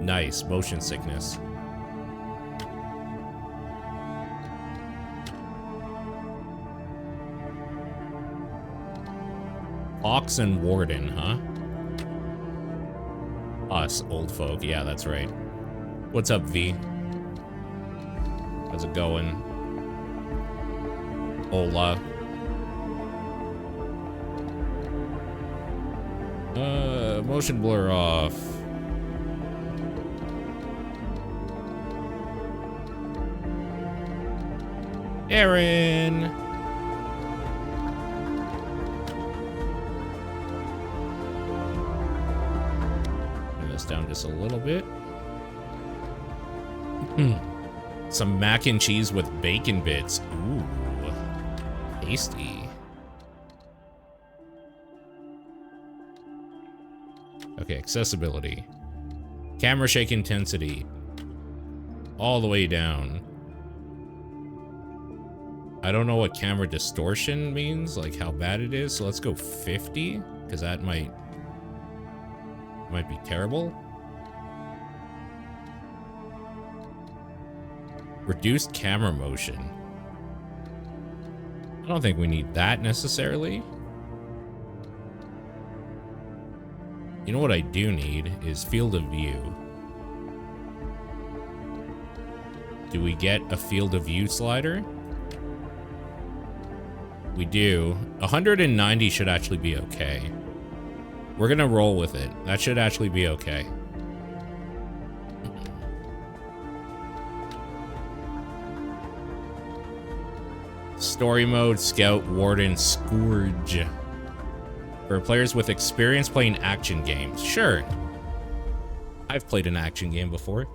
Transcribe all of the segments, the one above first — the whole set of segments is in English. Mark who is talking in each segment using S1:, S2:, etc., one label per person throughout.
S1: Nice, motion sickness. Ox and Warden, huh? Us, old folk. Yeah, that's right. What's up, V? How's it going? Hola. Motion blur off. Aaron! Bring this down just a little bit. Some mac and cheese with bacon bits. Ooh, tasty. Okay, accessibility. Camera shake intensity. All the way down. I don't know what camera distortion means, like how bad it is, so let's go 50, because that might be terrible. Reduced camera motion. I don't think we need that necessarily. You know what I do need is field of view. Do we get a field of view slider? We do. 190 should actually be okay. We're gonna roll with it. That should actually be okay. Story mode, Scout, Warden, Scourge. For players with experience playing action games. Sure. I've played an action game before.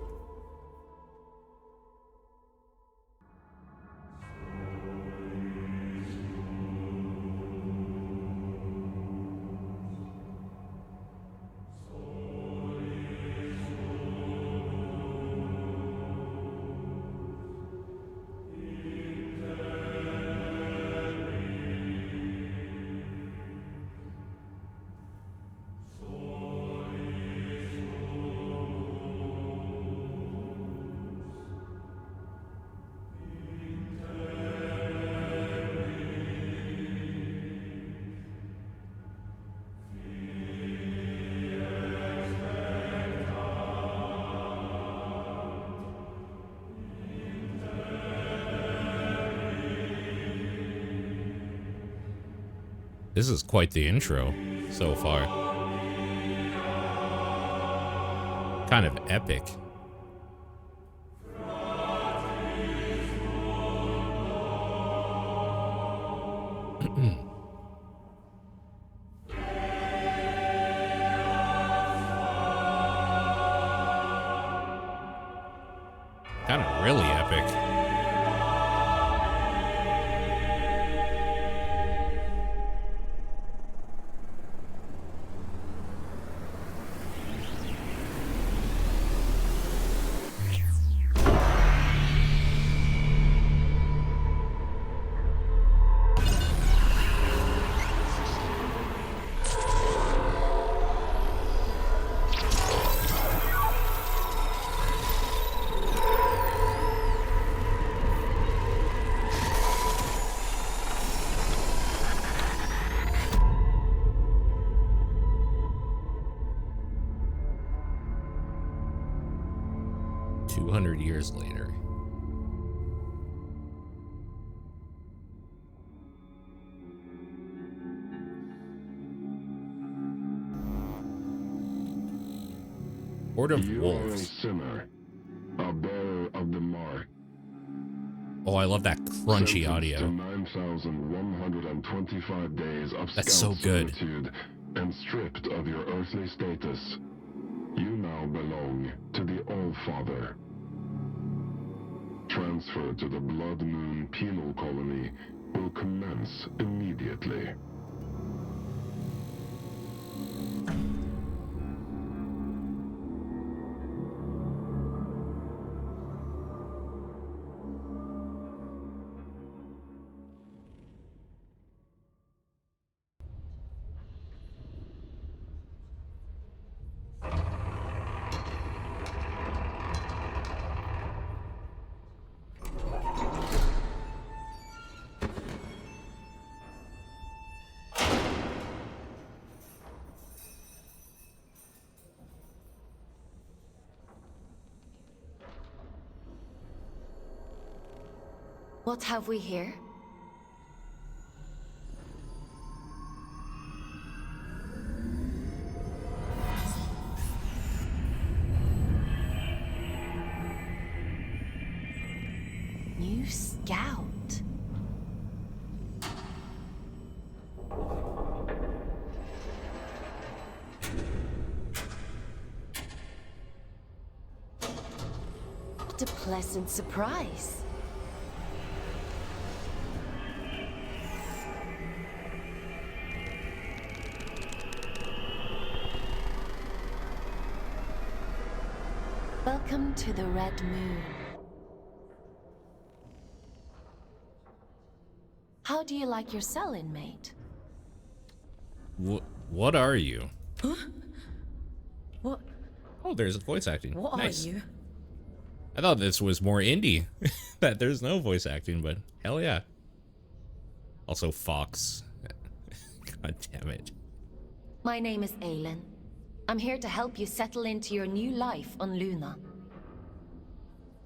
S1: This is quite the intro so far. Kind of epic. Kind of really epic. Years later. Horde of Wolves.
S2: Sinner, a bearer of the mark.
S1: Oh, I love that crunchy audio.
S2: 9,125 days of
S1: That's so good.
S2: And stripped of your earthly status, you now belong to the All-Father. Transfer to the Blood Moon Penal Colony will commence immediately.
S3: What have we here? New scout. What a pleasant surprise. Welcome to the Red Moon. How do you like your cell, inmate?
S1: What are you?
S4: Huh? What?
S1: Oh, there's voice acting.
S4: What
S1: Nice.
S4: are you?
S1: I thought this was more indie. That there's no voice acting, but hell yeah. Also Fox. God damn it.
S3: My name is Aylin. I'm here to help you settle into your new life on Luna.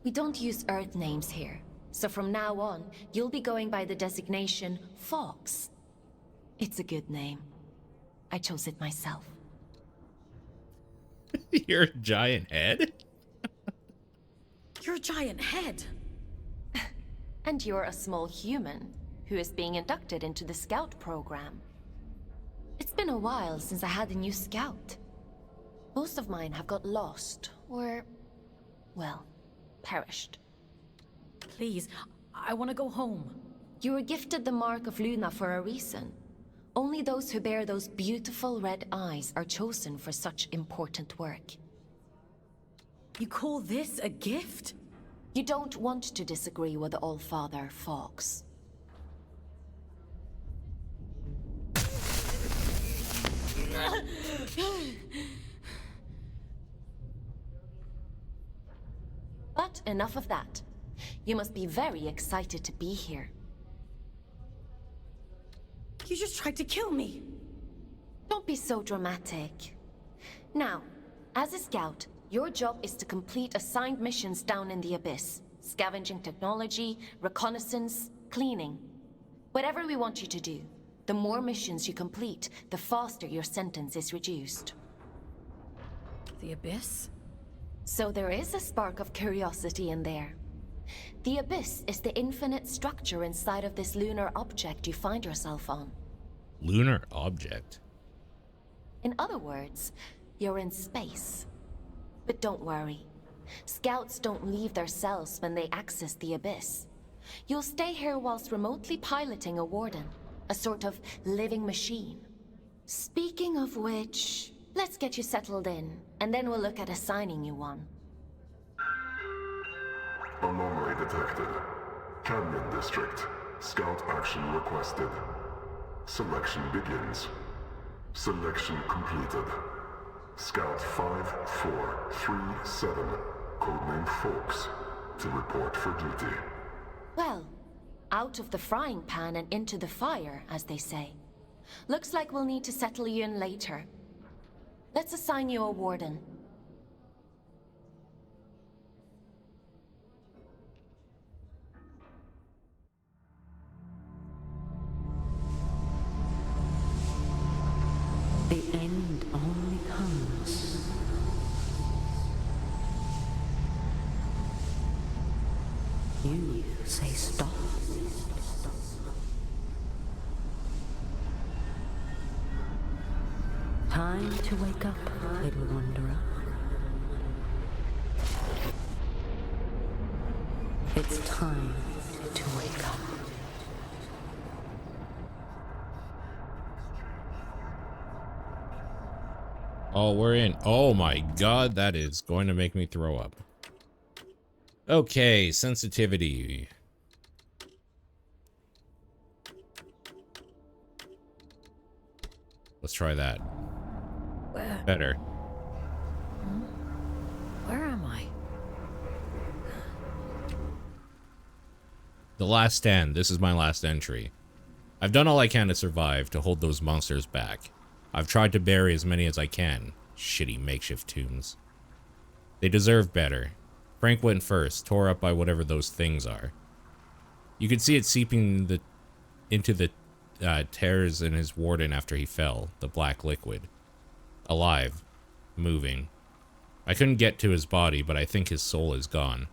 S3: We don't use Earth names here, so from now on, you'll be going by the designation F-AUX. It's a good name. I chose it myself.
S1: Your giant head?
S4: You're a giant head.
S3: And you're a small human who is being inducted into the Scout program. It's been a while since I had a new Scout. Most of mine have got lost, or, well, perished.
S4: Please, I want to go home.
S3: You were gifted the Mark of Luna for a reason. Only those who bear those beautiful red eyes are chosen for such important work.
S4: You call this a gift?
S3: You don't want to disagree with the All-Father, F-AUX. But enough of that. You must be very excited to be here.
S4: You just tried to kill me.
S3: Don't be so dramatic. Now, as a scout, your job is to complete assigned missions down in the Abyss. Scavenging technology, reconnaissance, cleaning. Whatever we want you to do, the more missions you complete, the faster your sentence is reduced.
S4: The Abyss?
S3: So there is a spark of curiosity in there. The Abyss is the infinite structure inside of this lunar object you find yourself on.
S1: Lunar object?
S3: In other words, you're in space. But don't worry. Scouts don't leave their cells when they access the Abyss. You'll stay here whilst remotely piloting a warden, a sort of living machine. Speaking of which, let's get you settled in, and then we'll look at assigning you one.
S2: Anomaly detected. Canyon District. Scout action requested. Selection begins. Selection completed. Scout 5437, codename F-AUX, to report for duty.
S3: Well, out of the frying pan and into the fire, as they say. Looks like we'll need to settle you in later. Let's assign you a warden.
S5: The end only comes. You say stop. Time to wake up, little wanderer. It's time to wake up.
S1: Oh, we're in. Oh my god, that is going to make me throw up. Okay, sensitivity. Let's try that.
S4: Where?
S1: Better.
S4: Where am I?
S1: The Last Stand. This is my last entry. I've done all I can to survive, to hold those monsters back. I've tried to bury as many as I can. Shitty makeshift tombs. They deserve better. Frank went first, tore up by whatever those things are. You could see it seeping into the tears in his warden after he fell. The black liquid. Alive. Moving. I couldn't get to his body, but I think his soul is gone.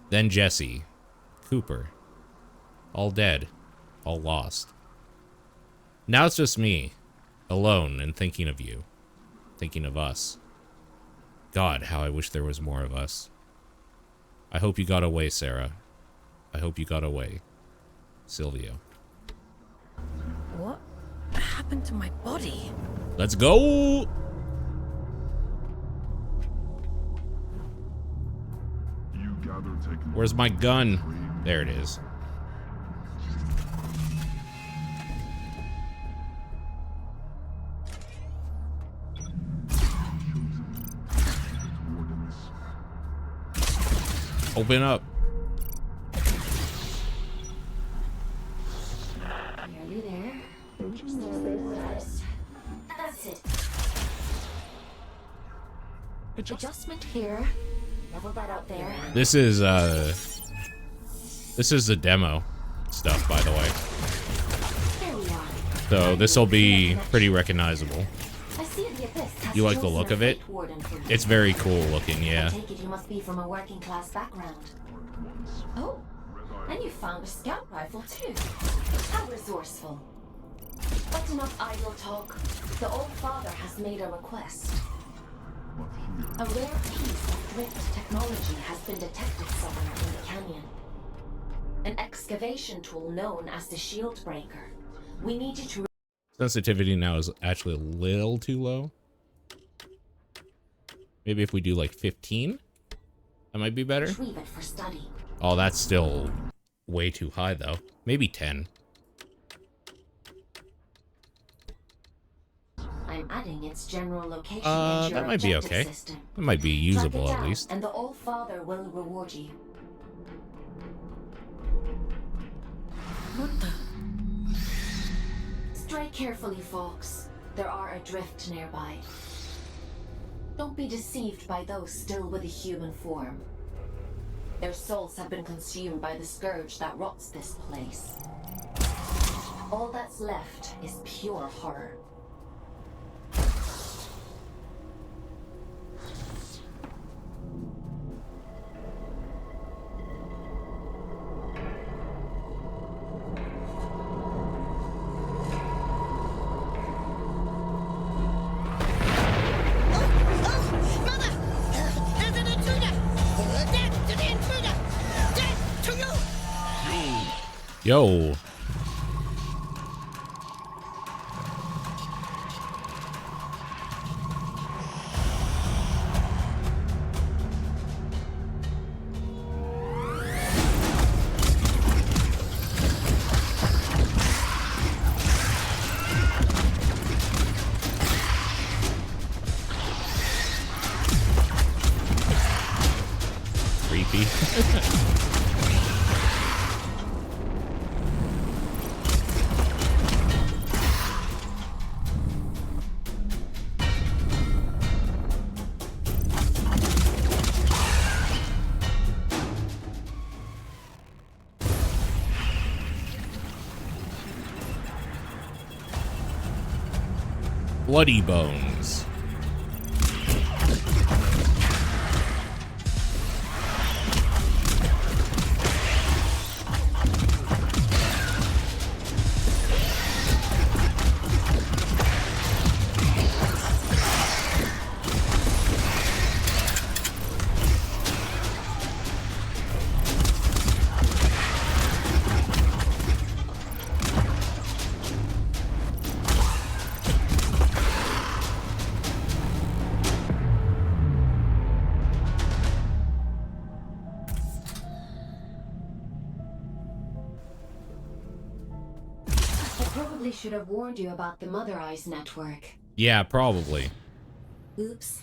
S1: Then Jesse. Cooper. All dead. All lost. Now it's just me. Alone and thinking of you. Thinking of us. God, how I wish there was more of us. I hope you got away, Sarah. I hope you got away. Silvio.
S4: What happened to my body?
S1: Let's go! Where's my gun? There it is. Open up.
S3: Nearly there. That's it. Adjustment here. Level that out there.
S1: This is the demo stuff, by the way.
S3: There we are.
S1: So this will be pretty recognizable.
S3: I see the abyss has
S1: You like the
S3: chosen
S1: look
S3: a
S1: of it?
S3: fate warden for you.
S1: It's very cool looking,
S3: I
S1: yeah.
S3: take it you must be from a working class background. Oh, and you found a scout rifle too. How resourceful. But enough idle talk. The old father has made a request. A rare piece of drift technology has been detected somewhere in the canyon. An excavation tool known as the Shield Breaker. We need you to
S1: Sensitivity now is actually a little too low. Maybe if we do like 15, that might be better.
S3: retrieve it for study.
S1: Oh, that's still way too high though. Maybe 10.
S3: I'm adding its general location
S1: That
S3: into your
S1: might be
S3: objective
S1: okay.
S3: system.
S1: It might be
S3: Track it
S1: usable at
S3: down,
S1: least.
S3: and the Old Father will reward you.
S4: What the?
S3: Stray carefully, folks. There are adrift nearby. Don't be deceived by those still with a human form. Their souls have been consumed by the scourge that rots this place. All that's left is pure horror.
S1: Yo. Creepy. Bloody bones.
S3: Probably should have warned you about the Mother Eyes network.
S1: Yeah, probably.
S3: Oops.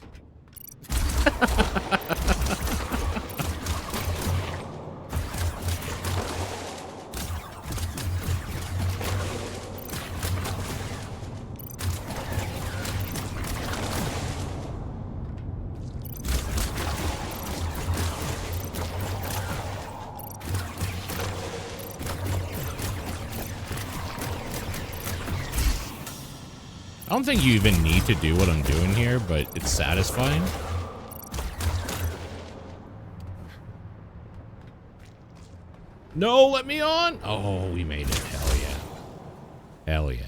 S1: I don't think you even need to do what I'm doing here, but it's satisfying. No, let me on. Oh, we made it. Hell yeah. Hell yeah.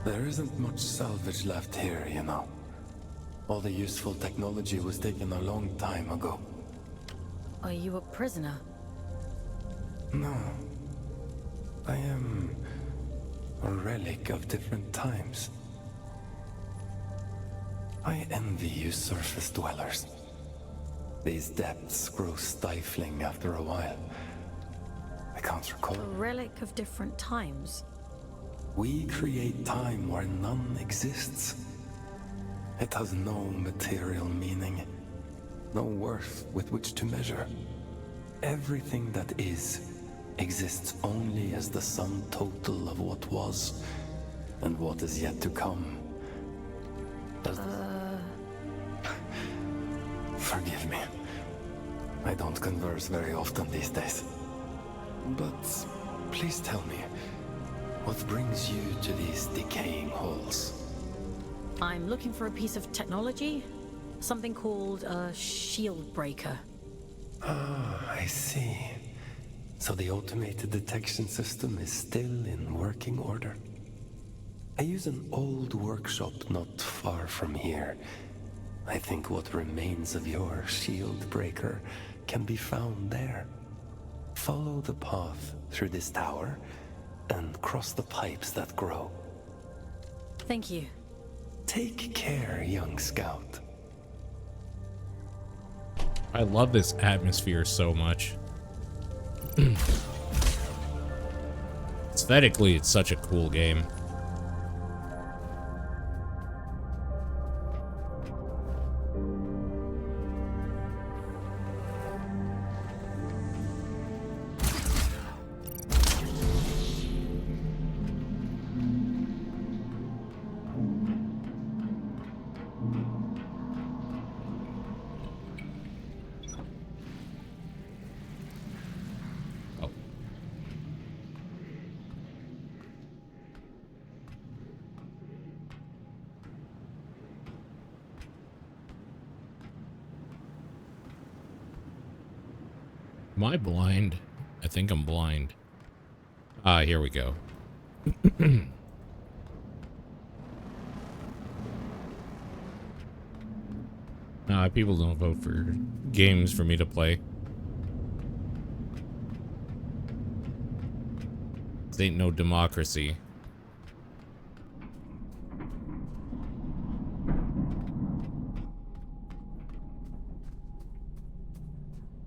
S6: There isn't much salvage left here, you know. All the useful technology was taken a long time ago.
S4: Are you a prisoner?
S6: No. I am a relic of different times. I envy you surface dwellers. These depths grow stifling after a while. I can't recall.
S4: A relic of different times?
S6: We create time where none exists. It has no material meaning, no worth with which to measure. Everything that is exists only as the sum total of what was and what is yet to come. Forgive me. I don't converse very often these days. But please tell me, what brings you to these decaying halls?
S4: I'm looking for a piece of technology. Something called a shield breaker.
S6: Ah, I see. So the automated detection system is still in working order. I use an old workshop not far from here. I think what remains of your shield breaker can be found there. Follow the path through this tower and cross the pipes that grow.
S4: Thank you.
S6: Take care, young scout.
S1: I love this atmosphere so much. Aesthetically, it's such a cool game. Am I blind? I think I'm blind. Ah, here we go. Nah, people don't vote for games for me to play. This ain't no democracy.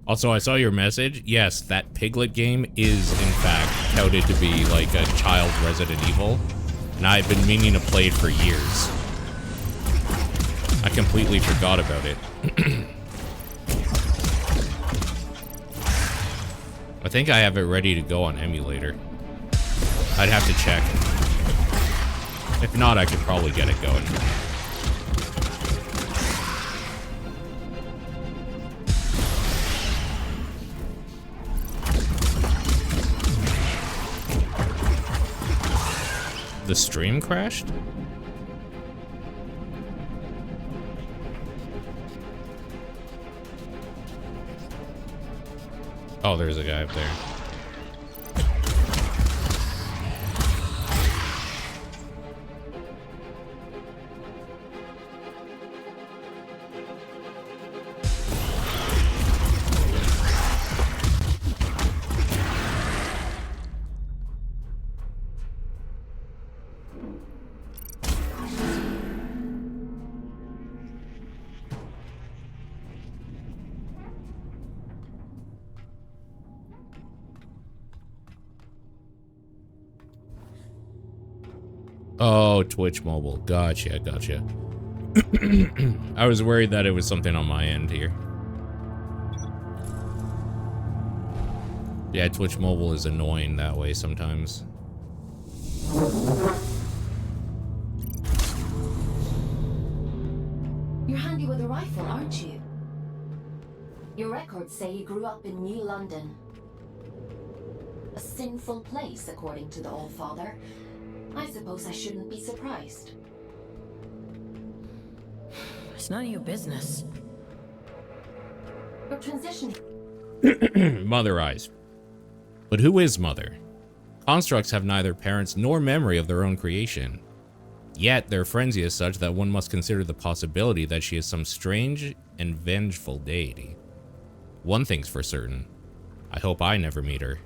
S1: Also, I saw your message. Yes, that Piglet game is, in fact, touted to be like a child Resident Evil. And I've been meaning to play it for years. I completely forgot about it. I think I have it ready to go on emulator. I'd have to check. If not, I could probably get it going. The stream crashed? Oh, there's a guy up there. Oh, Twitch mobile. Gotcha, gotcha. I was worried that it was something on my end here. Yeah, Twitch Mobile is annoying that way sometimes.
S3: You're handy with a rifle, aren't you? Your records say you grew up in New London. A sinful place, according to the Allfather. I suppose I shouldn't be surprised.
S4: It's none of your business.
S3: Your transition...
S1: Mother eyes. But who is Mother? Constructs have neither parents nor memory of their own creation. Yet their frenzy is such that one must consider the possibility that she is some strange and vengeful deity. One thing's for certain. I hope I never meet her.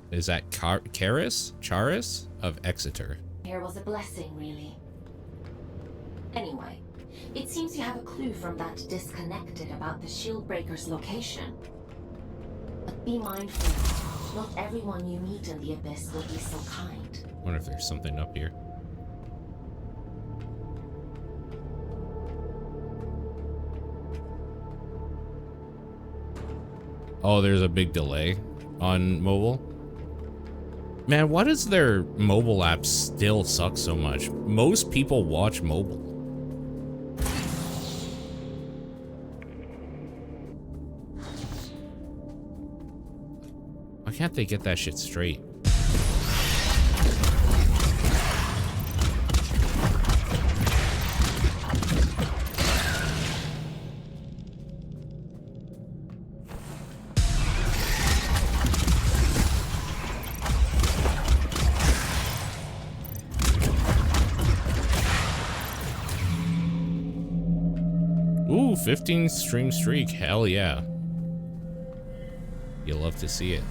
S1: Is that Charis of Exeter?
S3: Here was a blessing, really. Anyway, it seems you have a clue from that disconnected about the Shieldbreaker's location. But be mindful, not everyone you meet in the Abyss will be so kind.
S1: I wonder if there's something up here. Oh, there's a big delay on mobile. Man, why does their mobile app still suck so much? Most people watch mobile. Why can't they get that shit straight? Ooh, 15 stream streak. Hell yeah. You'll love to see it.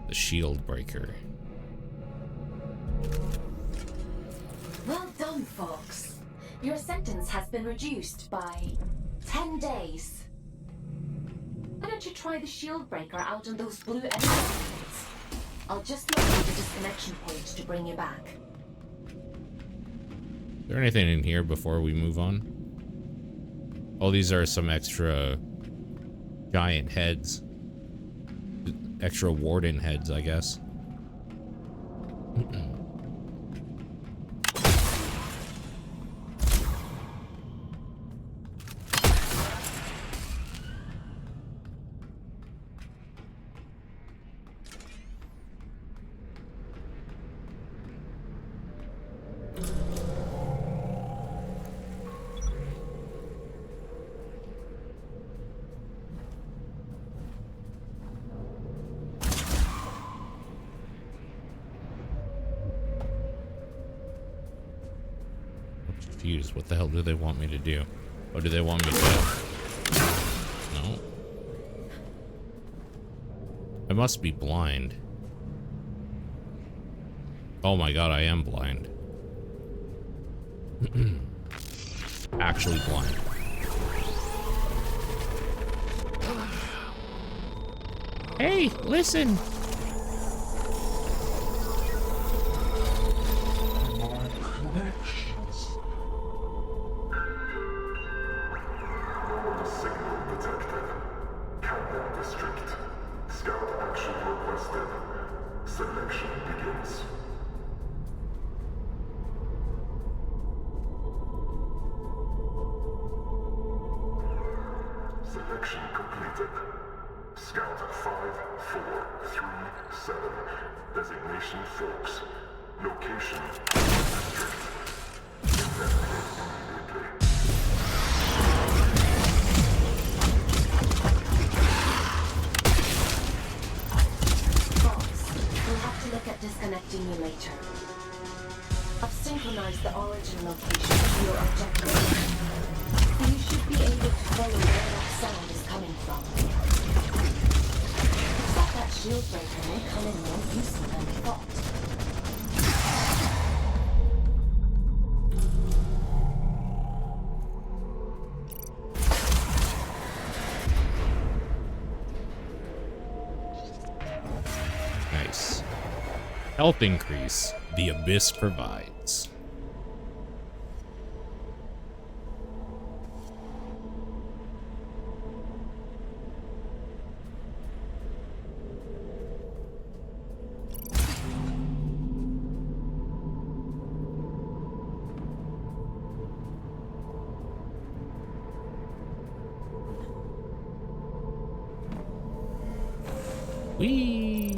S1: The shield breaker.
S3: Well done, folks. Your sentence has been reduced by 10 days. Why don't you try the shield breaker out on those blue energy fields? I'll just locate the disconnection point to bring you back.
S1: Is there anything in here before we move on? Oh, these are some extra giant heads. Extra warden heads, I guess. Confused. What the hell do they want me to do? What do they want me to do? No. I must be blind. Oh my god, I am blind. Actually blind. Hey, listen! Nice. Health increase. The Abyss provides. Whee!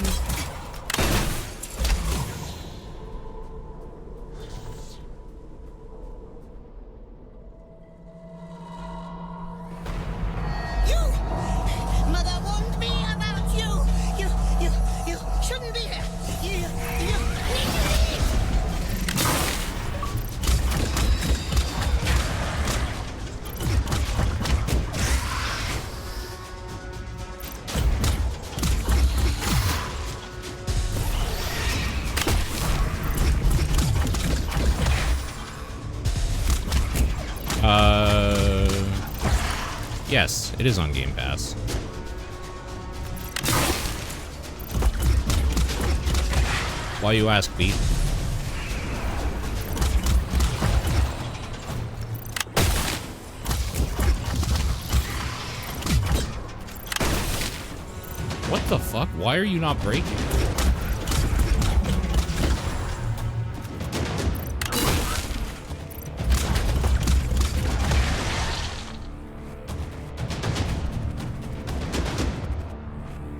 S7: Mother warned me about you. You shouldn't be here. You need to leave.
S1: Yes, it is on Game Pass. Why you ask, Pete? What the fuck? Why are you not breaking?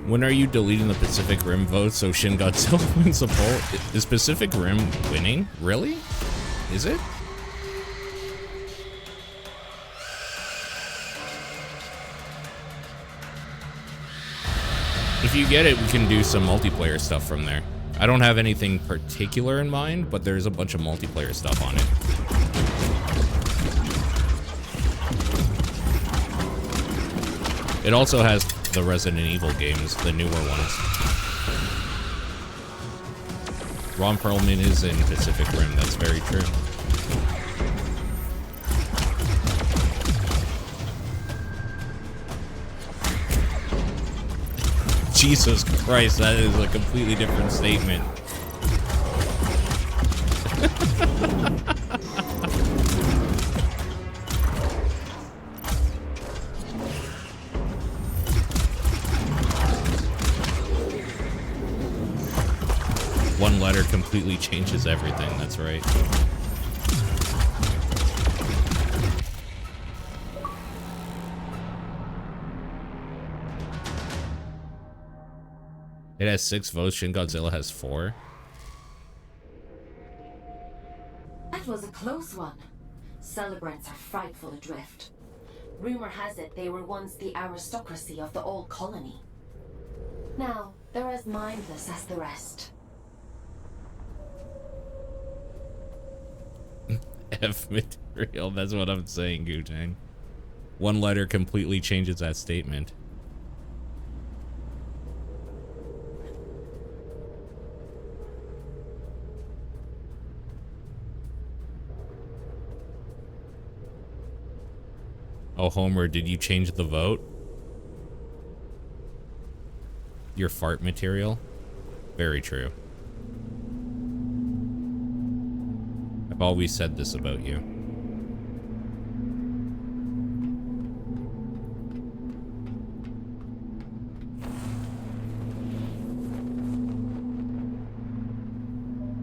S1: When are you deleting the Pacific Rim vote so Shin Godzilla wins the poll? Is Pacific Rim winning? Really? Is it? If you get it, we can do some multiplayer stuff from there. I don't have anything particular in mind, but there's a bunch of multiplayer stuff on it. It also has the Resident Evil games, the newer ones. Ron Perlman is in Pacific Rim, that's very true. Jesus Christ, that is a completely different statement. One letter completely changes everything, that's right. It has 6 votes, Shin Godzilla has 4.
S3: That was a close one. Celebrants are frightful adrift. Rumor has it they were once the aristocracy of the old colony. Now, they're as mindless as the rest.
S1: F material, that's what I'm saying, Gu-Tang. One letter completely changes that statement. Oh, Homer, did you change the vote? Your fart material? Very true. I've always said this about you.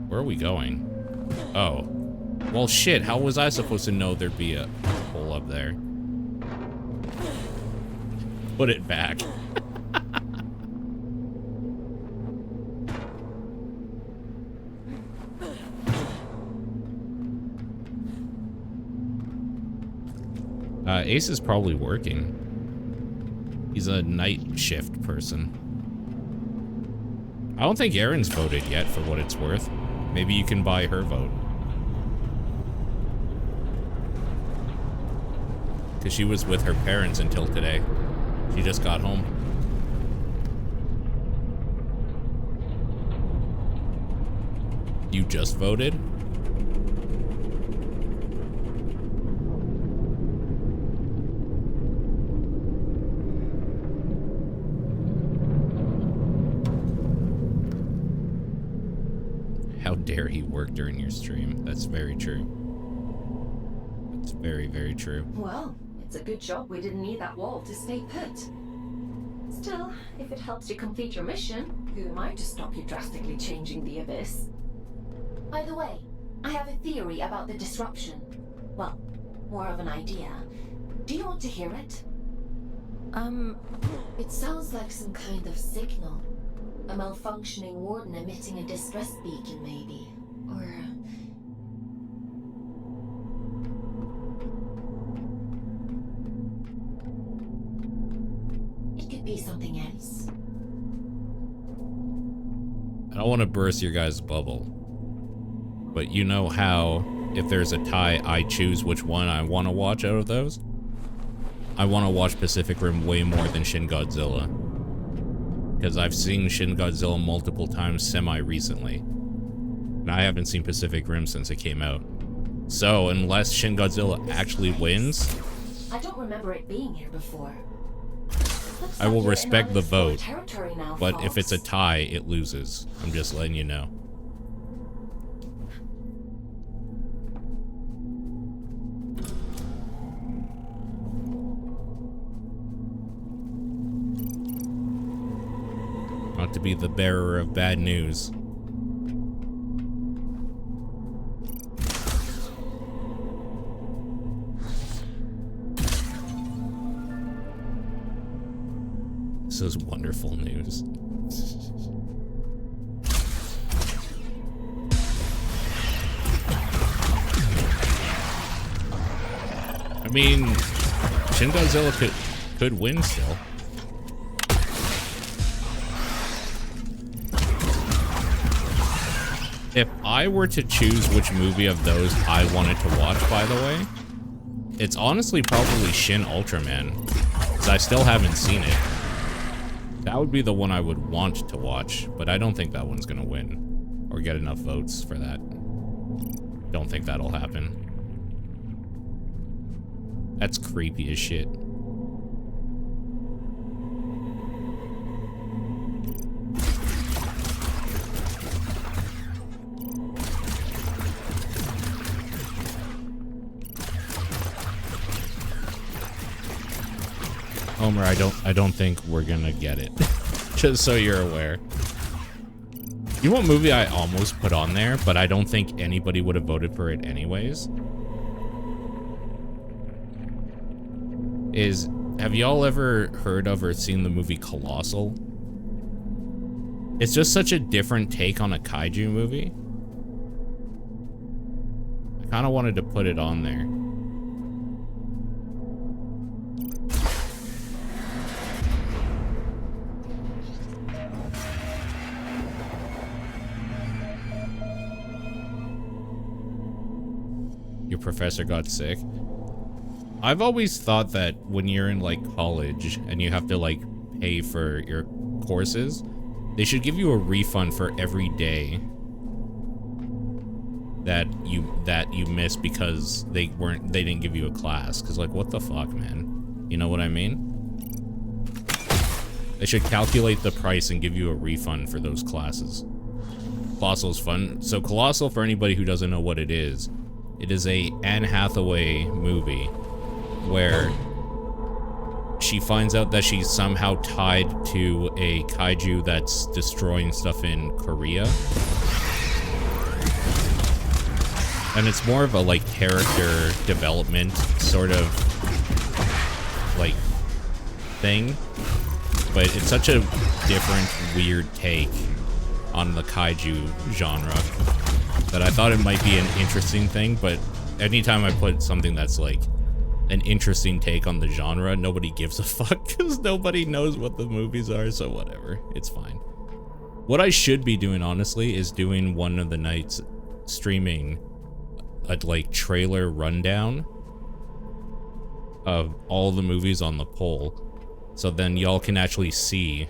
S1: Where are we going? Oh. Well, shit, how was I supposed to know there'd be a hole up there? Put it back. Ace is probably working. He's a night shift person. I don't think Erin's voted yet, for what it's worth. Maybe you can buy her vote. Because she was with her parents until today. She just got home. You just voted? How dare he work during your stream? That's very true. That's very, very true.
S3: Well, it's a good job we didn't need that wall to stay put. Still, if it helps you complete your mission, who am I to stop you drastically changing the abyss? By the way, I have a theory about the disruption. Well, more of an idea. Do you want to hear it? It sounds like some kind of signal. A malfunctioning warden emitting a distress beacon, maybe. Or... it could be something else.
S1: I don't want to burst your guys' bubble, but you know how if there's a tie, I choose which one I want to watch out of those? I want to watch Pacific Rim way more than Shin Godzilla. Because I've seen Shin Godzilla multiple times semi-recently. And I haven't seen Pacific Rim since it came out. So, unless Shin Godzilla actually wins...
S3: I don't remember it being here before.
S1: I will respect the vote,
S3: now,
S1: but
S3: folks.
S1: if it's a tie, it loses. I'm just letting you know. Not to be the bearer of bad news. This is wonderful news. I mean, Shin Godzilla could win still. If I were to choose which movie of those I wanted to watch, by the way, it's honestly probably Shin Ultraman, because I still haven't seen it. That would be the one I would want to watch, but I don't think that one's gonna win, or get enough votes for that. Don't think that'll happen. That's creepy as shit. Homer, I don't think we're gonna get it. Just so you're aware. You know what movie I almost put on there, but I don't think anybody would have voted for it anyways? Have y'all ever heard of or seen the movie Colossal? It's just such a different take on a kaiju movie. I kind of wanted to put it on there. Your professor got sick. I've always thought that when you're in like college and you have to like pay for your courses, they should give you a refund for every day that you missed because they didn't give you a class. Cause like, what the fuck, man? You know what I mean? They should calculate the price and give you a refund for those classes. Colossal's fun. So Colossal, for anybody who doesn't know what it is a Anne Hathaway movie where she finds out that she's somehow tied to a kaiju that's destroying stuff in Korea. And it's more of a like character development sort of like thing, but it's such a different, weird take on the kaiju genre that I thought it might be an interesting thing. But anytime I put something that's like an interesting take on the genre, nobody gives a fuck because nobody knows what the movies are, so whatever, it's fine. What I should be doing, honestly, is doing one of the nights streaming a like trailer rundown of all the movies on the poll, so then y'all can actually see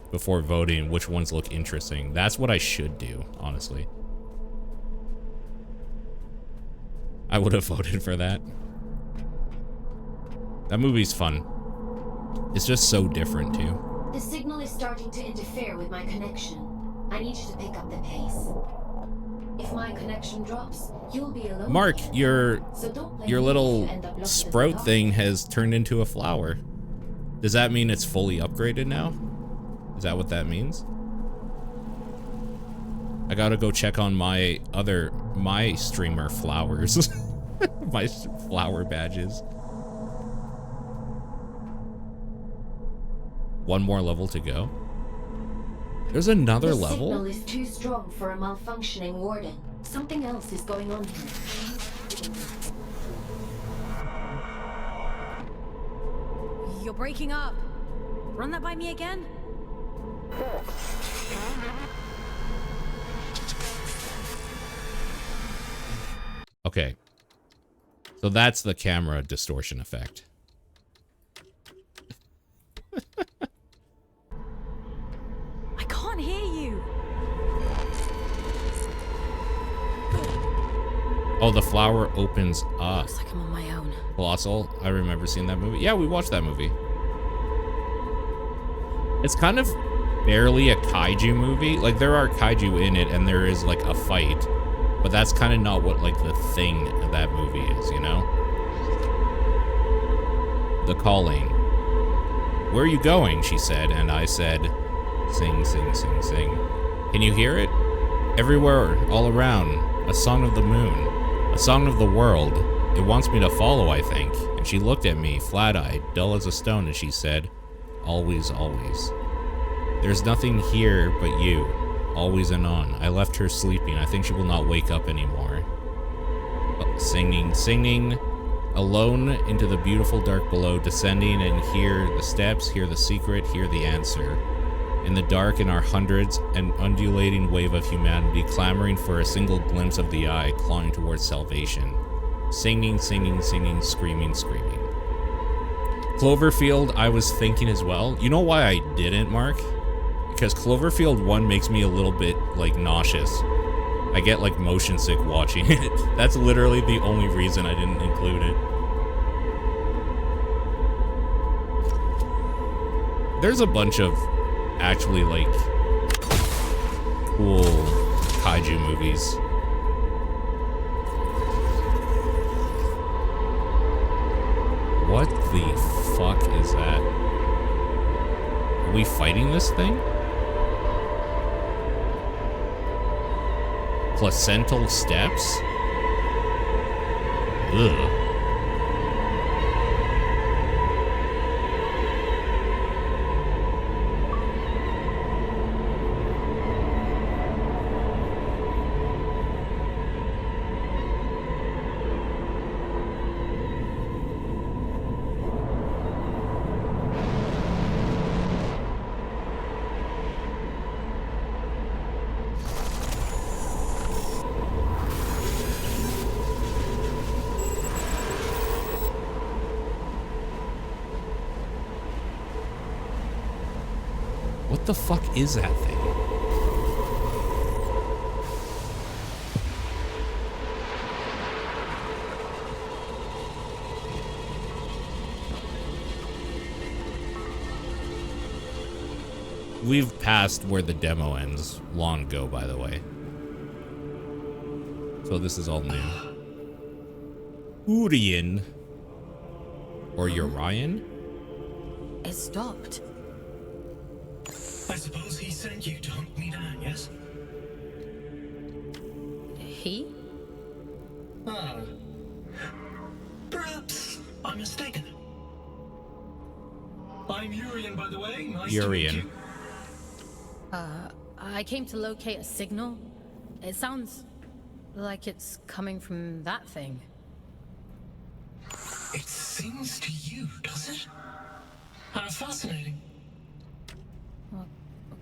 S1: before voting which ones look interesting. That's what I should do, honestly. I would have voted for that. That movie's fun. It's just so different, too.
S3: The signal is starting to interfere with my connection. I need you to pick up the pace. If my connection drops, you'll be alone.
S1: Mark,
S3: again. So don't blame
S1: your
S3: me if
S1: little
S3: you end up lost in the
S1: sprout
S3: dark.
S1: thing has turned into a flower. Does that mean it's fully upgraded now? Is that what that means? I gotta go check on my streamer flowers. My flower badges. One more level to go. There's another
S3: The
S1: level?
S3: signal is too strong for a malfunctioning warden. Something else is going on here.
S4: You're breaking up. Run that by me again?
S1: Okay. So that's the camera distortion effect.
S4: I can't hear you.
S1: Oh, the flower opens up.
S4: Looks like I'm on my own.
S1: Colossal. I remember seeing that movie. Yeah, we watched that movie. It's kind of barely a kaiju movie. Like, there are kaiju in it, and there is, like, a fight. But that's kind of not what, like, the thing of that movie is, you know? The Calling. Where are you going? She said, and I said, sing, sing, sing, sing. Can you hear it? Everywhere, all around. A song of the moon. A song of the world. It wants me to follow, I think. And she looked at me, flat-eyed, dull as a stone, and she said, always, always. There's nothing here but you. Always and on. I left her sleeping. I think she will not wake up anymore. Singing, singing. Alone into the beautiful dark below, descending and hear the steps, hear the secret, hear the answer. In the dark, in our hundreds, an undulating wave of humanity, clamoring for a single glimpse of the eye, clawing towards salvation. Singing, singing, singing, screaming, screaming. Cloverfield, I was thinking as well. You know why I didn't, Mark? Because Cloverfield 1 makes me a little bit, like, nauseous. I get, like, motion sick watching it. That's literally the only reason I didn't include it. There's a bunch of actually, like, cool kaiju movies. What the fuck is that? Are we fighting this thing? Placental steps? Ugh. What the fuck is that thing? We've passed where the demo ends long ago, by the way. So this is all new. Urian. Or Urian?
S4: It stopped.
S8: I suppose he sent you to hunt me down, yes?
S4: He?
S8: Ah. Perhaps I'm mistaken. I'm Urian, by the way. Nice to meet you.
S4: I came to locate a signal. It sounds like it's coming from that thing.
S8: It sings to you, does it? How fascinating.
S4: Well,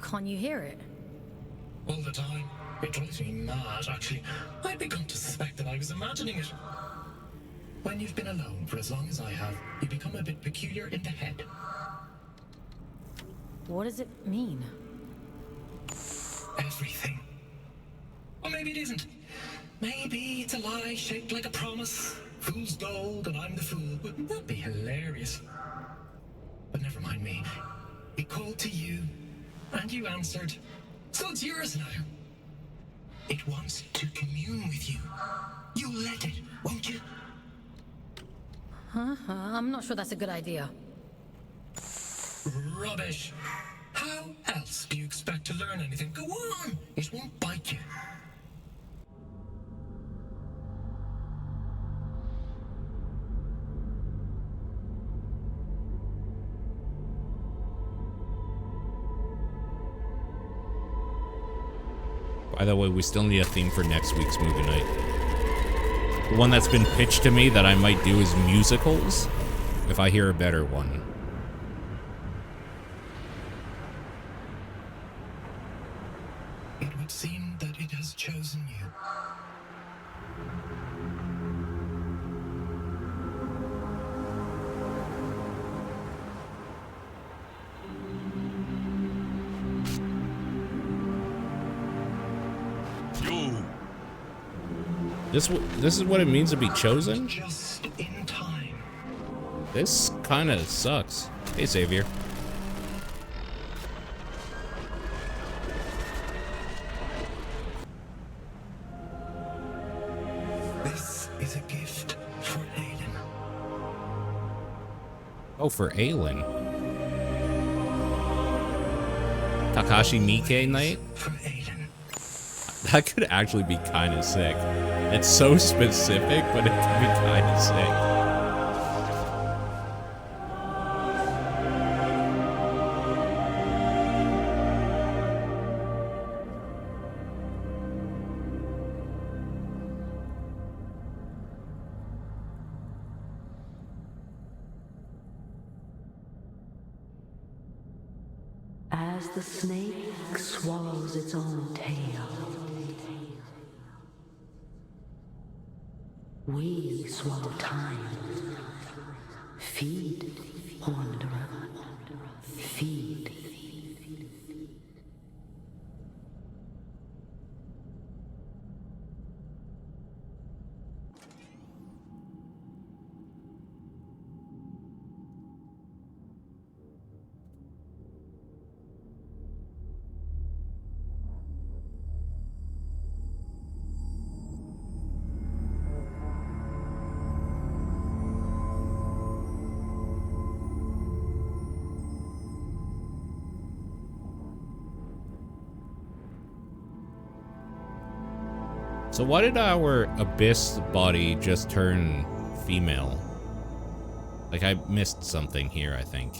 S4: can't you hear it?
S8: All the time. It drives me mad, actually. I'd begun to suspect that I was imagining it. When you've been alone for as long as I have, you become a bit peculiar in the head.
S4: What does it mean?
S8: Everything. Or maybe it isn't. Maybe it's a lie shaped like a promise. Fool's gold and I'm the fool. Wouldn't that be hilarious? But never mind me. It called to you, and you answered. So it's yours now. It wants to commune with you. You'll let it, won't you?
S4: I'm not sure that's a good idea.
S8: Rubbish. How else do you expect to learn anything? Go on. It won't bite you.
S1: By the way, we still need a theme for next week's movie night. The one that's been pitched to me that I might do is musicals, if I hear a better one.
S8: It would seem that it has chosen you.
S1: This is what it means to be chosen?
S8: Just in time.
S1: This kind of sucks. Hey, Savior.
S8: This is a gift for Aiden.
S1: Oh, for Aelin. Takashi Miike night?
S8: For Aiden.
S1: That could actually be kind of sick. It's so specific, but it could be kind of sick.
S5: As the snake swallows its own tail, we swallow time. Feed, wanderer. Feed.
S1: So why did our abyss body just turn female? Like, I missed something here, I think.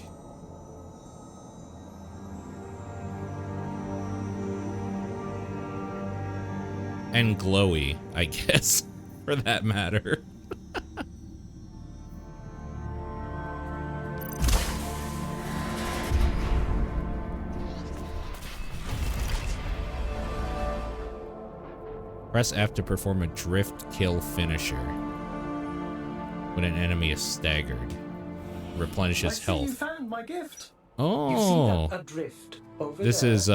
S1: And glowy, I guess, for that matter. Press F to perform a drift kill finisher. When an enemy is staggered. Replenishes health.
S9: You found my gift.
S1: Oh.
S9: You see that adrift over
S1: this
S9: there?
S1: is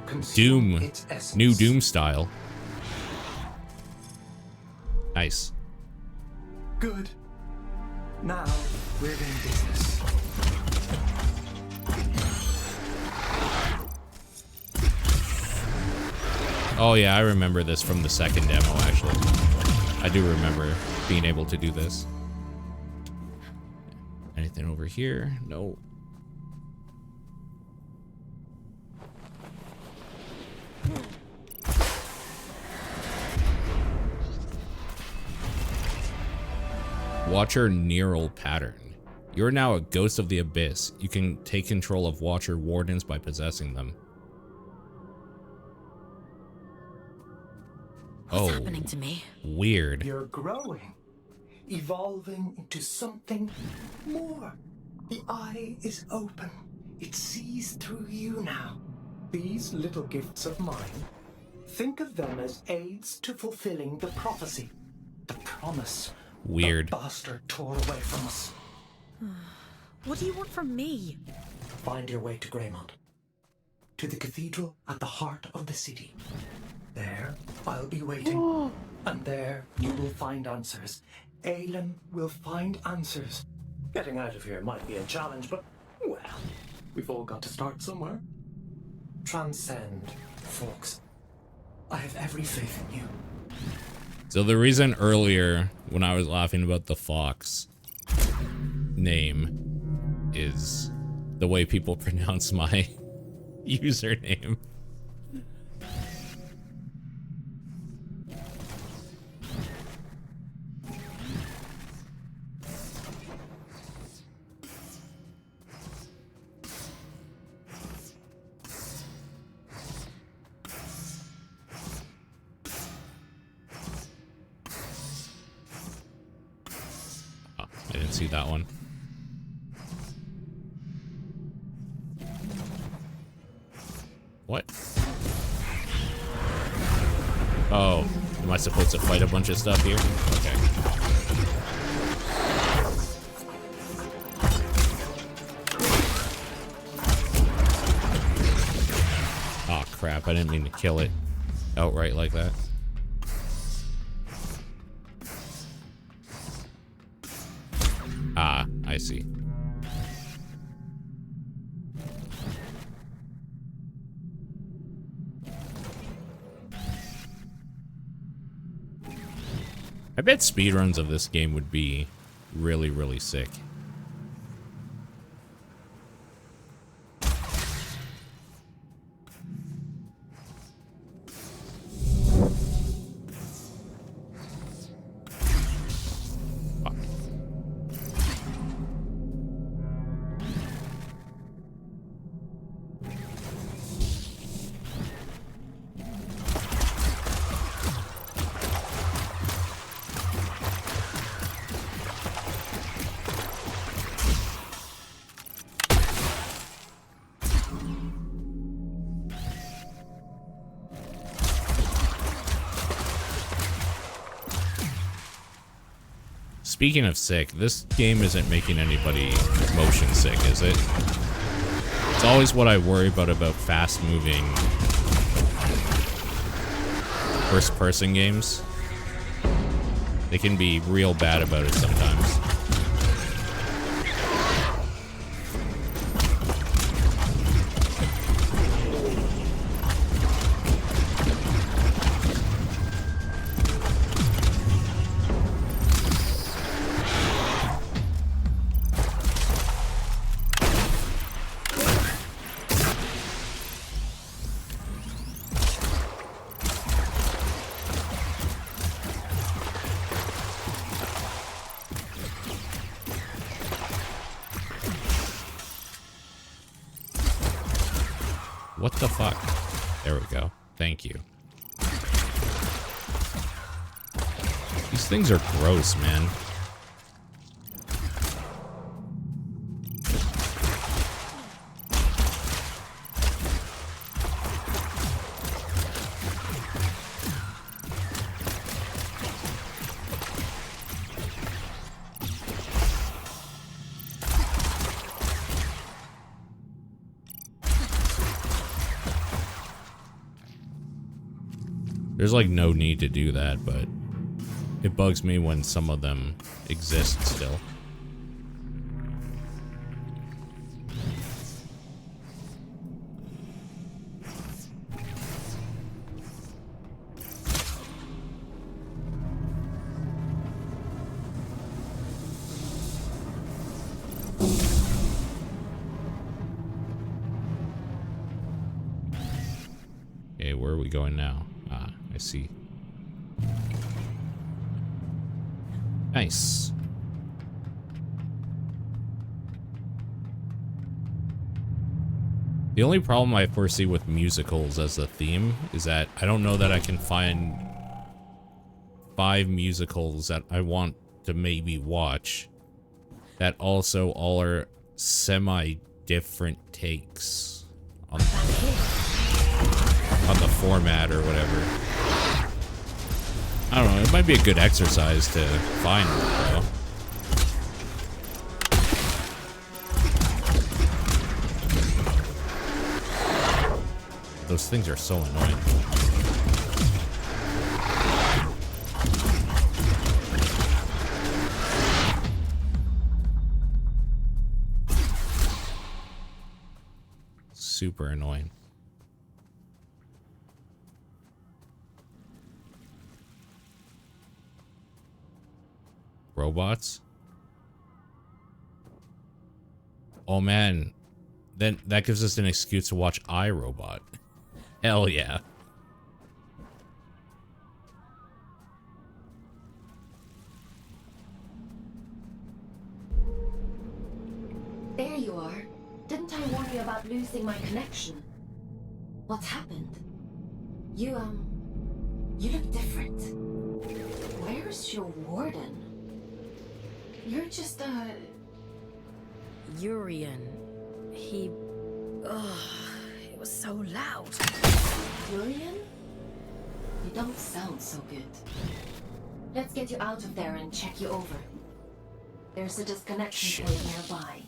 S9: Consume
S1: Doom.
S9: its essence.
S1: New Doom style. Nice.
S9: Good. Now we're in business.
S1: Oh yeah, I remember this from the second demo, actually. I do remember being able to do this. Anything over here? No. Watcher Neural Pattern. You're now a ghost of the abyss. You can take control of Watcher Wardens by possessing them.
S4: What's happening to me?
S1: Weird.
S9: You're growing, evolving into something more. The eye is open. It sees through you now. These little gifts of mine, think of them as aids to fulfilling the prophecy, the promise.
S1: Weird.
S9: The bastard tore away from us.
S4: What do you want from me?
S9: Find your way to Greymont. To the cathedral at the heart of the city. There, I'll be waiting. And there, you will find answers. Aelin will find answers. Getting out of here might be a challenge, but, well, we've all got to start somewhere. Transcend, folks. I have every faith in you.
S1: So the reason earlier when I was laughing about the F-AUX name is the way people pronounce my username. I didn't see that one. What? Oh, am I supposed to fight a bunch of stuff here? Okay. Oh crap, I didn't mean to kill it outright like that. Ah, I see. I bet speedruns of this game would be really, really sick. Speaking of sick, this game isn't making anybody motion sick, is it? It's always what I worry about fast-moving first-person games. They can be real bad about it sometimes. What the fuck? There we go. Thank you. These things are gross, man. There's like no need to do that, but it bugs me when some of them exist still. Okay, where are we going now? Ah, I see. Nice. The only problem I foresee with musicals as a theme is that I don't know that I can find 5 musicals that I want to maybe watch that also all are semi-different takes on the format or whatever. I don't know, it might be a good exercise to find though. Those things are so annoying. Super annoying. Robots? Oh man. Then that gives us an excuse to watch iRobot. Hell yeah.
S3: There you are. Didn't I warn you about losing my connection? What's happened? You look different. Where's your warden? You're just
S4: Urian. He... Ugh, it was so loud.
S3: Julian? You don't sound so good. Let's get you out of there and check you over. There's a disconnection point nearby.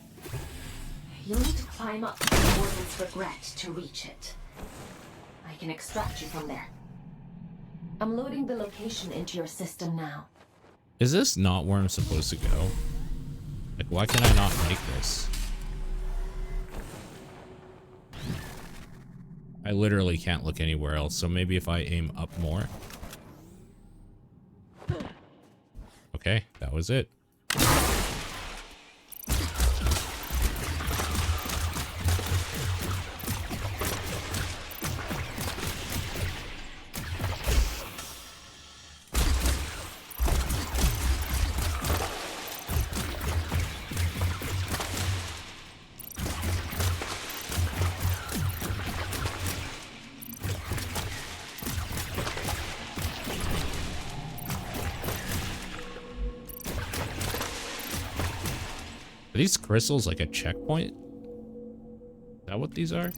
S3: You'll need to climb up to the warden's regret to reach it. I can extract you from there. I'm loading the location into your system now.
S1: Is this not where I'm supposed to go? Like, why can I not make this? I literally can't look anywhere else, so maybe if I aim up more. Okay, that was it. Are these crystals like a checkpoint? Is that what these are?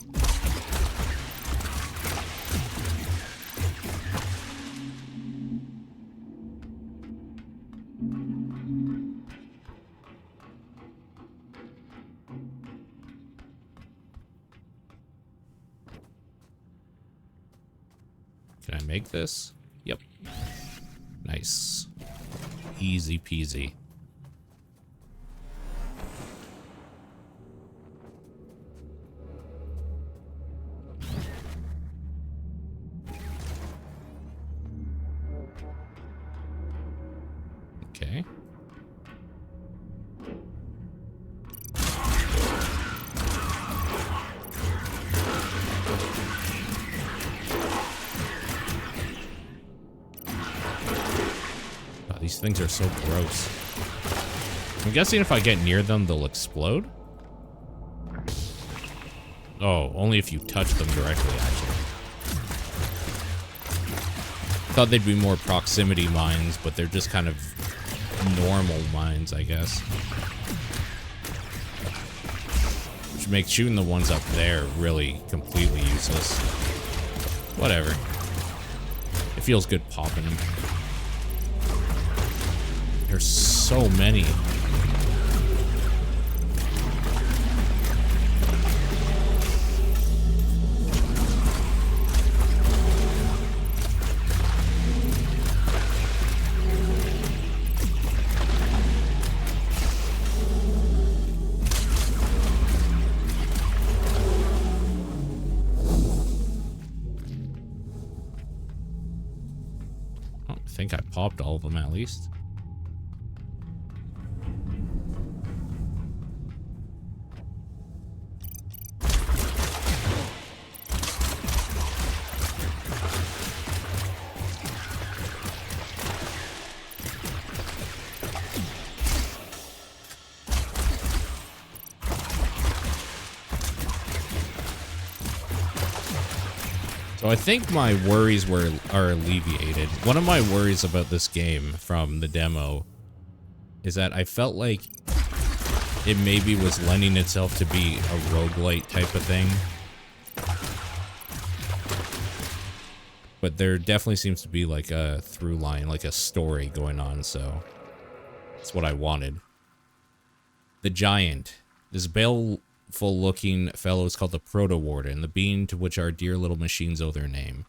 S1: Can I make this? Yep. Nice. Easy peasy. Okay. God, these things are so gross. I'm guessing if I get near them, they'll explode? Oh, only if you touch them directly, actually. Thought they'd be more proximity mines, but they're just kind of normal mines, I guess. Which makes shooting the ones up there really completely useless. Whatever. It feels good popping them. There's so many. I think I popped all of them at least. So I think my worries are alleviated. One of my worries about this game from the demo is that I felt like it maybe was lending itself to be a roguelite type of thing. But there definitely seems to be like a through line, like a story going on, so that's what I wanted. The Giant. This baleful looking fellow is called the Proto-Warden, the being to which our dear little machines owe their name.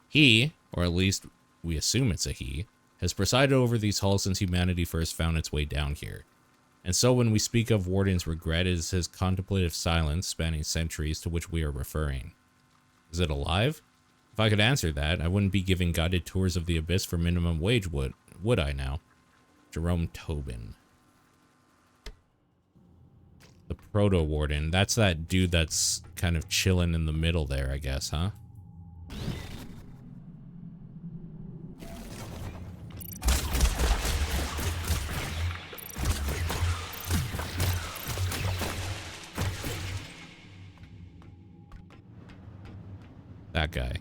S1: He, or at least we assume it's a he, has presided over these halls since humanity first found its way down here. And so when we speak of Warden's regret, it is his contemplative silence spanning centuries to which we are referring. Is it alive? If I could answer that, I wouldn't be giving guided tours of the abyss for minimum wage, would I now? Jerome Tobin. The Proto-Warden. That's that dude that's kind of chilling in the middle there, I guess, huh? That guy.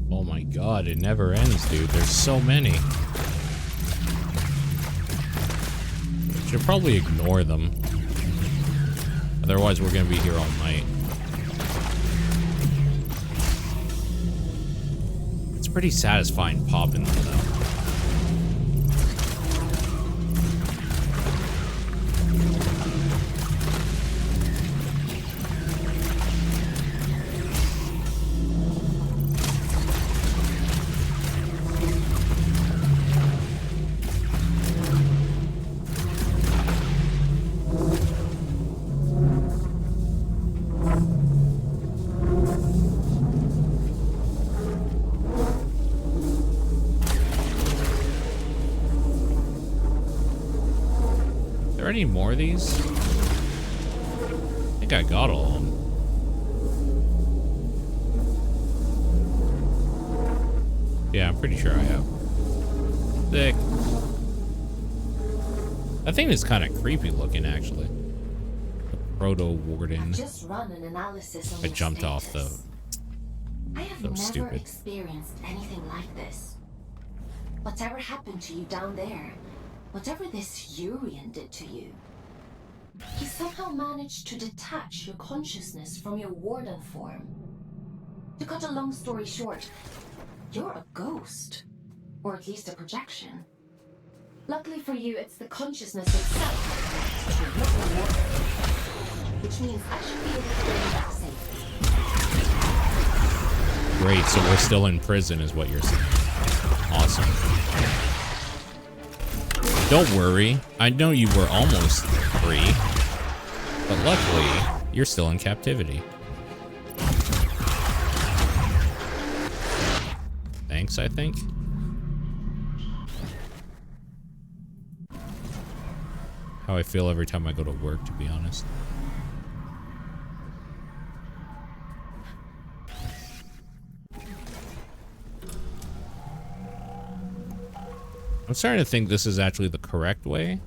S1: Oh my god, it never ends, dude. There's so many. Should probably ignore them. Otherwise, we're gonna be here all night. It's pretty satisfying popping them, though. Any more of these? I think I got all of them. Yeah, I'm pretty sure I have. Sick. That thing is kind of creepy looking, actually. The Proto-Warden.
S3: Just run an analysis on
S1: I jumped off the...
S3: I have
S1: so
S3: never
S1: stupid.
S3: experienced anything like this. Whatever happened to you down there, whatever this Urian did to you, he somehow managed to detach your consciousness from your warden form. To cut a long story short, you're a ghost. Or at least a projection. Luckily for you, it's the consciousness itself that connects to your warden. Which means I should be able to bring you back safely.
S1: Great, so we're still in prison is what you're saying. Awesome. Don't worry, I know you were almost free, but luckily, you're still in captivity. Thanks, I think. How I feel every time I go to work, to be honest. I'm starting to think this is actually the correct way.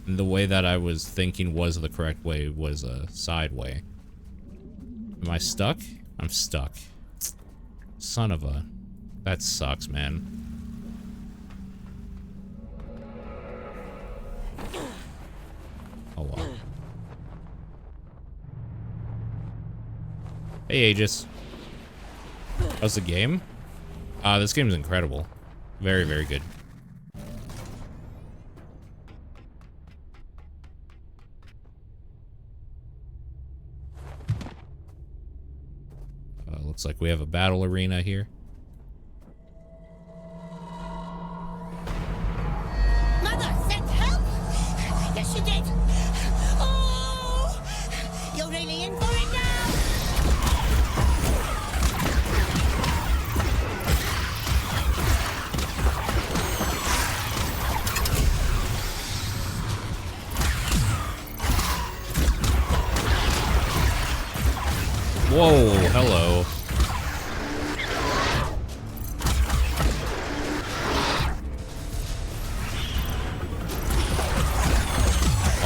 S1: And the way that I was thinking was the correct way was a side way. Am I stuck? I'm stuck. Son of a... That sucks, man. Oh well. Hey, Aegis. How's the game? This game is incredible. Very, very good. Looks like we have a battle arena here.
S7: Mother sent help? Yes, she did. Oh! You're really in for it now?
S1: Whoa, hello.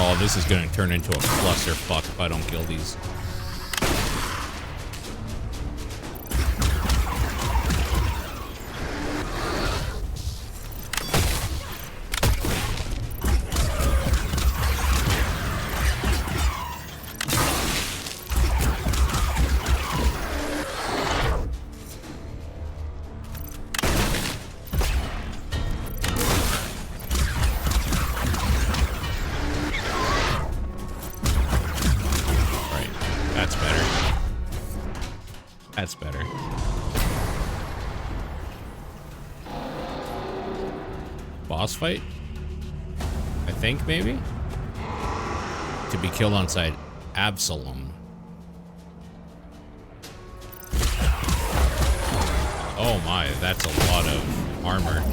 S1: Oh, this is gonna turn into a clusterfuck if I don't kill these. That's better. Boss fight? I think, maybe? To be killed on sight. Absalom. Oh my, that's a lot of armor.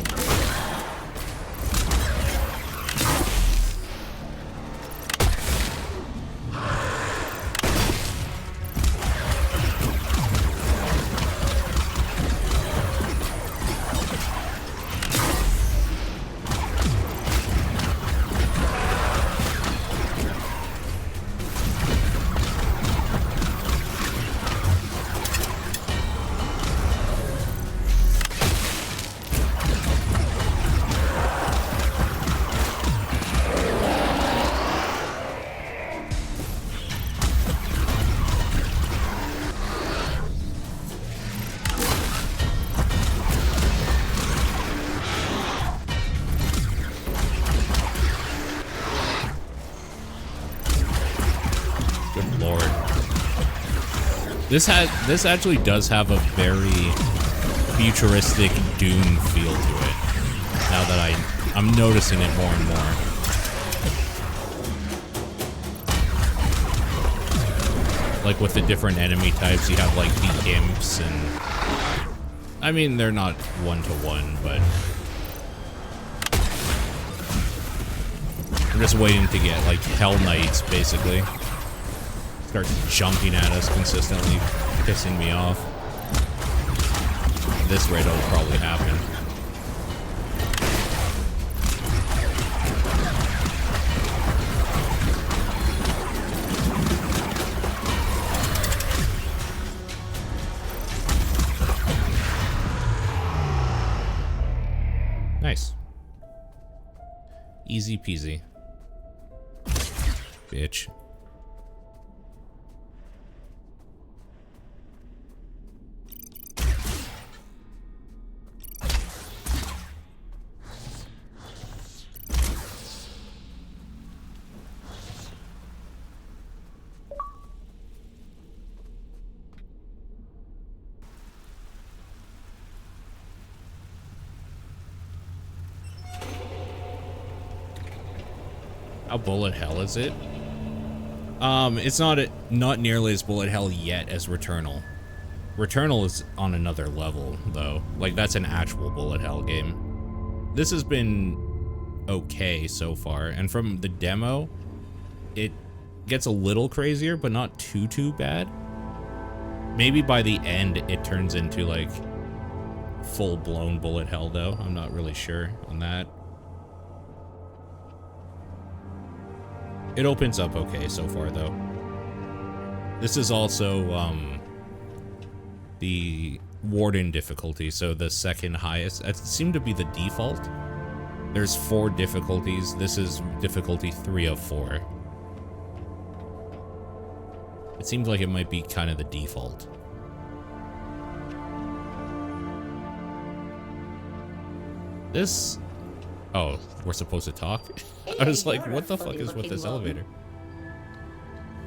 S1: This actually does have a very futuristic Doom feel to it. Now that I'm noticing it more and more. Like with the different enemy types, you have like the imps and I mean they're not one-to-one, but I'm just waiting to get like Hell Knights basically. Start jumping at us consistently, pissing me off. At this rate, it'll probably happen. Nice. Easy peasy. Bitch. How bullet hell is it? It's not nearly as bullet hell yet as Returnal. Returnal is on another level though. Like that's an actual bullet hell game. This has been okay so far, and from the demo, it gets a little crazier, but not too bad. Maybe by the end it turns into like full-blown bullet hell though. I'm not really sure on that. It opens up okay so far, though. This is also, the Warden difficulty, so the second highest. It seemed to be the default. There's 4 difficulties. This is difficulty 3 of 4. It seems like it might be kind of the default. This... Oh, we're supposed to talk? I was like, what the fuck is with this elevator?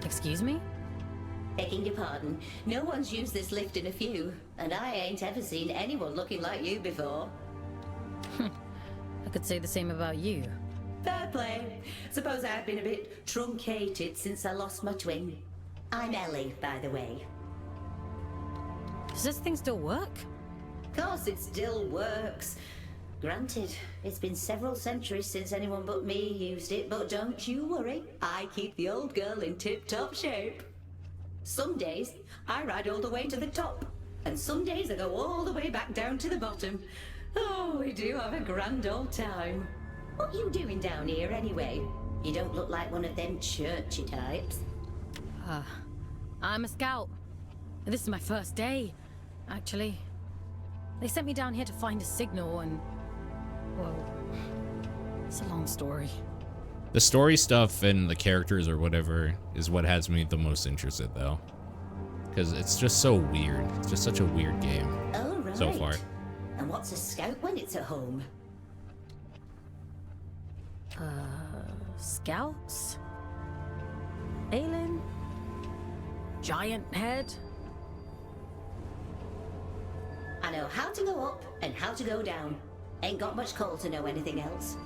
S4: Excuse me?
S7: Begging your pardon, no one's used this lift in a few, and I ain't ever seen anyone looking like you before.
S4: I could say the same about you.
S7: Fair play. Suppose I've been a bit truncated since I lost my twin. I'm Ellie, by the way.
S4: Does this thing still work?
S7: Course it still works. Granted, it's been several centuries since anyone but me used it, but don't you worry. I keep the old girl in tip-top shape. Some days, I ride all the way to the top, and some days I go all the way back down to the bottom. Oh, we do have a grand old time. What you doing down here anyway? You don't look like one of them churchy types.
S4: I'm a scout. This is my first day, actually. They sent me down here to find a signal and... well, it's a long story.
S1: The story stuff and the characters or whatever is what has me the most interested, though. Because it's just so weird. It's just such a weird game so far.
S7: And what's a scout when it's at home?
S4: Scouts? Aelin? Giant head?
S7: I know how to go up and how to go down. Ain't got much call to know anything else.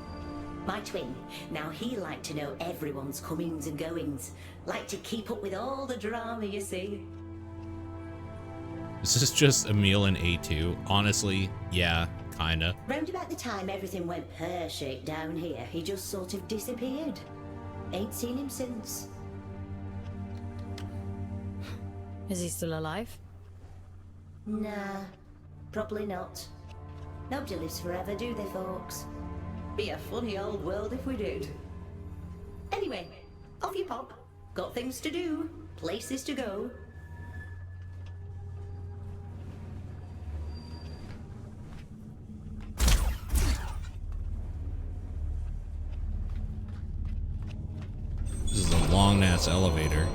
S7: My twin, now he like to know everyone's comings and goings. Like to keep up with all the drama, you see.
S1: Is this just Emil and A2? Honestly, yeah, kinda.
S7: Round about the time everything went pear-shaped down here, he just sort of disappeared. Ain't seen him since.
S4: Is he still alive?
S7: Nah, probably not. Nobody lives forever, do they, folks? Be a funny old world if we did. Anyway, off you pop. Got things to do, places to go.
S1: This is a long-ass elevator.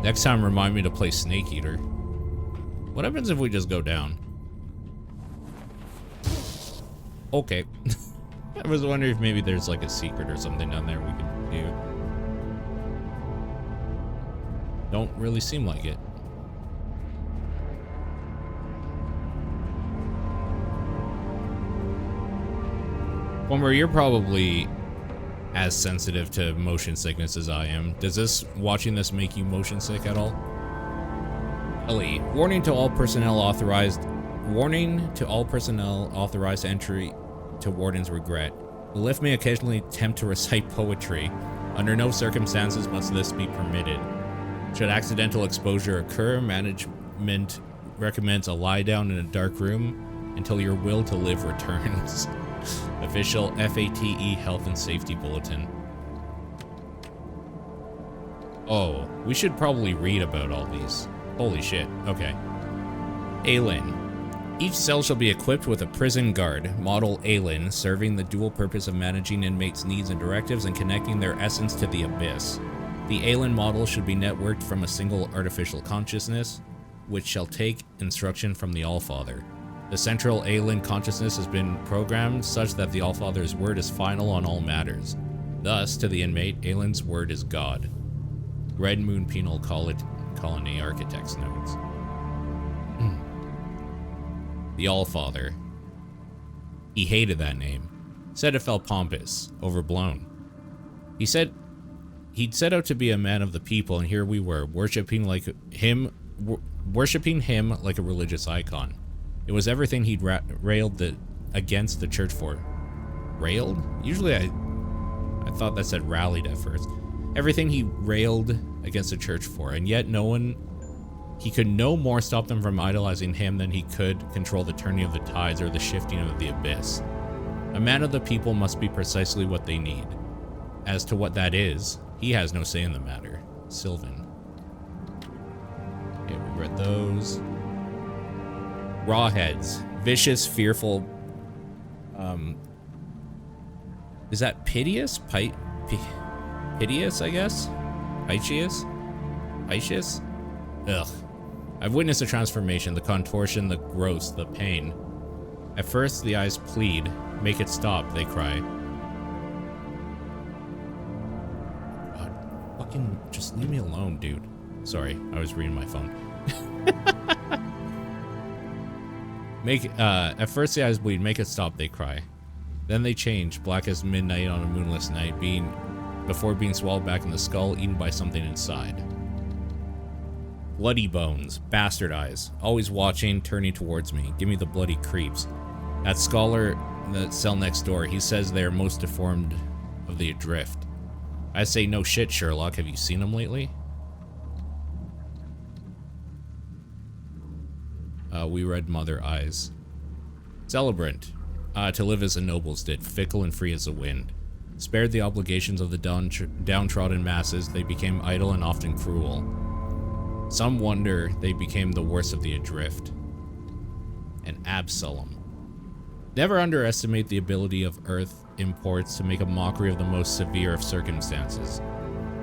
S1: Next time, remind me to play Snake Eater. What happens if we just go down? Okay. I was wondering if maybe there's like a secret or something down there we could do. Don't really seem like it. Homer, you're probably as sensitive to motion sickness as I am. Does watching this make you motion sick at all? Ellie, warning to all personnel authorized entry to Warden's regret. The lift may occasionally attempt to recite poetry. Under no circumstances must this be permitted. Should accidental exposure occur, management recommends a lie down in a dark room until your will to live returns. Official FATE Health and Safety Bulletin. Oh, we should probably read about all these. Holy shit. Okay. Aelin. Each cell shall be equipped with a prison guard, model Aelin, serving the dual purpose of managing inmates' needs and directives and connecting their essence to the abyss. The Aelin model should be networked from a single artificial consciousness, which shall take instruction from the Allfather. The central Aelin consciousness has been programmed such that the Allfather's word is final on all matters. Thus, to the inmate, Aelin's word is God. Red Moon Penal Colony Architect's Notes. The Allfather. He hated that name. Said it felt pompous, overblown. He said he'd set out to be a man of the people, and here we were, worshipping him like a religious icon. It was everything he'd railed against the church for. Railed? Usually I thought that said rallied at first. Everything he railed against the church for, and yet he could no more stop them from idolizing him than he could control the turning of the tides or the shifting of the abyss. A man of the people must be precisely what they need. As to what that is, he has no say in the matter. Sylvan. Okay, we read those. Rawheads. Vicious, fearful. Is that piteous? Piteous, I guess? Piteous? Ugh. I've witnessed the transformation, the contortion, the growth, the pain. At first, the eyes plead. Make it stop, they cry. God. Fucking just leave me alone, dude. Sorry, I was reading my phone. At first the eyes bleed, make it stop, they cry. Then they change, black as midnight on a moonless night, before being swallowed back in the skull, eaten by something inside. Bloody bones, bastard eyes, always watching, turning towards me. Give me the bloody creeps. That scholar in the cell next door, he says they are most deformed of the adrift. I say, no shit, Sherlock, have you seen him lately? We read Mother Eyes. Celebrant. To live as the nobles did, fickle and free as the wind. Spared the obligations of the downtrodden masses, they became idle and often cruel. Some wonder they became the worst of the adrift. And Absalom. Never underestimate the ability of Earth imports to make a mockery of the most severe of circumstances.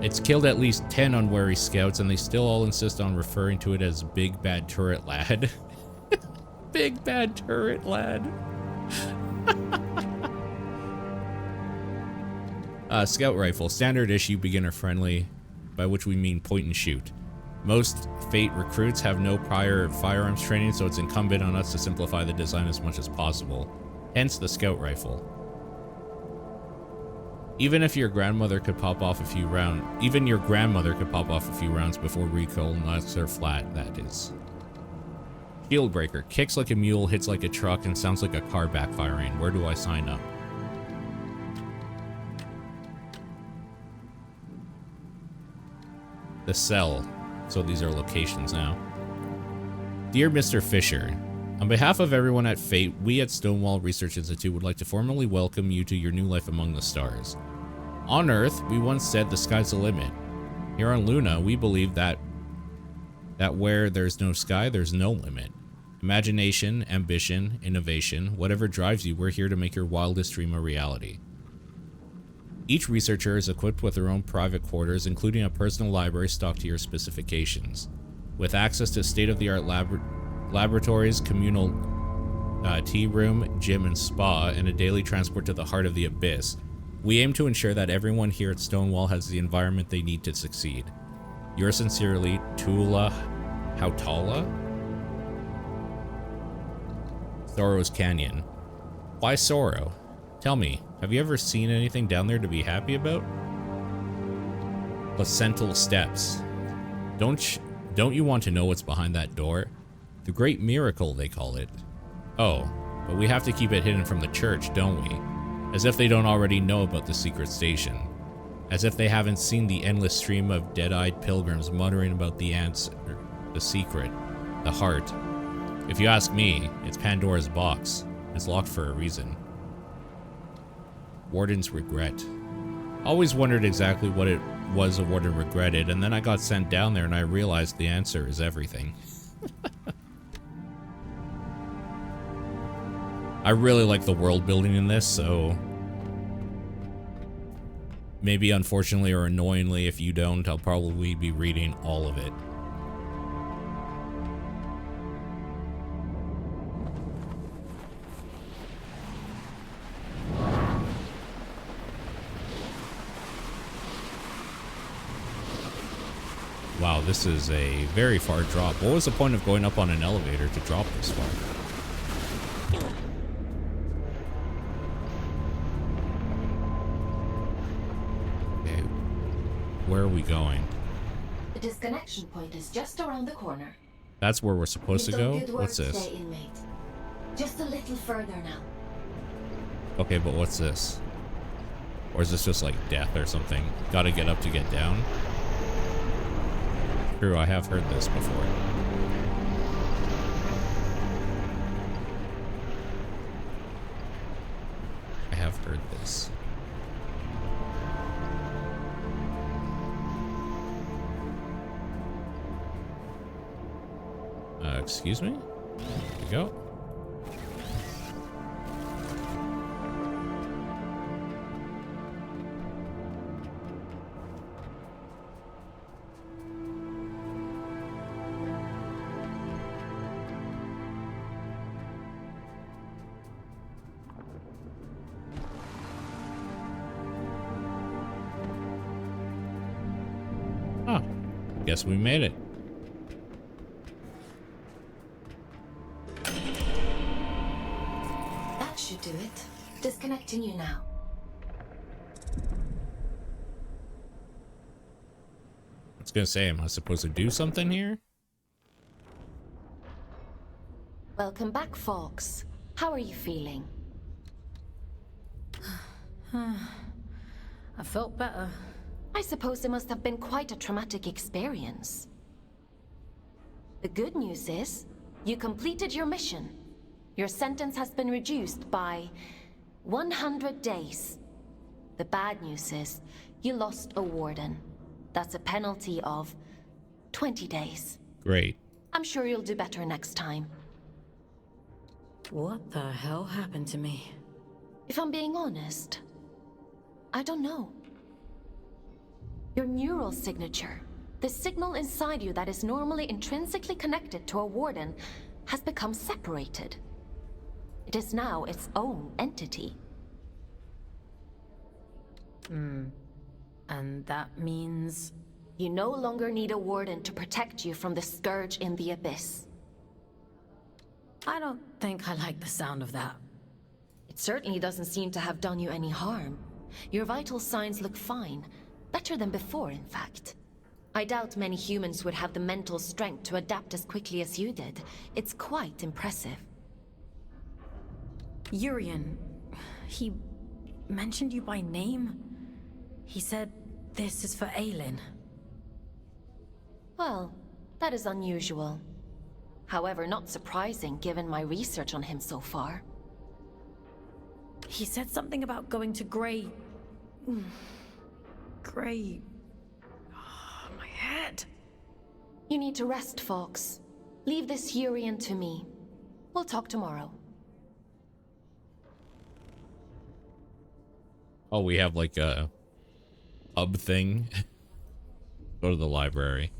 S1: It's killed at least 10 unwary scouts, and they still all insist on referring to it as Big Bad Turret Lad. Big Bad Turret Lad. Scout rifle, standard issue, beginner friendly, by which we mean point and shoot. Most Fate recruits have no prior firearms training, so it's incumbent on us to simplify the design as much as possible. Hence the scout rifle. Even your grandmother could pop off a few rounds before recoil knocks her flat, that is. Shield breaker, kicks like a mule, hits like a truck, and sounds like a car backfiring. Where do I sign up? The cell. So these are locations now. Dear Mr. Fisher, on behalf of everyone at Fate, we at Stonewall Research Institute would like to formally welcome you to your new life among the stars. On Earth, we once said the sky's the limit. Here on Luna, we believe that where there's no sky, there's no limit. Imagination, ambition, innovation, whatever drives you, we're here to make your wildest dream a reality. Each researcher is equipped with their own private quarters, including a personal library stocked to your specifications. With access to state-of-the-art laboratories, communal tea room, gym, and spa, and a daily transport to the heart of the abyss, we aim to ensure that everyone here at Stonewall has the environment they need to succeed. Yours sincerely, Tula Hautala? Sorrow's Canyon. Why Sorrow? Tell me, have you ever seen anything down there to be happy about? Placental Steps. Don't you want to know what's behind that door? The Great Miracle, they call it. Oh, but we have to keep it hidden from the church, don't we? As if they don't already know about the secret station. As if they haven't seen the endless stream of dead-eyed pilgrims muttering about the answer, the secret, the heart. If you ask me, it's Pandora's box. It's locked for a reason. Warden's Regret. Always wondered exactly what it was a warden regretted, and then I got sent down there and I realized the answer is everything. I really like the world building in this, so maybe unfortunately or annoyingly, if you don't, I'll probably be reading all of it. Wow, this is a very far drop. What was the point of going up on an elevator to drop this far? Okay, where are we going?
S3: The disconnection point is just around the corner.
S1: That's where we're supposed to go? What's this?
S3: Inmate. Just a little further now.
S1: Okay, but what's this? Or is this just like death or something? Gotta get up to get down? True, I have heard this before. I have heard this. Excuse me? There we go. Guess we made it.
S3: That should do it. Disconnecting you now.
S1: I was gonna say, am I supposed to do something here?
S3: Welcome back, F-AUX. How are you feeling?
S4: I felt better.
S3: I suppose it must have been quite a traumatic experience. The good news is, you completed your mission. Your sentence has been reduced by 100 days. The bad news is, you lost a warden. That's a penalty of 20 days.
S1: Great.
S3: I'm sure you'll do better next time.
S4: What the hell happened to me?
S3: If I'm being honest, I don't know. Your neural signature, the signal inside you that is normally intrinsically connected to a warden, has become separated. It is now its own entity.
S4: And that means...
S3: You no longer need a warden to protect you from the scourge in the abyss.
S4: I don't think I like the sound of that.
S3: It certainly doesn't seem to have done you any harm. Your vital signs look fine. Better than before, in fact. I doubt many humans would have the mental strength to adapt as quickly as you did. It's quite impressive.
S4: Urian, he mentioned you by name? He said this is for Aelin.
S3: Well, that is unusual. However, not surprising given my research on him so far.
S4: He said something about going to Grey... Grey... Oh, my head.
S3: You need to rest, F-AUX. Leave this Urian to me. We'll talk tomorrow.
S1: Oh, we have like a hub thing. Go to the library.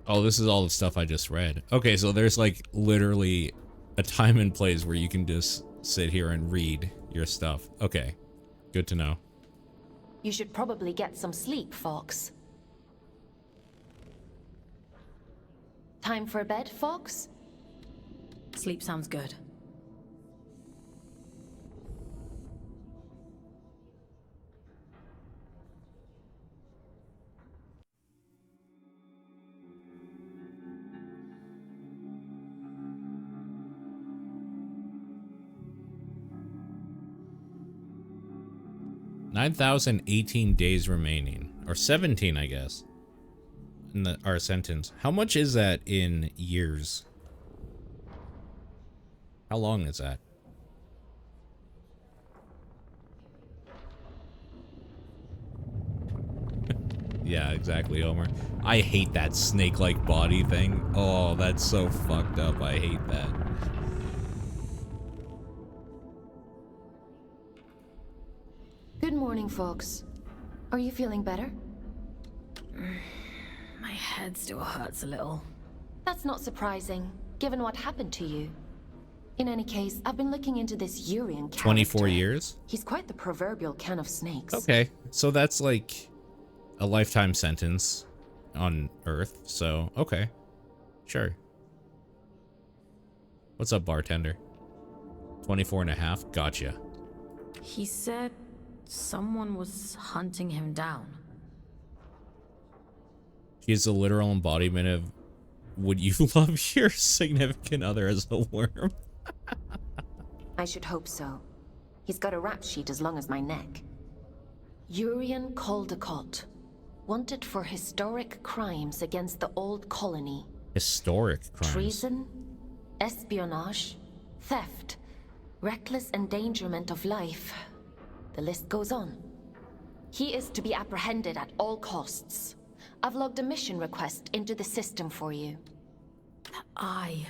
S1: Oh, this is all the stuff I just read. Okay, so there's like literally a time and place where you can just sit here and read your stuff. Okay, good to know.
S3: You should probably get some sleep, F-AUX. Time for bed, F-AUX?
S4: Sleep sounds good.
S1: $9,018 days remaining, or 17, I guess, in our sentence. How much is that in years? How long is that? Yeah, exactly, Homer. I hate that snake-like body thing. Oh, that's so fucked up. I hate that.
S3: Good morning, F-AUX. Are you feeling better?
S4: My head still hurts a little.
S3: That's not surprising, given what happened to you. In any case, I've been looking into this Urian character.
S1: 24 years?
S3: He's quite the proverbial can of snakes.
S1: Okay, so that's like a lifetime sentence on Earth, so okay. Sure. What's up, bartender? 24 and a half? Gotcha.
S4: He said someone was hunting him down.
S1: He's a literal embodiment of would you love your significant other as a worm?
S3: I should hope so. He's got a rap sheet as long as my neck. Urian Caldecott, wanted for historic crimes against the old colony.
S1: Historic crimes?
S3: Treason, espionage, theft, reckless endangerment of life. The list goes on. He is to be apprehended at all costs. I've logged a mission request into the system for you.
S4: That eye...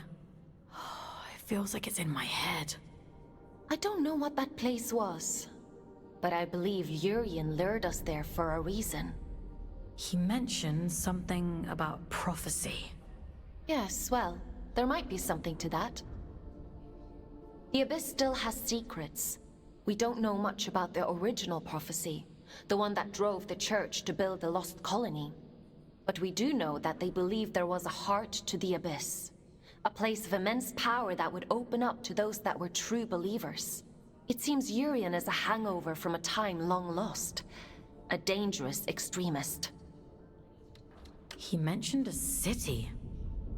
S4: it feels like it's in my head.
S3: I don't know what that place was, but I believe Urian lured us there for a reason.
S4: He mentioned something about prophecy.
S3: Yes, well, there might be something to that. The Abyss still has secrets. We don't know much about the original prophecy, the one that drove the church to build the lost colony. But we do know that they believed there was a heart to the abyss, a place of immense power that would open up to those that were true believers. It seems Urian is a hangover from a time long lost, a dangerous extremist.
S4: He mentioned a city.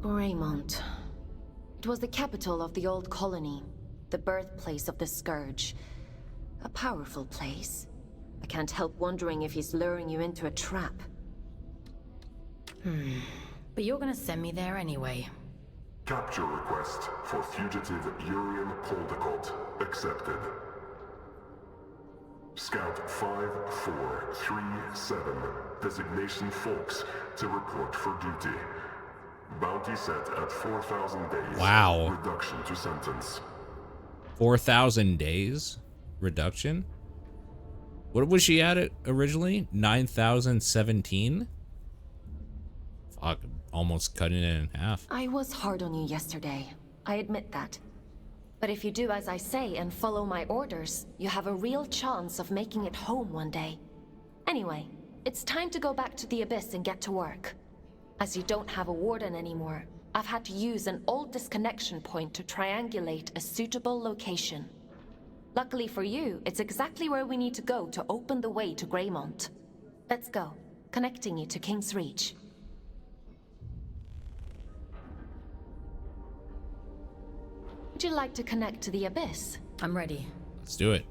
S3: Greymont. It was the capital of the old colony, the birthplace of the Scourge. A powerful place. I can't help wondering if he's luring you into a trap.
S4: But you're gonna send me there anyway.
S2: Capture request for fugitive Urian Poldicott accepted. Scout 5437, designation F-AUX, to report for duty. Bounty set at 4,000 days.
S1: Wow.
S2: Reduction to sentence.
S1: 4,000 days? Reduction? What was she at it originally? 9,017? Fuck, almost cutting it in half.
S3: I was hard on you yesterday. I admit that. But if you do as I say and follow my orders, you have a real chance of making it home one day. Anyway, it's time to go back to the Abyss and get to work. As you don't have a warden anymore, I've had to use an old disconnection point to triangulate a suitable location. Luckily for you, it's exactly where we need to go to open the way to Greymont. Let's go, connecting you to King's Reach. Would you like to connect to the Abyss?
S4: I'm ready.
S1: Let's do it.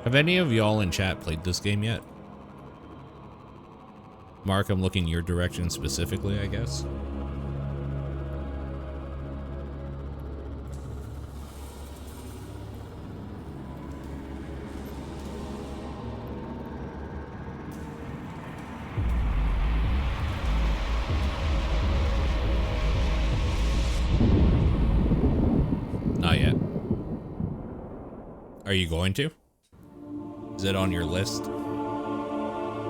S1: Have any of y'all in chat played this game yet? Mark, I'm looking your direction specifically, I guess. Not yet. Are you going to? Is it on your list?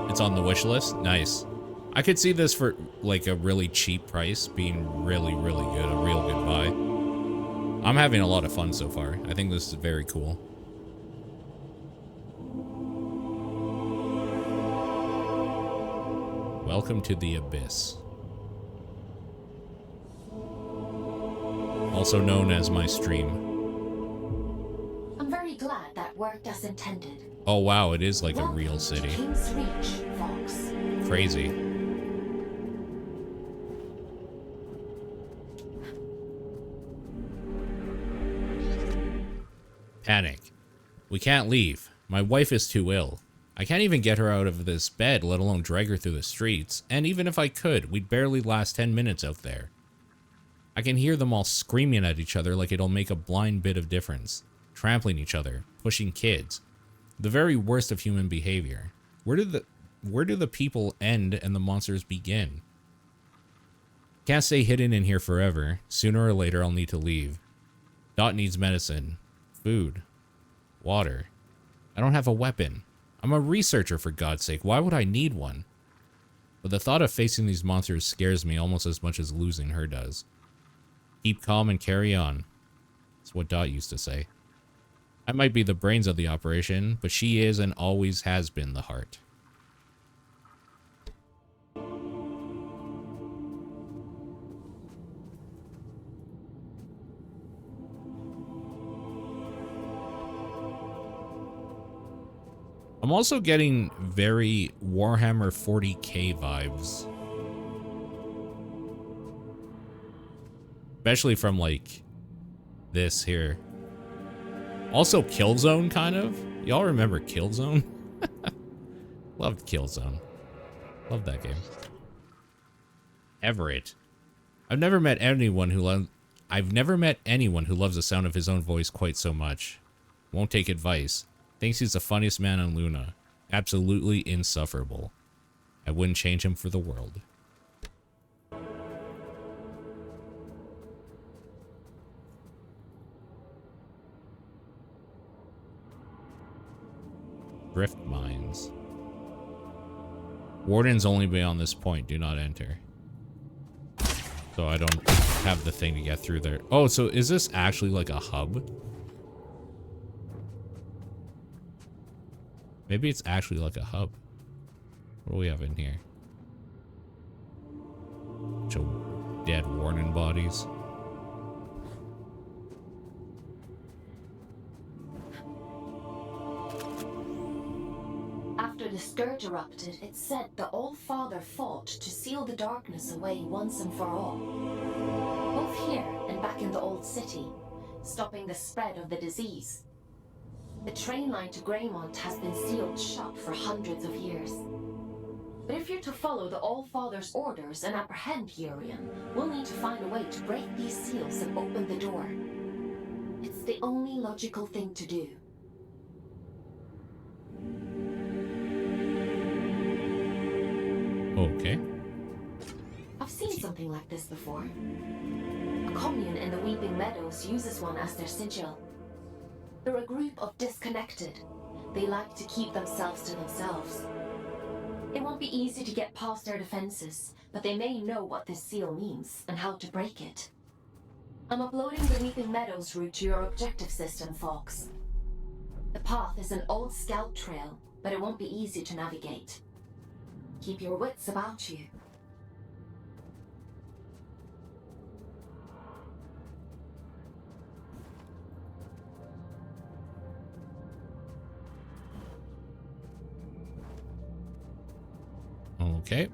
S1: It's on the wish list? Nice. I could see this for like a really cheap price being really, really good. A real good buy. I'm having a lot of fun so far. I think this is very cool. Welcome to the Abyss. Also known as my stream.
S3: I'm very glad that worked as intended.
S1: Oh wow, it is like a real city.
S3: King's Reach, Fox.
S1: Crazy. Panic. We can't leave. My wife is too ill. I can't even get her out of this bed, let alone drag her through the streets. And even if I could, we'd barely last 10 minutes out there. I can hear them all screaming at each other like it'll make a blind bit of difference. Trampling each other, pushing kids. The very worst of human behavior. Where do the people end and the monsters begin? Can't stay hidden in here forever. Sooner or later I'll need to leave. Dot needs medicine, food, water. I don't have a weapon. I'm a researcher, for God's sake. Why would I need one? But the thought of facing these monsters scares me almost as much as losing her does. Keep calm and carry on. That's what Dot used to say. I might be the brains of the operation, but she is and always has been the heart. I'm also getting very Warhammer 40k vibes. Especially from like this here. Also Killzone, kind of. Y'all remember Killzone? Loved Killzone. Loved that game. Everett. I've never met anyone who loves the sound of his own voice quite so much. Won't take advice. Thinks he's the funniest man on Luna. Absolutely insufferable. I wouldn't change him for the world. Drift mines. Wardens only beyond this point. Do not enter. So I don't have the thing to get through there. Oh, so is this actually like a hub? Maybe it's actually like a hub. What do we have in here? Bunch of dead warden bodies.
S3: After the scourge erupted, it said the Old Father fought to seal the darkness away once and for all. Both here and back in the Old City, stopping the spread of the disease. The train line to Greymont has been sealed shut for hundreds of years. But if you're to follow the All Father's orders and apprehend Urian, we'll need to find a way to break these seals and open the door. It's the only logical thing to do.
S1: Okay.
S3: I've seen something like this before. A commune in the Weeping Meadows uses one as their sigil. They're a group of disconnected. They like to keep themselves to themselves. It won't be easy to get past their defenses, but they may know what this seal means and how to break it. I'm uploading the Weeping Meadows route to your objective system, F-AUX. The path is an old scout trail, but it won't be easy to navigate. Keep your wits about you.
S1: Okay.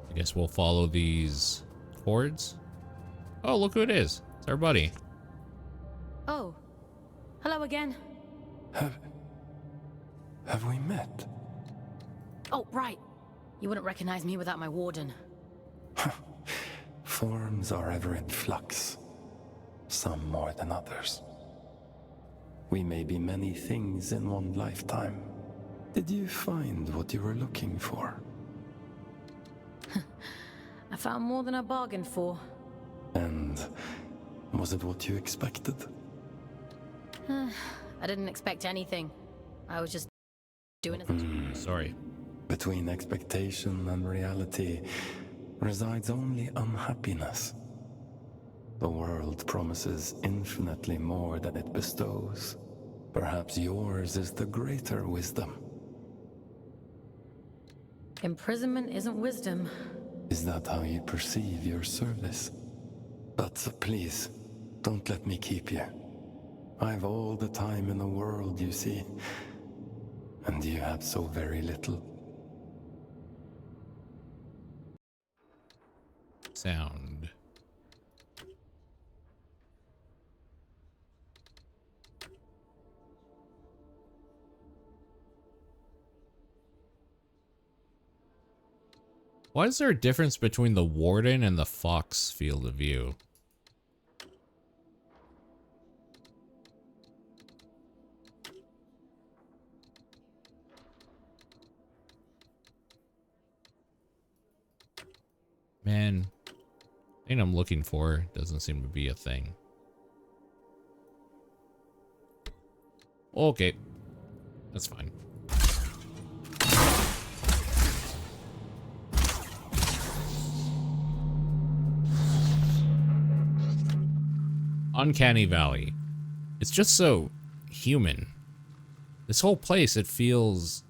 S1: I guess we'll follow these cords. Oh, look who it is. It's our buddy.
S4: Oh, hello again.
S6: Have we met?
S4: Oh, right. You wouldn't recognize me without my warden.
S6: Forms are ever in flux, some more than others. We may be many things in one lifetime. Did you find what you were looking for?
S4: I found more than I bargained for.
S6: And was it what you expected?
S4: I didn't expect anything. I was just doing it.
S1: Sorry.
S6: Between expectation and reality resides only unhappiness. The world promises infinitely more than it bestows. Perhaps yours is the greater wisdom.
S4: Imprisonment isn't wisdom.
S6: Is that how you perceive your service? But please, don't let me keep you. I've all the time in the world, you see. And you have so very little.
S1: Sound. Why is there a difference between the warden and the F-AUX field of view? Man, thing I'm looking for doesn't seem to be a thing. Okay, that's fine. Uncanny Valley. It's just so human. This whole place, it feels...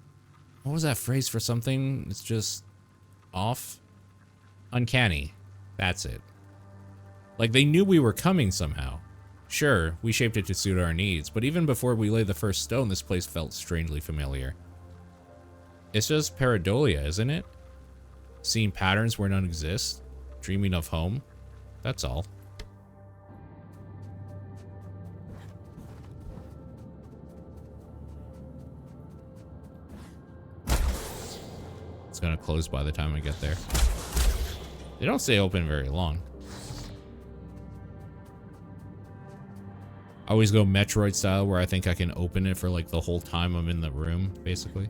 S1: What was that phrase for something? It's just off? Uncanny. That's it. Like they knew we were coming somehow. Sure, we shaped it to suit our needs, but even before we laid the first stone, this place felt strangely familiar. It's just pareidolia, isn't it? Seeing patterns where none exist, dreaming of home. That's all. It's gonna close by the time I get there. They don't stay open very long. I always go Metroid style where I think I can open it for like the whole time I'm in the room, basically.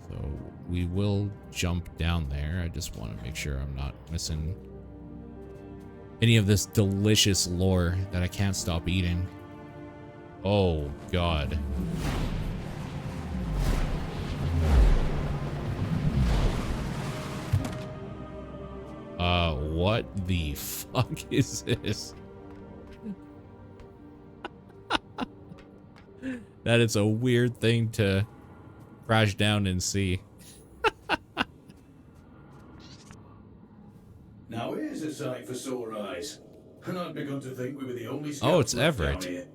S1: So we will jump down there. I just want to make sure I'm not missing any of this delicious lore that I can't stop eating. Oh, God. What the fuck is this? That is a weird thing to crash down and see.
S10: Now here's a sight for sore eyes. And I'd begun to think we were the only
S1: Oh, it's
S10: scouts left
S1: Everett.
S10: down here.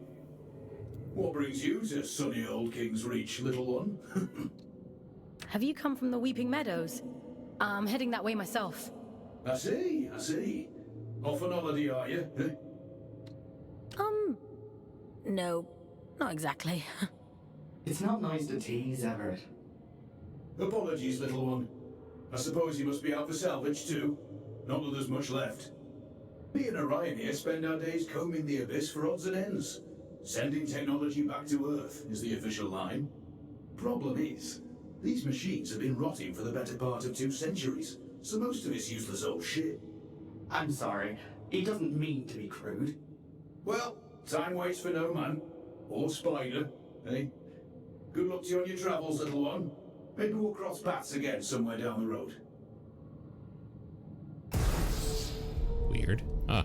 S10: What brings you to sunny old King's Reach, little one?
S4: Have you come from the Weeping Meadows? I'm heading that way myself.
S10: I see, I see. Off on holiday, are you? Eh?
S4: No, not exactly.
S9: It's not nice to tease, Everett.
S10: Apologies, little one. I suppose you must be out for salvage too. Not that there's much left. Me and Orion here spend our days combing the abyss for odds and ends. Sending technology back to Earth is the official line. Problem is, these machines have been rotting for the better part of 2 centuries, so most of it's useless old shit.
S9: I'm sorry. He doesn't mean to be crude.
S10: Well, time waits for no man. Or spider, eh? Good luck to you on your travels, little one. Maybe we'll cross paths again somewhere down the road.
S1: Weird. Huh.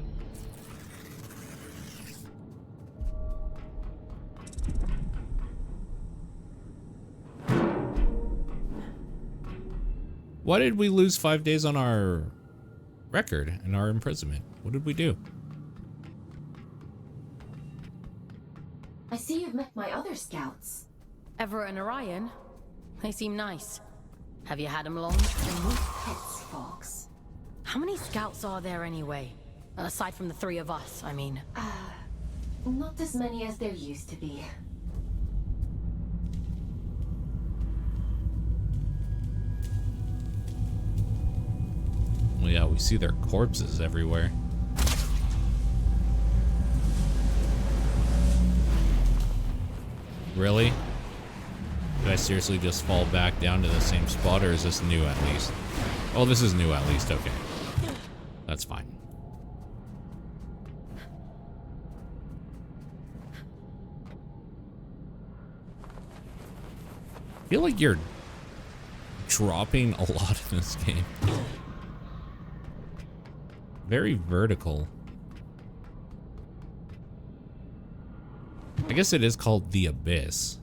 S1: Why did we lose 5 days on our record and our imprisonment? What did we do?
S3: I see you've met my other scouts.
S4: Everett and Orion? They seem nice. Have you had them long?
S3: Pets, Fox.
S4: How many scouts are there anyway? Aside from the 3 of us, I mean.
S3: Not as many as there used to be.
S1: Well, yeah, we see their corpses everywhere. Really? Did I seriously just fall back down to the same spot, or is this new at least? Oh, this is new at least, okay. That's fine. I feel like you're dropping a lot in this game. Very vertical. I guess it is called the Abyss.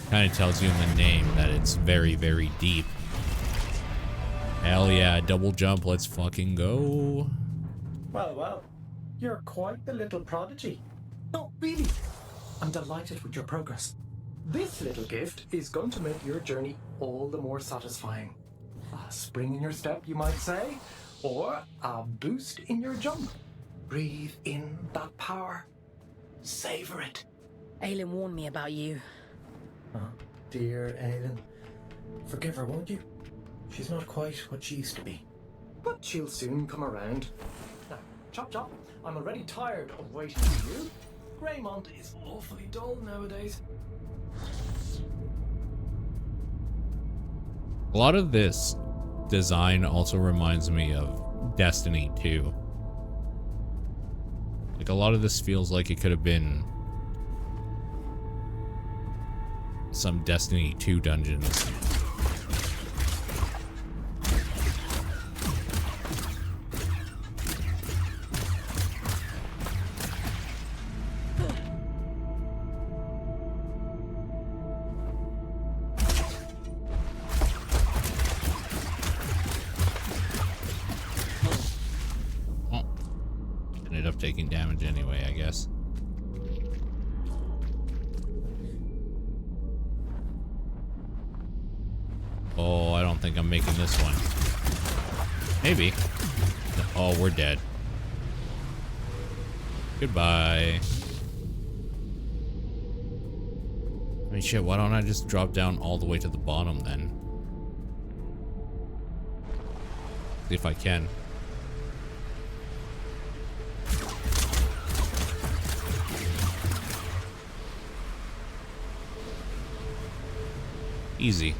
S1: Kind of tells you in the name that it's very, very deep. Hell yeah, double jump, let's fucking go.
S9: Well, well. You're quite the little prodigy. No, really. I'm delighted with your progress. This little gift is going to make your journey all the more satisfying. A spring in your step, you might say, or a boost in your jump. Breathe in that power. Savor it.
S4: Aelin warned me about you.
S9: Oh, dear Aelin. Forgive her, won't you? She's not quite what she used to be. But she'll soon come around. Now, chop chop. I'm already tired of waiting for you. Greymont is awfully dull nowadays.
S1: A lot of this design also reminds me of Destiny 2. Like, a lot of this feels like it could have been some Destiny 2 dungeons. Taking damage anyway, I guess. Oh, I don't think I'm making this one. Maybe. Oh, we're dead. Goodbye. I mean, shit, why don't I just drop down all the way to the bottom then? See if I can. Easy.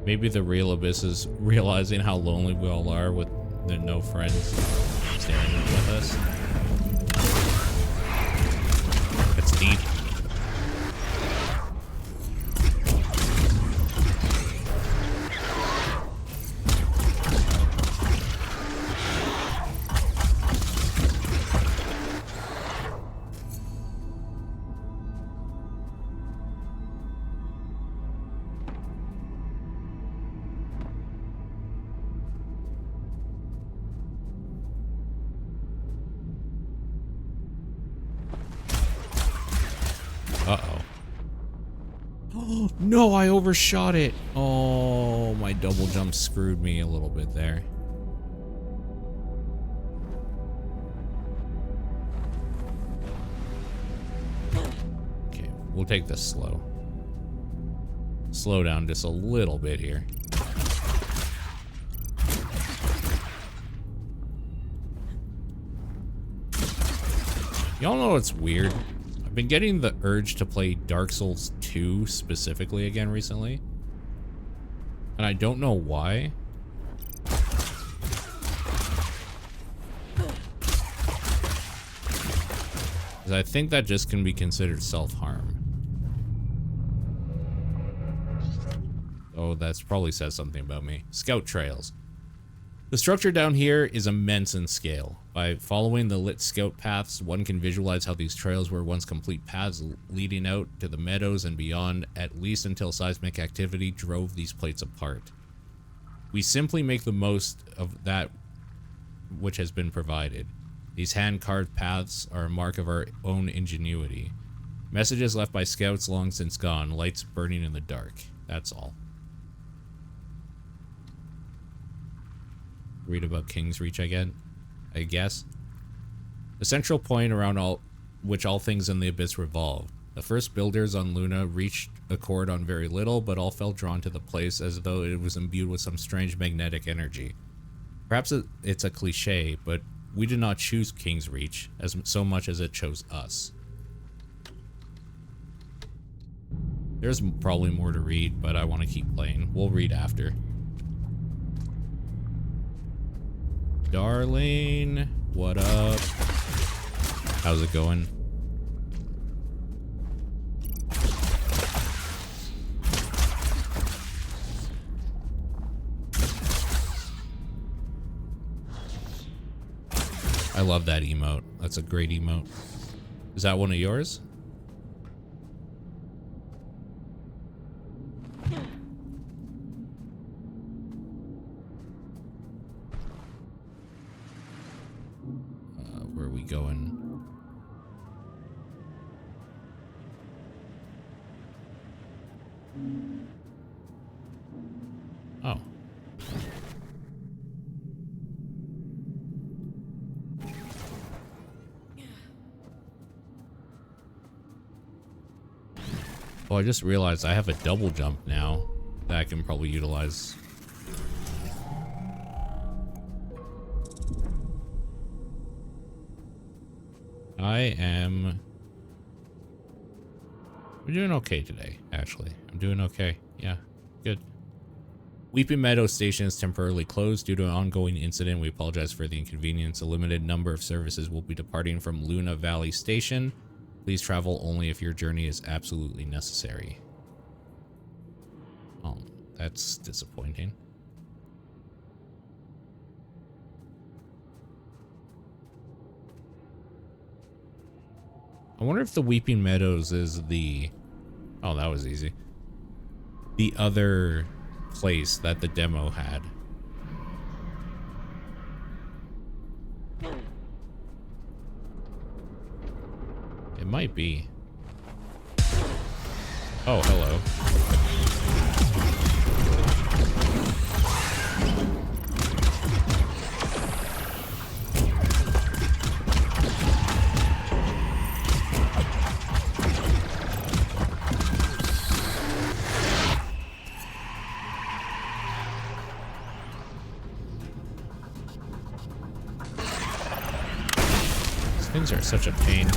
S1: Maybe the real Abyss is realizing how lonely we all are with the no friends standing with us. That's deep. Uh-oh. No, I overshot it. Oh, my double jump screwed me a little bit there. Okay, we'll take this slow. Slow down just a little bit here. Y'all know what's weird? I've been getting the urge to play Dark Souls 2 specifically again recently. And I don't know why. Because I think that just can be considered self-harm. Oh, that's probably says something about me. Scout trails. The structure down here is immense in scale. By following the lit scout paths, one can visualize how these trails were once complete paths leading out to the meadows and beyond, at least until seismic activity drove these plates apart. We simply make the most of that which has been provided. These hand-carved paths are a mark of our own ingenuity. Messages left by scouts long since gone, lights burning in the dark. That's all. Read about King's Reach again, I guess. The central point around which all things in the Abyss revolve. The first builders on Luna reached accord on very little, but all felt drawn to the place as though it was imbued with some strange magnetic energy. Perhaps it's a cliche, but we did not choose King's Reach as so much as it chose us. There's probably more to read, but I want to keep playing. We'll read after. Darling, what up? How's it going? I love that emote. That's a great emote. Is that one of yours? Where are we going? Oh. Oh, I just realized I have a double jump now that I can probably utilize. We're doing okay today, actually. I'm doing okay. Yeah, good. Weeping Meadow Station is temporarily closed due to an ongoing incident. We apologize for the inconvenience. A limited number of services will be departing from Luna Valley Station. Please travel only if your journey is absolutely necessary. Oh, that's disappointing. I wonder if the Weeping Meadows is the... Oh, that was easy. The other place that the demo had. It might be. Oh, hello. Things are such a pain.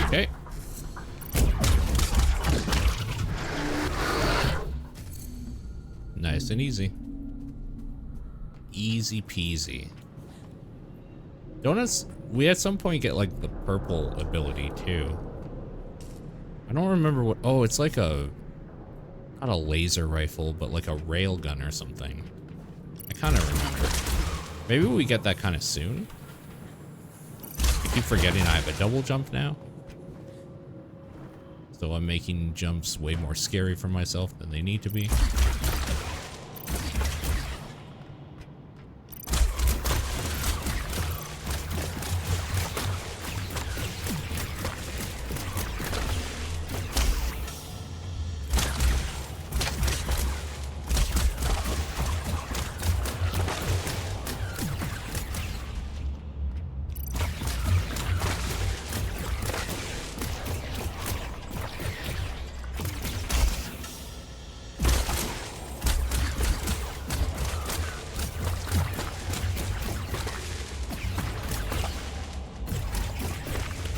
S1: Okay. Nice and easy. Easy peasy. Don't we at some point get like the purple ability too? I don't remember what. Oh, it's like a, not a laser rifle, but like a railgun or something. I kind of remember. Maybe we get that kind of soon. I keep forgetting I have a double jump now. So I'm making jumps way more scary for myself than they need to be.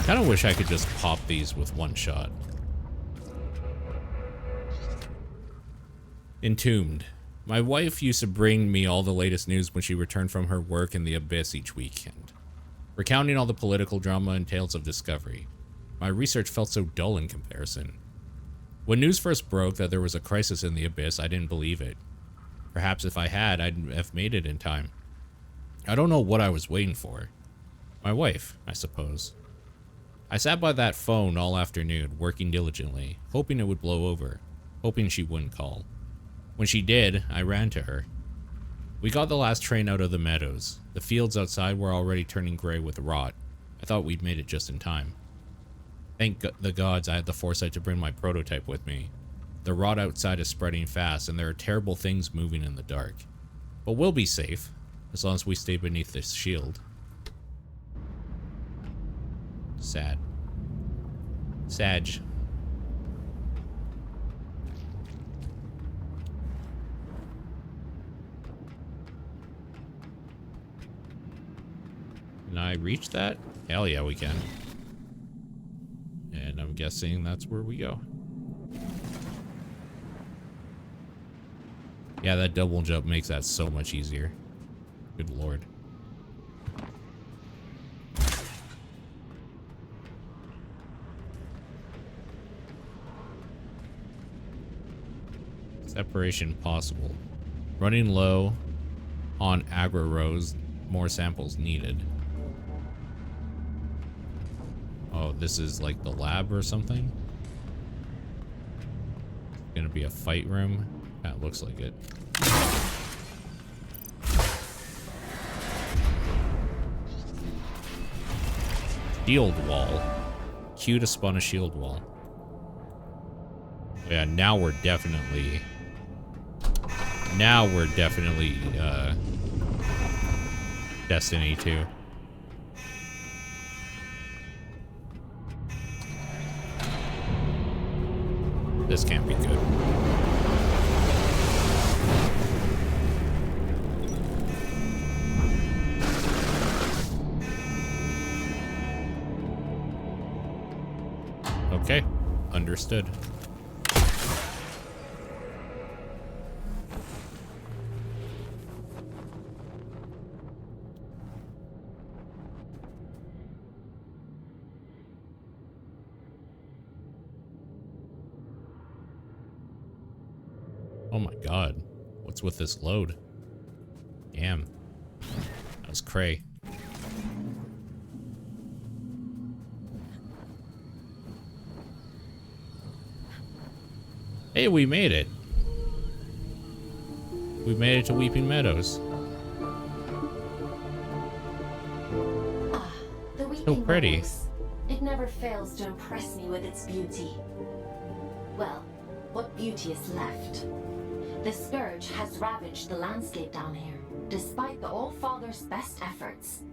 S1: Kind of wish I could just pop these with one shot. Entombed. My wife used to bring me all the latest news when she returned from her work in the Abyss each weekend, recounting all the political drama and tales of discovery. My research felt so dull in comparison. When news first broke that there was a crisis in the Abyss, I didn't believe it. Perhaps if I had, I'd have made it in time. I don't know what I was waiting for. My wife, I suppose. I sat by that phone all afternoon, working diligently, hoping it would blow over, hoping she wouldn't call. When she did, I ran to her. We got the last train out of the meadows. The fields outside were already turning gray with rot. I thought we'd made it just in time. Thank the gods I had the foresight to bring my prototype with me. The rot outside is spreading fast, and there are terrible things moving in the dark. But we'll be safe, as long as we stay beneath this shield. Sad. Sag. Can I reach that? Hell yeah, we can. And I'm guessing that's where we go. Yeah, that double jump makes that so much easier. Good lord. Separation possible. Running low on aggro rows, more samples needed. Oh, this is like the lab or something? Gonna be a fight room? That looks like it. Shield wall. Q to spawn a shield wall. Yeah, now we're definitely Destiny 2. This can't be good. Okay, understood. Oh my god. What's with this load? Damn. That was cray. Hey, we made it. We made it to Weeping Meadows.
S3: Ah, the
S1: So
S3: Weeping
S1: pretty.
S3: Meadows. It never fails to impress me with its beauty. Well, what beauty is left? The Scourge has ravaged the landscape down here, despite the All-Father's best efforts.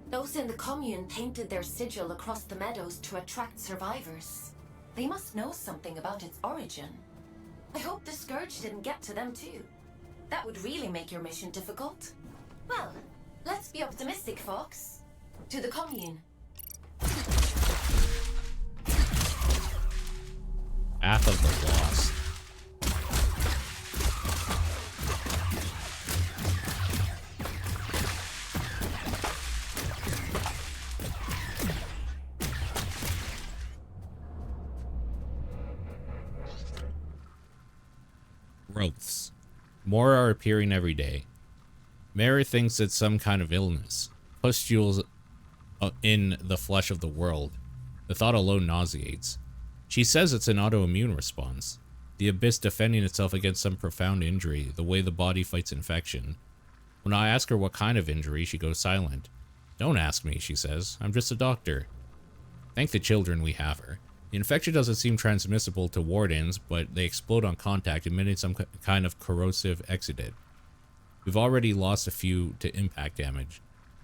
S3: Those in the commune painted their sigil across the meadows to attract survivors. They must know something about its origin. I hope the Scourge didn't get to them too. That would really make your mission difficult. Well, let's be optimistic, Fox. To the commune.
S1: Path of the Lost. Growths. More are appearing every day. Mary thinks it's some kind of illness. Pustules in the flesh of the world. The thought alone nauseates. She says it's an autoimmune response. The abyss defending itself against some profound injury, the way the body fights infection. When I ask her what kind of injury, she goes silent. Don't ask me, she says. I'm just a doctor. Thank the children we have her. The infection doesn't seem transmissible to wardens, but they explode on contact, emitting some kind of corrosive exudate. We've already lost a few to impact damage.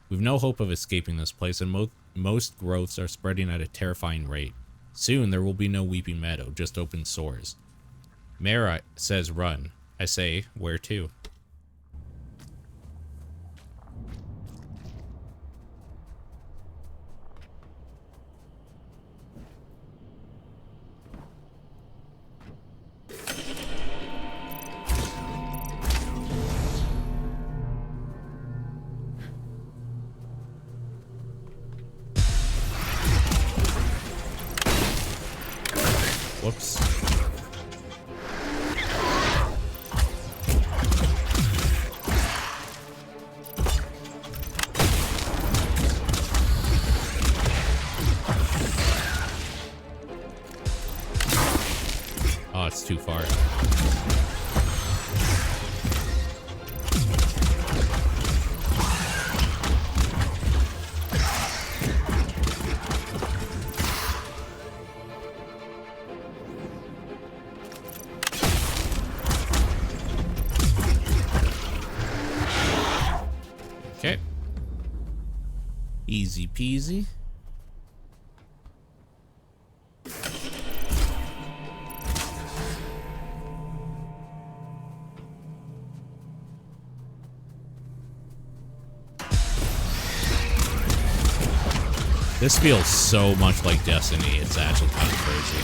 S1: We've no hope of escaping this place, and most growths are spreading at a terrifying rate. Soon there will be no Weeping Meadow, just open sores. Mara says run. I say, where to? Whoops. Oh, it's too far. Okay. Easy peasy. This feels so much like Destiny, it's actually kind of crazy.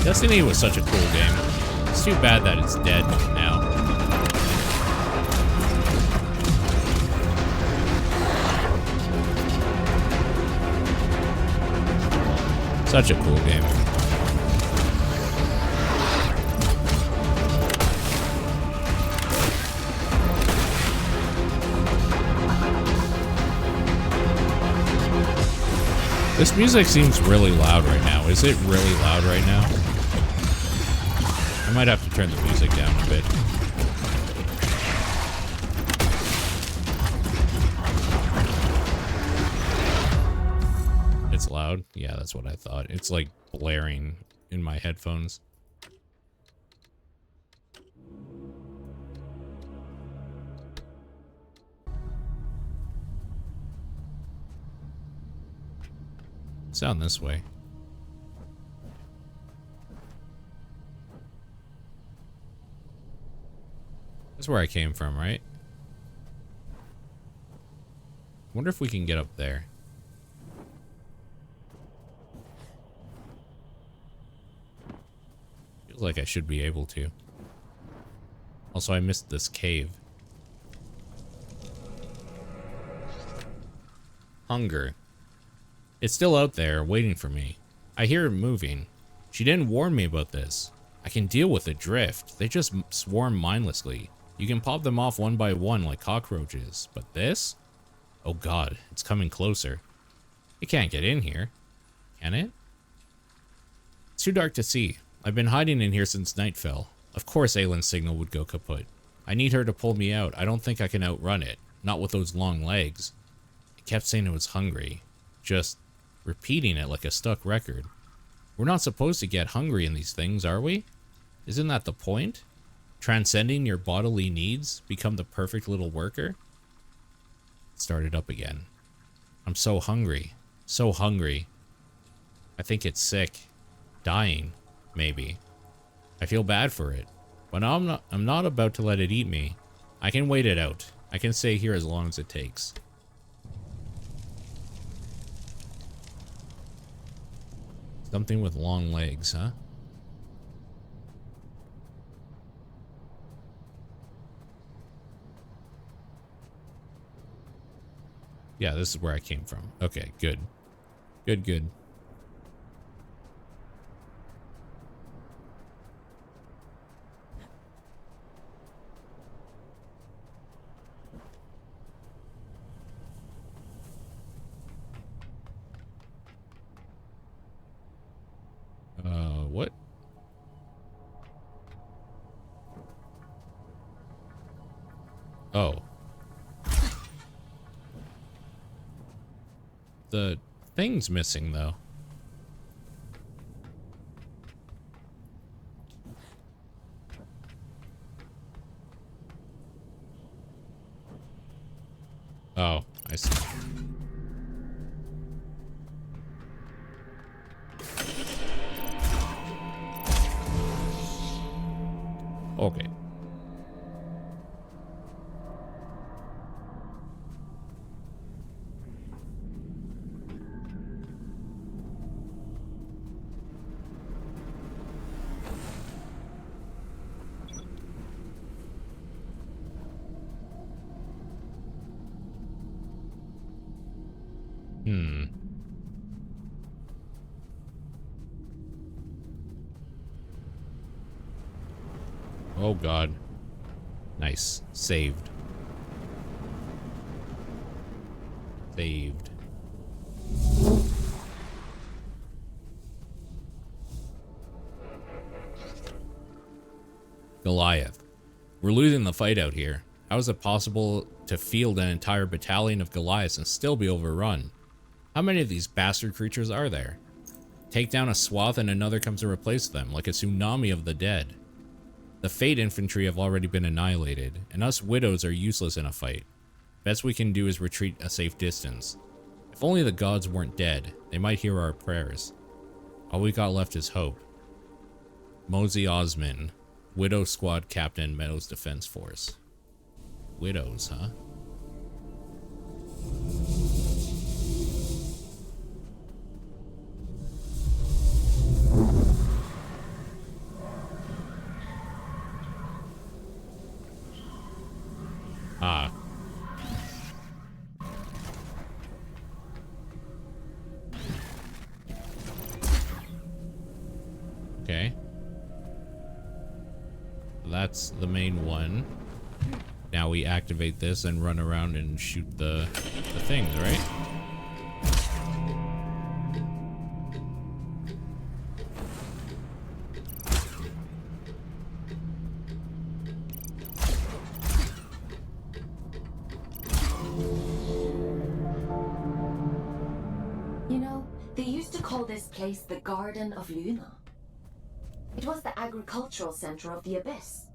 S1: Destiny was such a cool game. It's too bad that it's dead now. Such a cool game. This music seems really loud right now. Is it really loud right now? I might have to turn the music down a bit. It's loud? Yeah, that's what I thought. It's like blaring in my headphones. Sound this way. That's where I came from, right? Wonder if we can get up there. Feels like I should be able to. Also, I missed this cave. Hunger. It's still out there, waiting for me. I hear it moving. She didn't warn me about this. I can deal with the drift. They just swarm mindlessly. You can pop them off one by one like cockroaches. But this? Oh god, it's coming closer. It can't get in here. Can it? It's too dark to see. I've been hiding in here since night fell. Of course Aylin's signal would go kaput. I need her to pull me out. I don't think I can outrun it. Not with those long legs. It kept saying it was hungry. Just repeating it like a stuck record. We're not supposed to get hungry in these things, are we? Isn't that the point? Transcending your bodily needs? Become the perfect little worker? Start it up again. I'm so hungry. So hungry. I think it's sick. Dying. Maybe. I feel bad for it. But I'm not about to let it eat me. I can wait it out. I can stay here as long as it takes. Something with long legs, huh? Yeah, this is where I came from. Okay, good. Good, good. What? Oh. The thing's missing, though. Oh, I see. Okay. Oh god. Nice. Saved. Saved. Goliath. We're losing the fight out here. How is it possible to field an entire battalion of Goliaths and still be overrun? How many of these bastard creatures are there? Take down a swath and another comes to replace them, like a tsunami of the dead. The Fate infantry have already been annihilated, and us widows are useless in a fight. Best we can do is retreat a safe distance. If only the gods weren't dead, they might hear our prayers. All we got left is hope. Mosey Osman, Widow Squad Captain, Meadows Defense Force. Widows, huh? Ah. Okay. That's the main one. Now we activate this and run around and shoot the things, right?
S3: You know, they used to call this place the Garden of Luna. It was the agricultural center of the Abyss.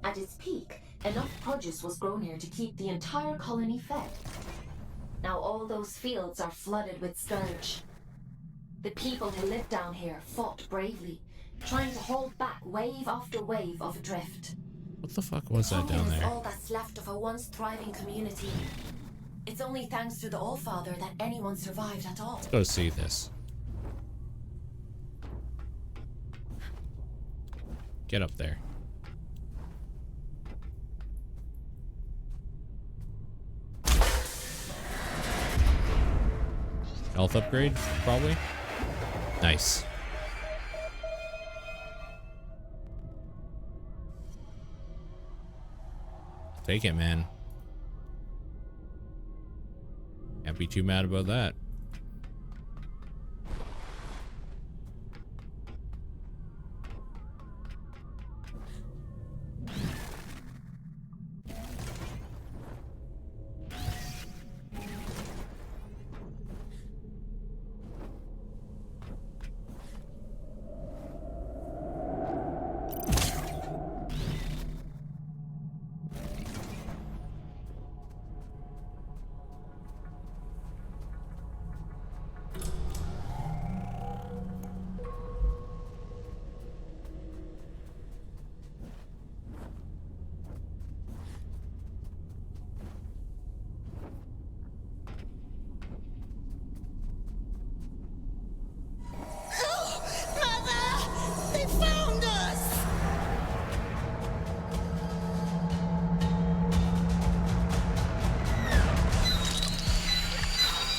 S3: At its peak, enough produce was grown here to keep the entire colony fed. Now all those fields are flooded with scourge. The people who lived down here fought bravely, trying to hold back wave after wave of drift.
S1: What the fuck was that down
S3: Hunger is
S1: there?
S3: all that's left of a once thriving community. It's only thanks to the Allfather that anyone survived at all.
S1: Let's go see this. Get up there. Health upgrade, probably. Nice. Take it, man. Can't be too mad about that.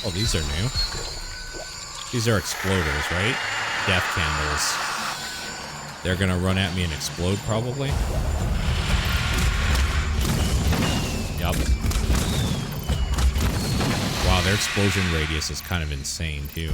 S1: Oh, these are new. These are exploders, right? Death candles. They're gonna run at me and explode, probably. Yup. Wow, their explosion radius is kind of insane, too.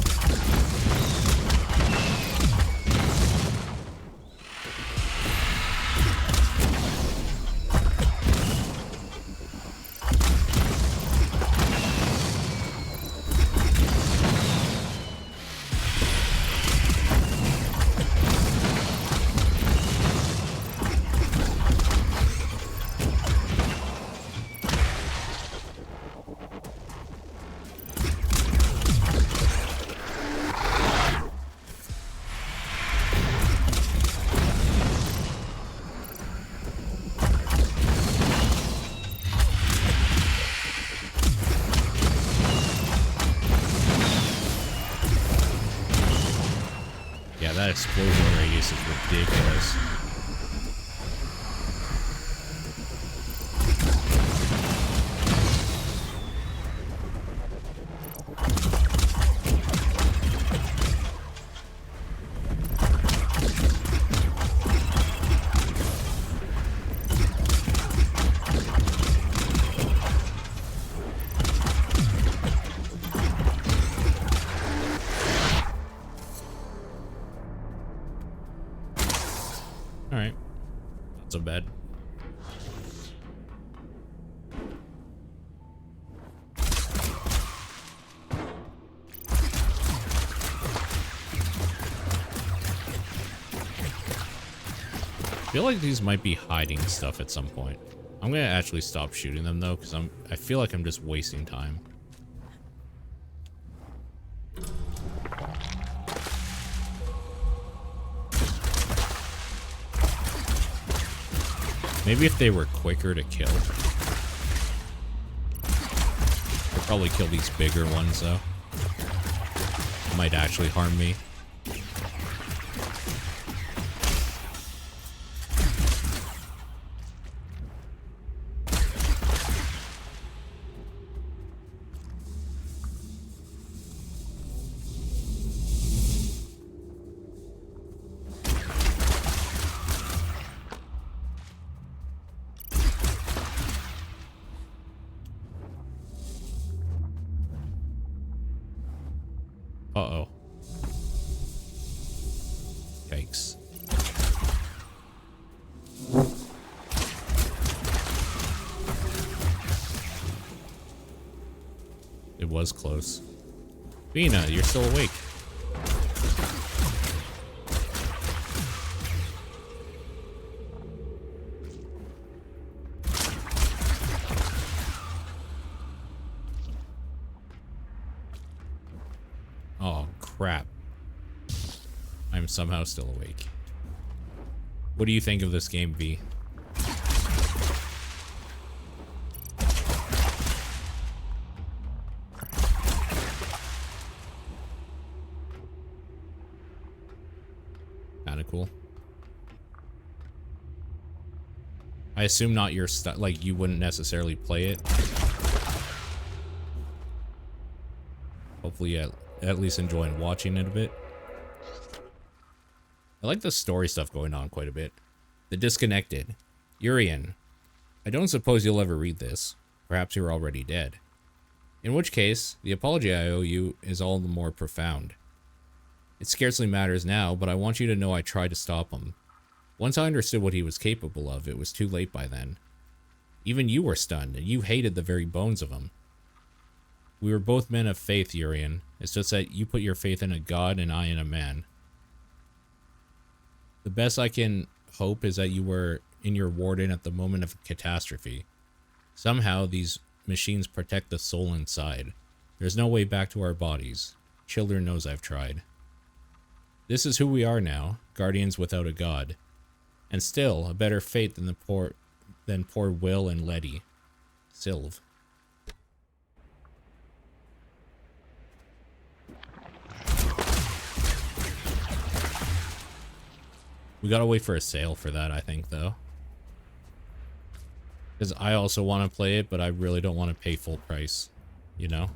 S1: That explosion radius is ridiculous. Alright. Not so bad. I feel like these might be hiding stuff at some point. I'm gonna actually stop shooting them though, because I feel like I'm just wasting time. Maybe if they were quicker to kill. I'd probably kill these bigger ones though. Might actually harm me. Uh-oh. Yikes. It was close. Vina, you're still awake. Oh, crap. I'm somehow still awake. What do you think of this game, V? Kinda cool. I assume not your stuff, like you wouldn't necessarily play it. Hopefully at least enjoying watching it a bit. I like the story stuff going on quite a bit. The Disconnected. Urian, I don't suppose you'll ever read this. Perhaps you're already dead. In which case, the apology I owe you is all the more profound. It scarcely matters now, but I want you to know I tried to stop him. Once I understood what he was capable of, it was too late by then. Even you were stunned, and you hated the very bones of him. We were both men of faith, Urian. It's just that you put your faith in a god and I in a man. The best I can hope is that you were in your warden at the moment of catastrophe. Somehow, these machines protect the soul inside. There's no way back to our bodies. Children knows I've tried. This is who we are now, guardians without a god. And still, a better fate than poor Will and Letty. Sylve. We gotta wait for a sale for that, I think, though. Because I also want to play it, but I really don't want to pay full price, you know?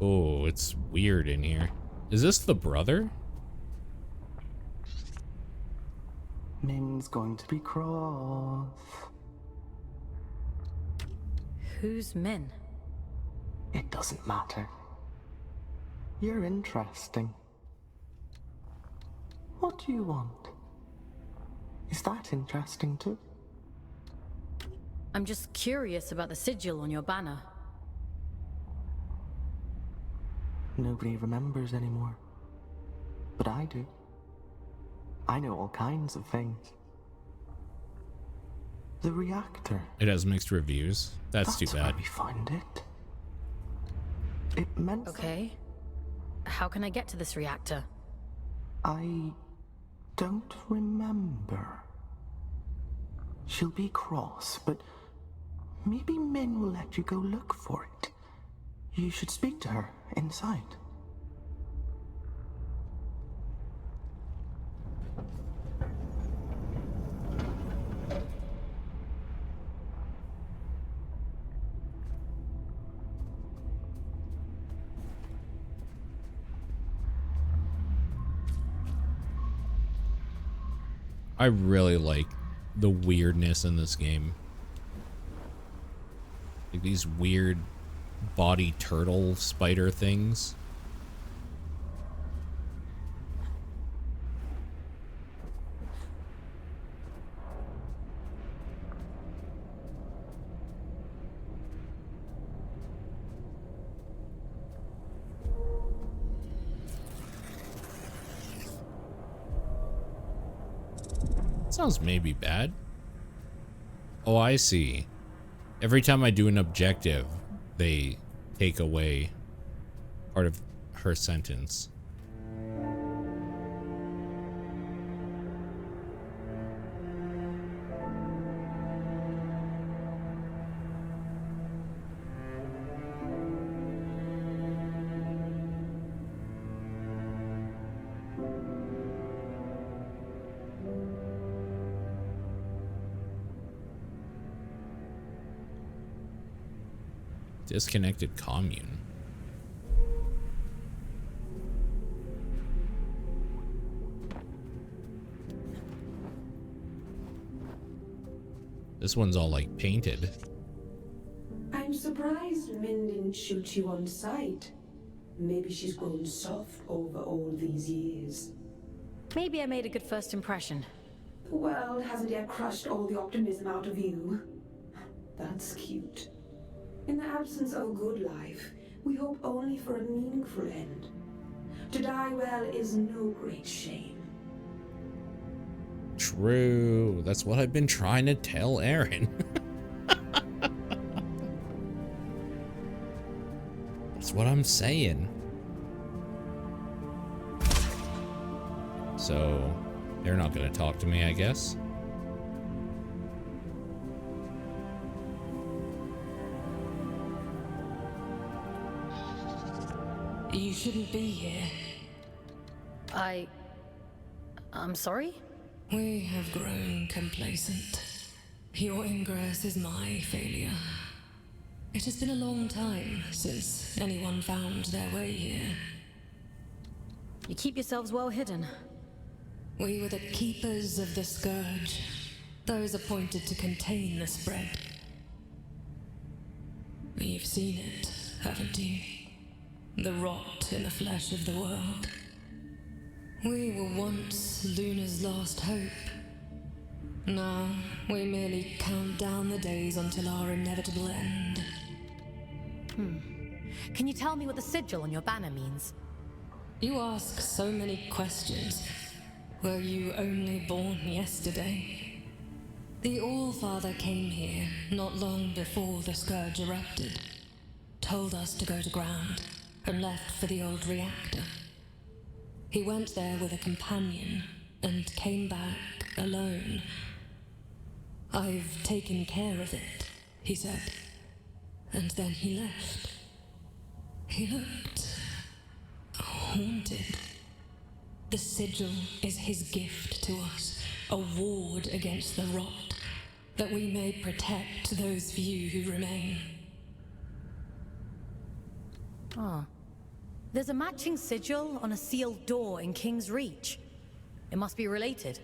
S1: Oh, it's weird in here. Is this the brother?
S9: Min's going to be cross.
S4: Who's Min?
S9: It doesn't matter. You're interesting. What do you want? Is that interesting too?
S4: I'm just curious about the sigil on your banner.
S9: Nobody remembers anymore. But I do. I know all kinds of things. The reactor.
S1: It has mixed reviews. That's too bad.
S9: Where we find it. It meant...
S4: Okay. How can I get to this reactor?
S9: I don't remember. She'll be cross, but maybe Min will let you go look for it. You should speak to her inside.
S1: I really like the weirdness in this game. Like these weird body turtle spider things. Sounds maybe bad. Oh, I see. Every time I do an objective, they take away part of her sentence. Disconnected commune. This one's all like painted.
S11: I'm surprised Min didn't shoot you on sight. Maybe she's grown soft over all these years.
S4: Maybe I made a good first impression.
S11: The world hasn't yet crushed all the optimism out of you. That's cute. In the absence of a good life, we hope only for a meaningful end. To die well is no great shame.
S1: True. That's what I've been trying to tell Aaron. That's what I'm saying. So, they're not gonna talk to me, I guess.
S12: You shouldn't be here.
S4: I'm sorry?
S12: We have grown complacent. Your ingress is my failure. It has been a long time since anyone found their way here.
S4: You keep yourselves well hidden.
S12: We were the keepers of the scourge, those appointed to contain the spread. You've seen it, haven't you? The rot in the flesh of the world. We were once Luna's last hope. Now, we merely count down the days until our inevitable end.
S4: Can you tell me what the sigil on your banner means?
S12: You ask so many questions. Were you only born yesterday? The All-Father came here not long before the scourge erupted, told us to go to ground, and left for the old reactor. He went there with a companion, and came back alone. I've taken care of it, he said, and then he left. He looked haunted. The sigil is his gift to us, a ward against the rot, that we may protect those few who remain.
S4: There's a matching sigil on a sealed door in King's Reach. It must be related.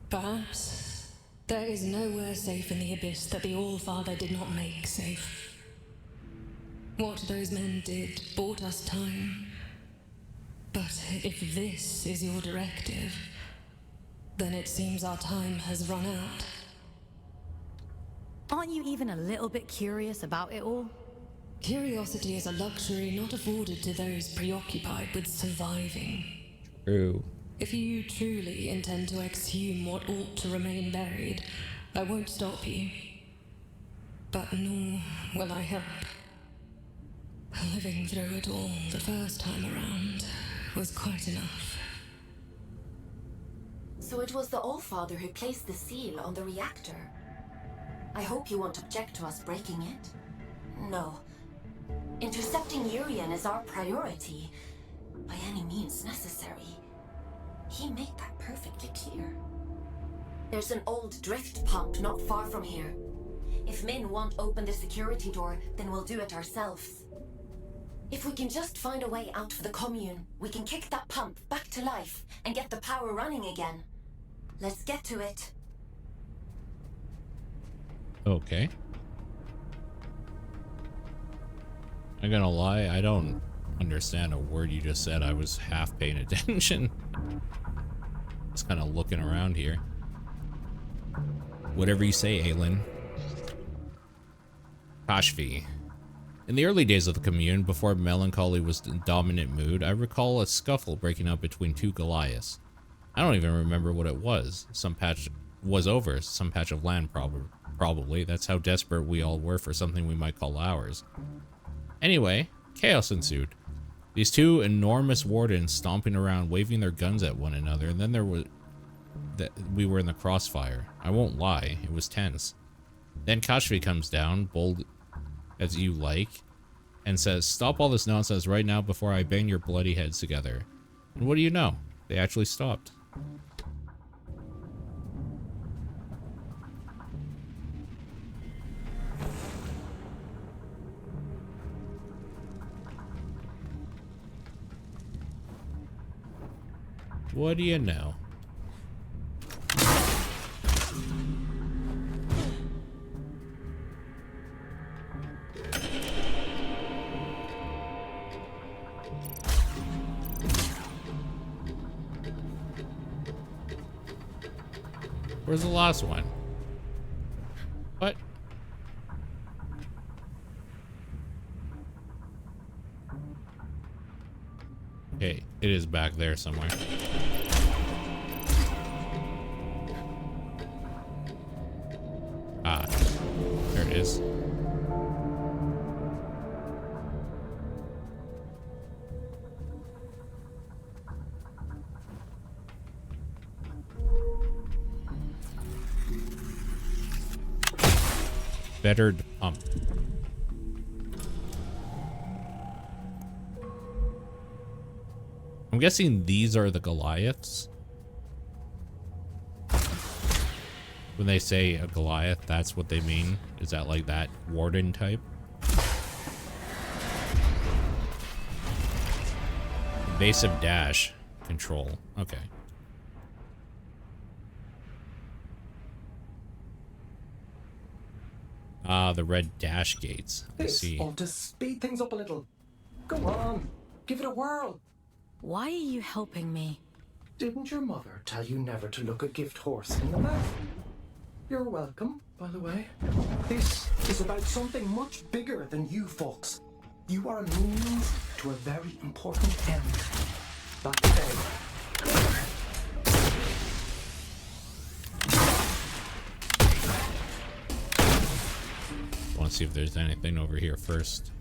S12: Perhaps. There is nowhere safe in the abyss that the All-Father did not make safe. What those men did bought us time. But if this is your directive, then it seems our time has run out.
S4: Aren't you even a little bit curious about it all?
S12: Curiosity is a luxury not afforded to those preoccupied with surviving.
S1: True.
S12: If you truly intend to exhume what ought to remain buried, I won't stop you. But nor will I help. Living through it all the first time around was quite enough.
S3: So it was the All-Father who placed the seal on the reactor. I hope you won't object to us breaking it. No. Intercepting Urian is our priority, by any means necessary. He made that perfectly clear. There's an old drift pump not far from here. If Min won't open the security door, then we'll do it ourselves. If we can just find a way out for the commune, we can kick that pump back to life and get the power running again. Let's get to it.
S1: Okay. I'm gonna lie, I don't understand a word you just said. I was half paying attention. Just kind of looking around here. Whatever you say, Aelin. Kashfi. In the early days of the commune, before melancholy was the dominant mood, I recall a scuffle breaking out between two Goliaths. I don't even remember what it was. Some patch was over, some patch of land probably. That's how desperate we all were for something we might call ours. Anyway, chaos ensued. These two enormous wardens stomping around, waving their guns at one another, and then we were in the crossfire. I won't lie, it was tense. Then Kashfi comes down, bold as you like, and says, "Stop all this nonsense right now before I bang your bloody heads together." And what do you know? They actually stopped. What do you know? Where's the last one? What? Okay, it is back there somewhere. Ah, there it is. Bettered pump. I'm guessing these are the Goliaths. When they say a Goliath, that's what they mean. Is that like that warden type? Evasive dash control. Okay. Ah, the red dash gates. I
S9: This
S1: see.
S9: ought to speed things up a little. Go on, give it a whirl.
S4: Why are you helping me?
S9: Didn't your mother tell you never to look a gift horse in the mouth? You're welcome, by the way. This is about something much bigger than you folks. You are a means to a very important end. That day.
S1: I want to see if there's anything over here first.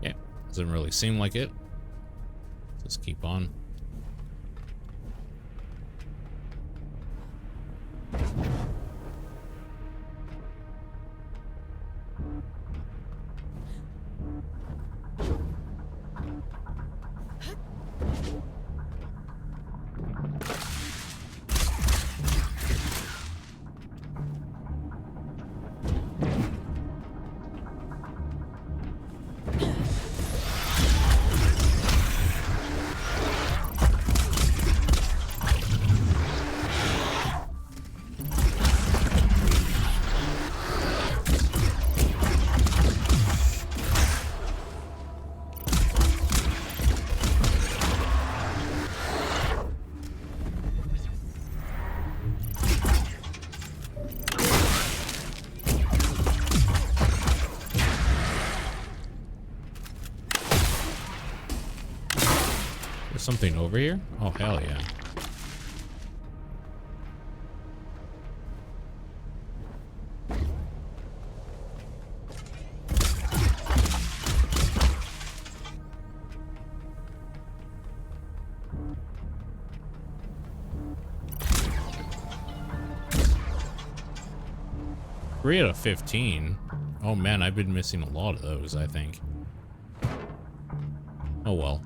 S1: Yeah, doesn't really seem like it. Just keep on. Something over here? Oh, hell yeah. Three out of 15. Oh man, I've been missing a lot of those, I think. Oh well.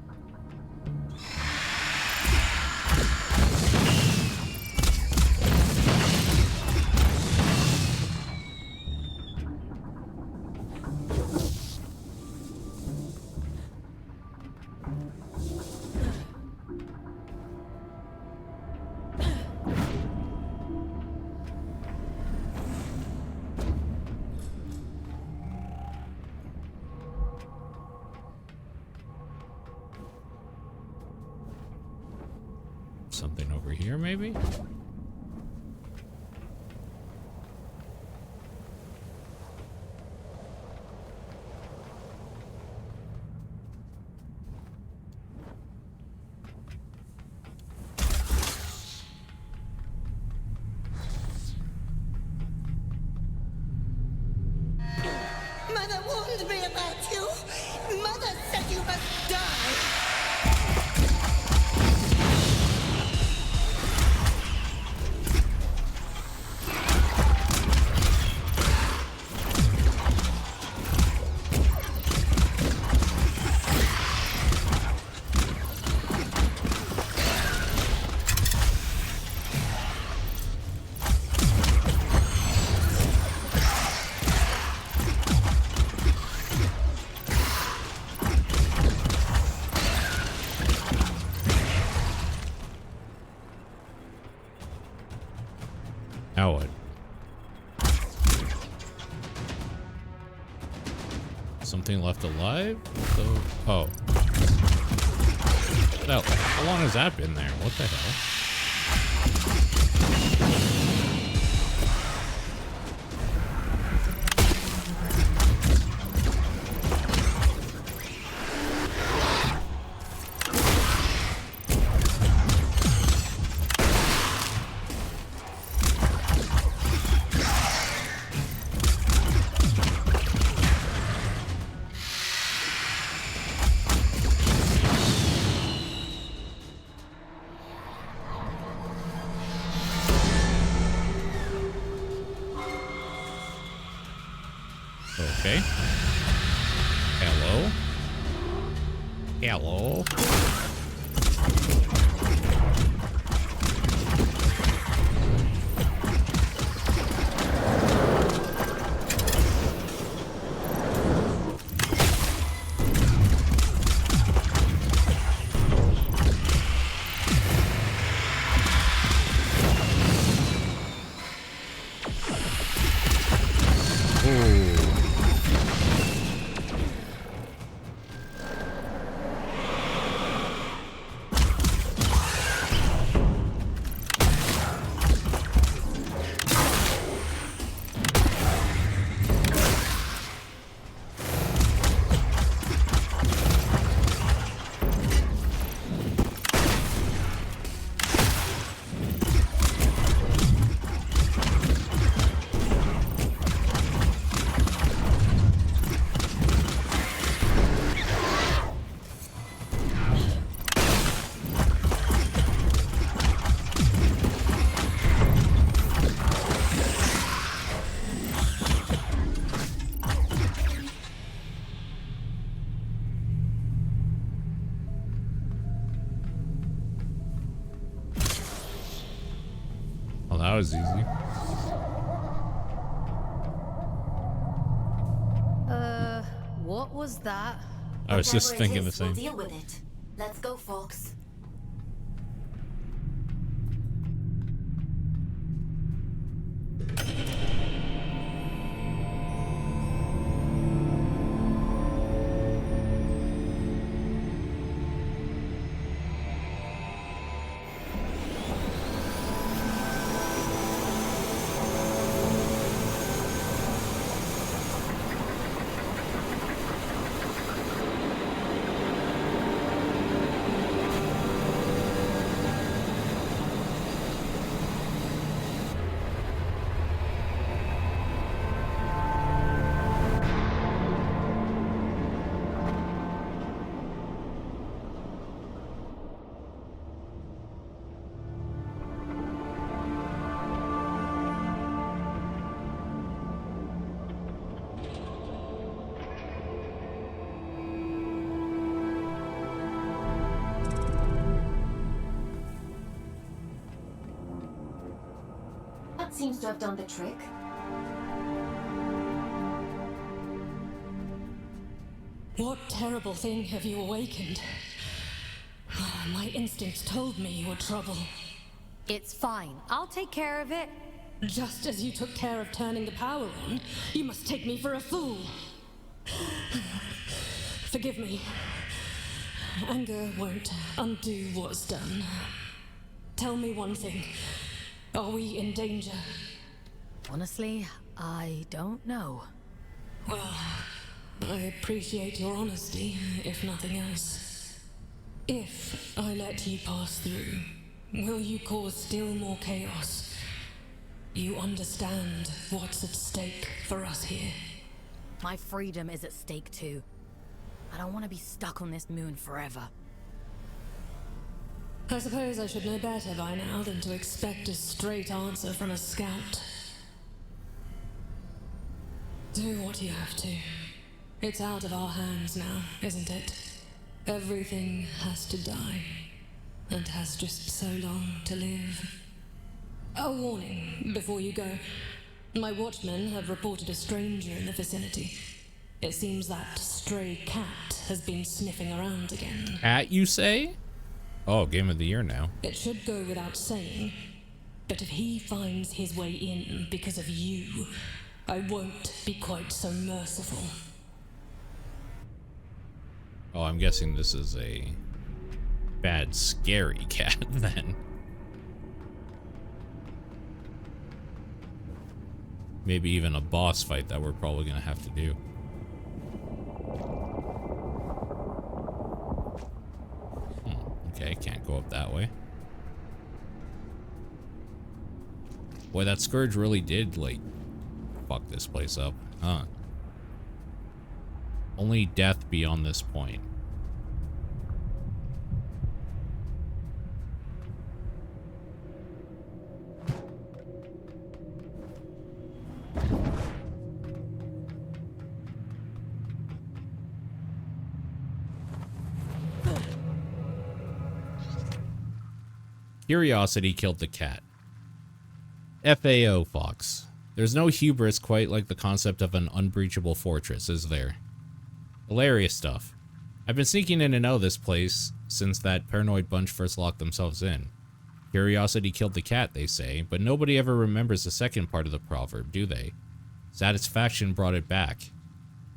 S1: Something over here, maybe?
S13: Mother warned me about you. Mother said you must die.
S1: Howard. Something left alive? So, oh. How long has that been there? What the hell? Hello? Hello? That was easy.
S4: What was that?
S1: I was just thinking the
S3: We'll
S1: same.
S3: deal with it. Let's go, folks. Seems to have done the trick.
S12: What terrible thing have you awakened? My instincts told me you were trouble.
S4: It's fine. I'll take care of it.
S12: Just as you took care of turning the power on, you must take me for a fool. Forgive me. Anger won't undo what's done. Tell me one thing. Are we in danger?
S4: Honestly, I don't know.
S12: Well, I appreciate your honesty, if nothing else. If I let you pass through, will you cause still more chaos? You understand what's at stake for us here.
S4: My freedom is at stake too. I don't want to be stuck on this moon forever.
S12: I suppose I should know better by now than to expect a straight answer from a scout. Do what you have to. It's out of our hands now, isn't it? Everything has to die, and has just so long to live. A warning before you go. My watchmen have reported a stranger in the vicinity. It seems that stray cat has been sniffing around again.
S1: Cat, you say? Oh, game of the year now.
S12: It should go without saying, but if he finds his way in because of you, I won't be quite so merciful.
S1: Oh, I'm guessing this is a bad, scary cat then. Maybe even a boss fight that we're probably gonna have to do. Okay, can't go up that way. Boy, that Scourge really did, like, fuck this place up, huh? Only death beyond this point. Curiosity killed the cat. F-AUX. There's no hubris quite like the concept of an unbreachable fortress, is there? Hilarious stuff. I've been sneaking in and out of this place since that paranoid bunch first locked themselves in. Curiosity killed the cat, they say, but nobody ever remembers the second part of the proverb, do they? Satisfaction brought it back.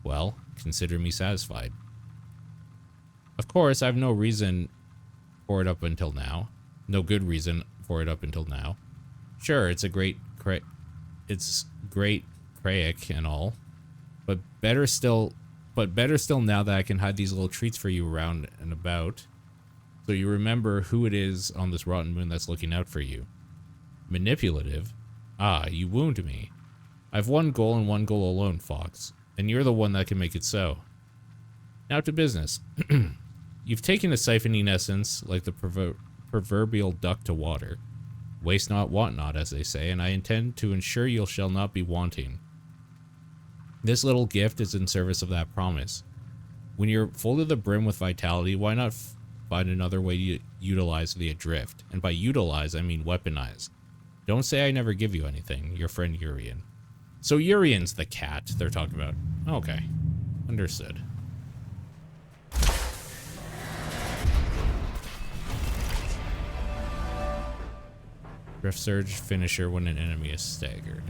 S1: Well, consider me satisfied. Of course, I have no reason for it up until now. No good reason for it up until now. Sure, it's a great Krayik and all, but better still now that I can hide these little treats for you around and about, so you remember who it is on this rotten moon that's looking out for you. Manipulative? Ah, you wound me. I've one goal and one goal alone, Fox, and you're the one that can make it so. Now to business. You've taken a siphoning essence like the proverbial duck to water. Waste not, want not, as they say, and I intend to ensure you shall not be wanting. This little gift is in service of that promise. When you're full to the brim with vitality, why not find another way to utilize the adrift? And by utilize, I mean weaponize. Don't say I never give you anything, your friend Urian. So Urian's the cat they're talking about. Okay, understood. Drift Surge finisher when an enemy is staggered.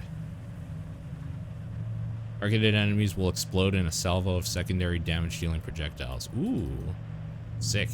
S1: Targeted enemies will explode in a salvo of secondary damage dealing projectiles. Ooh, sick.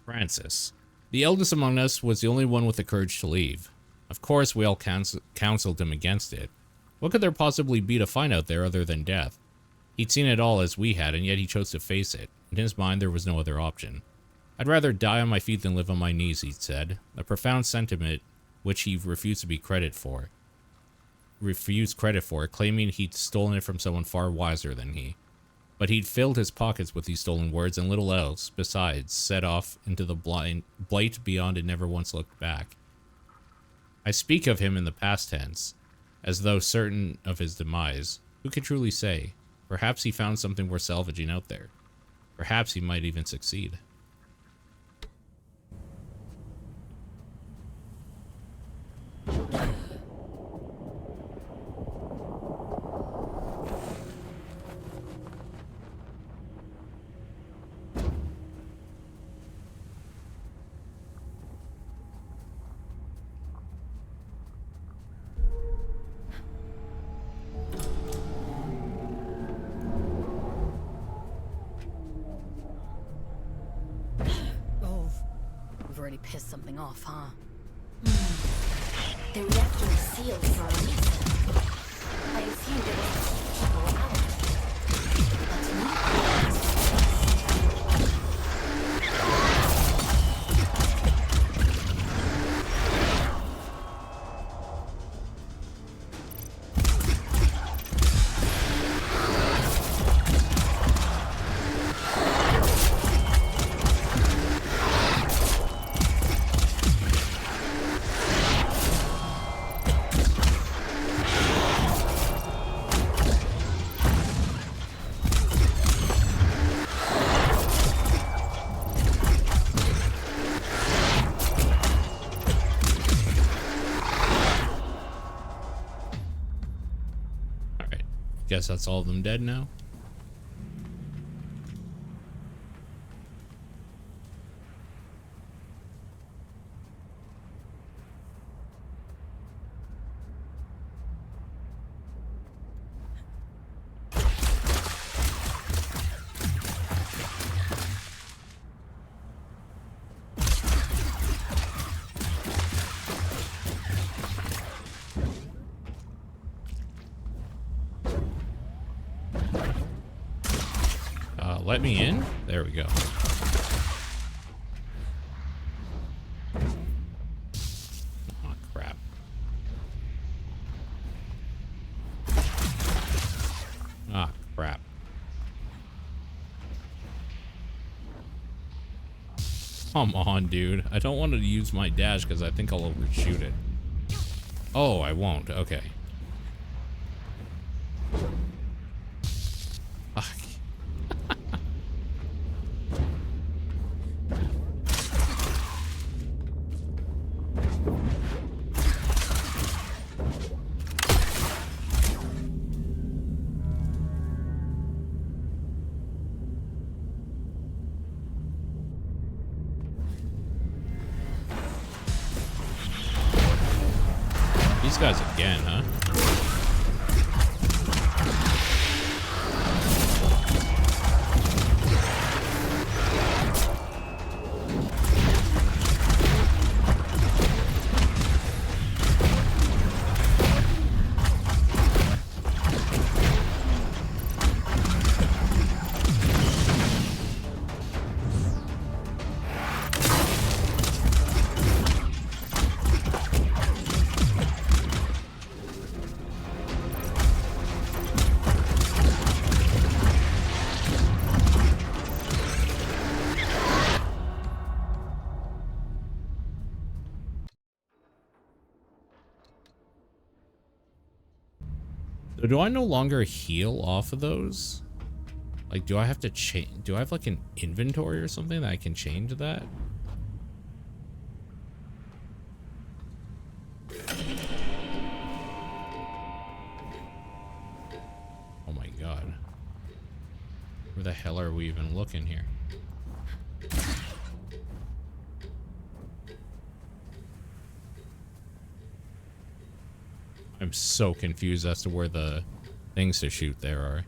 S1: Francis. The eldest among us was the only one with the courage to leave. Of course, we all counseled him against it. What could there possibly be to find out there other than death? He'd seen it all as we had, and yet he chose to face it. In his mind, there was no other option. I'd rather die on my feet than live on my knees, he'd said. A profound sentiment which he refused credit for, claiming he'd stolen it from someone far wiser than he. But he'd filled his pockets with these stolen words and little else, besides, set off into the blight beyond and never once looked back. I speak of him in the past tense, as though certain of his demise. Who can truly say? Perhaps he found something worth salvaging out there. Perhaps he might even succeed.
S4: Pissed something off, huh?
S3: The reactor is sealed for a reason. I assumed it was to keep people out. Guess that's all of them dead now.
S1: let me in? There we go. Oh, crap. Ah, crap. Come on, dude. I don't want to use my dash because I think I'll overshoot it. Oh, I won't. Okay. Fuck. These guys again, huh? So do I no longer heal off of those? Like, do I have to change? Do I have like an inventory or something that I can change that? Oh my god. Where the hell are we even looking here? I'm so confused as to where the things to shoot there are.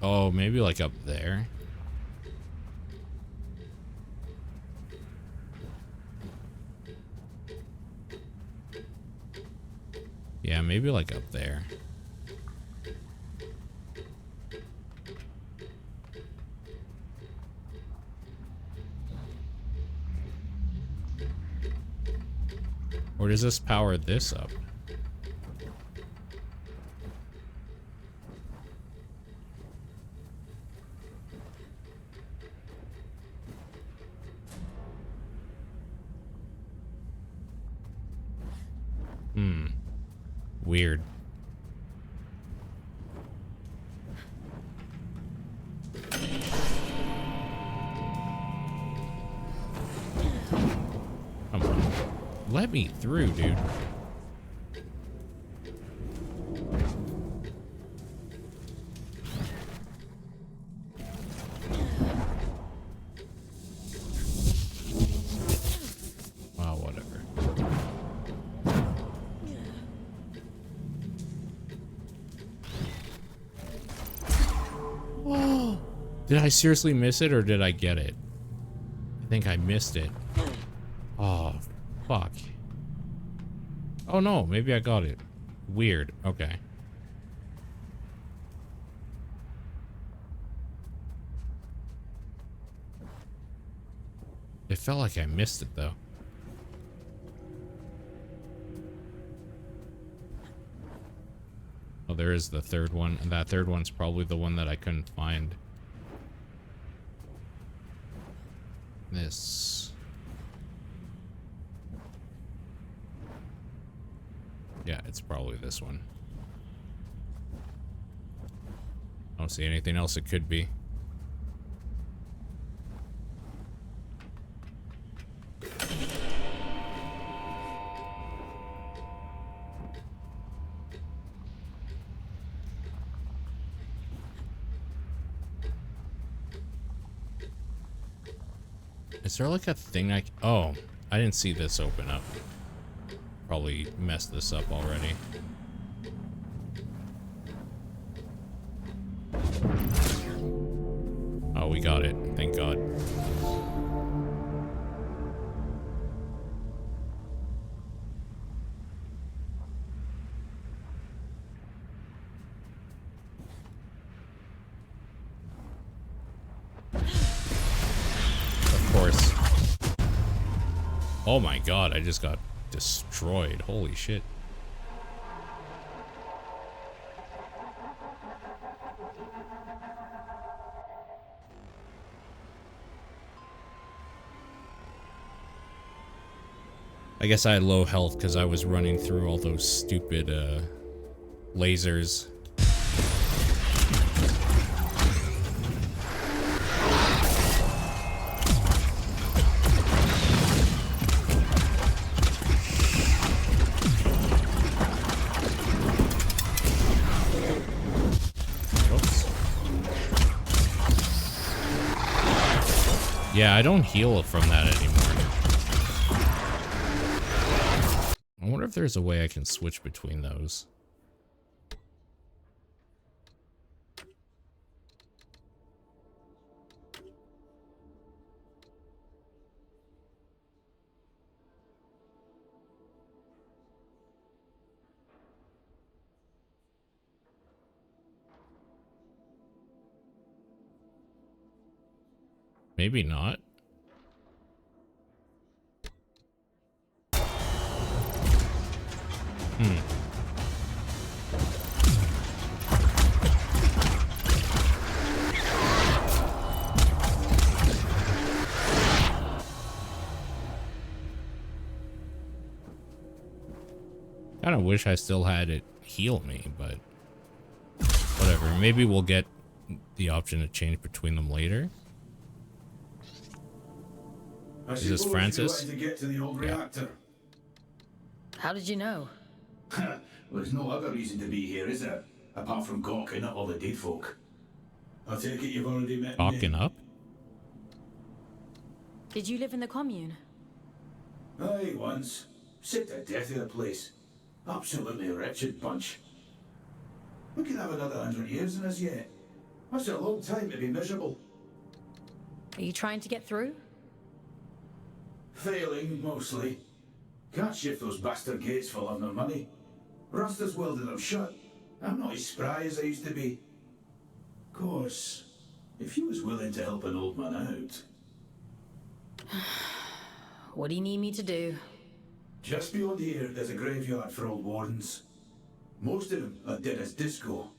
S1: Oh, maybe like up there. Yeah, maybe like up there. Or does this power this up? Weird. Come on. Let me through, dude. Wow, whatever. Whoa. Did I seriously miss it or did I get it? I think I missed it. Oh, fuck. Oh no, maybe I got it. Weird. Okay. It felt like I missed it though. Oh, there is the third one. And that third one's probably the one that I couldn't find. This. Yeah, it's probably this one. I don't see anything else it could be. Is there like a thing oh, I didn't see this open up. Probably messed this up already. Oh, we got it. Thank God. Oh my god, I just got destroyed. Holy shit. I guess I had low health because I was running through all those stupid lasers. Oops. Yeah, I don't heal from that anymore. I wonder if there's a way I can switch between those. Maybe not. Kind of wish I still had it heal me, but whatever. Maybe we'll get the option to change between them later. Is this Francis?
S10: To get to the old reactor.
S4: How did you know?
S10: Well, there's no other reason to be here, is there? Apart from gawking at all the dead folk. I take it you've already met me.
S1: Gawking up?
S4: Did you live in the commune?
S10: Aye, once. Sick to death of the place. Absolutely wretched bunch. We can have another 100 years in us yet. That's a long time to be miserable.
S4: Are you trying to get through?
S10: Failing, mostly. Can't shift those bastard gates for love nor money. Rust welded them shut. I'm not as spry as I used to be. Of course, if you was willing to help an old man out.
S4: What do you need me to do?
S10: Just beyond here, there's a graveyard for old wardens. Most of them are dead as disco.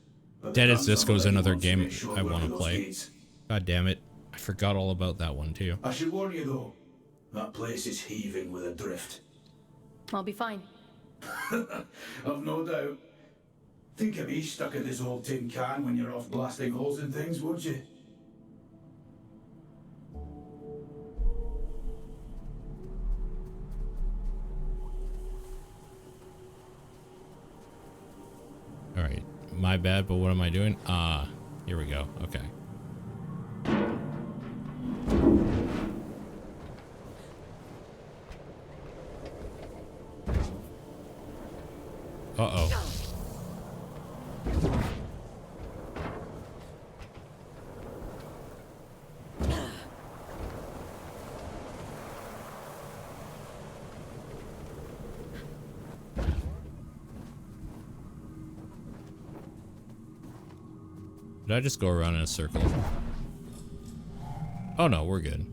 S1: Dead as Disco is another game I want to play. God damn it. I forgot all about that one too.
S10: I should warn you though, that place is heaving with a drift.
S4: I'll be fine.
S10: I've no doubt. Think of me stuck in this old tin can when you're off blasting holes in things, won't you?
S1: Alright, my bad, but what am I doing? Here we go. Okay. Uh-oh. Did I just go around in a circle? Oh no, we're good.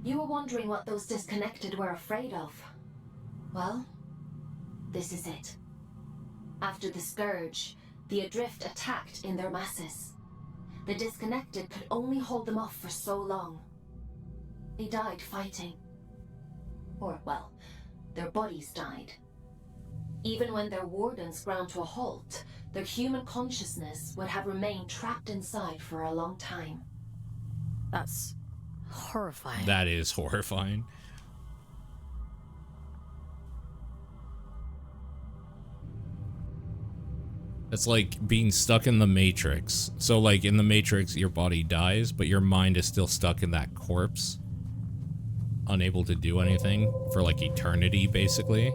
S3: You were wondering what those disconnected were afraid of. Well, this is it. After the Scourge, the Adrift attacked in their masses. The disconnected could only hold them off for so long. They died fighting. Or, well, their bodies died. Even when their wardens ground to a halt, their human consciousness would have remained trapped inside for a long time.
S4: That's horrifying.
S1: That is horrifying. It's like being stuck in the Matrix. So like in the Matrix, your body dies, but your mind is still stuck in that corpse. Unable to do anything for like eternity, basically.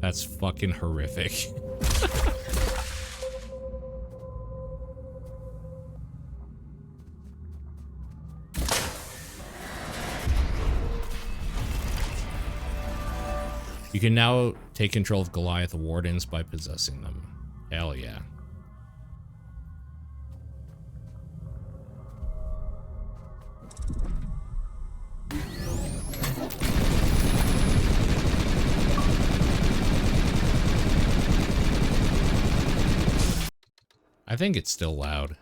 S1: That's fucking horrific. You can now take control of Goliath Wardens by possessing them. Hell yeah. I think it's still loud.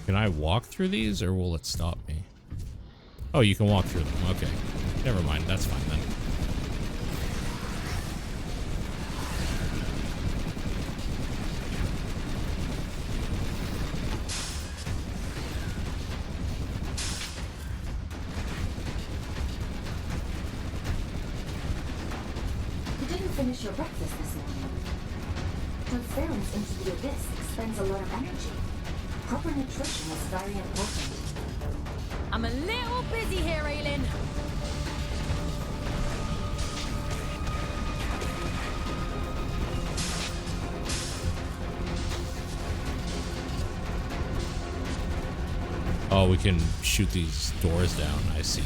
S1: Can I walk through these, or will it stop me? Oh, you can walk through them. Okay. Never mind. That's fine then.
S3: You didn't finish your breakfast this morning. Transference into the abyss expends a lot of energy. Proper nutrition is very important.
S4: I'm a little busy here, Aylin.
S1: Oh, we can shoot these doors down. I see.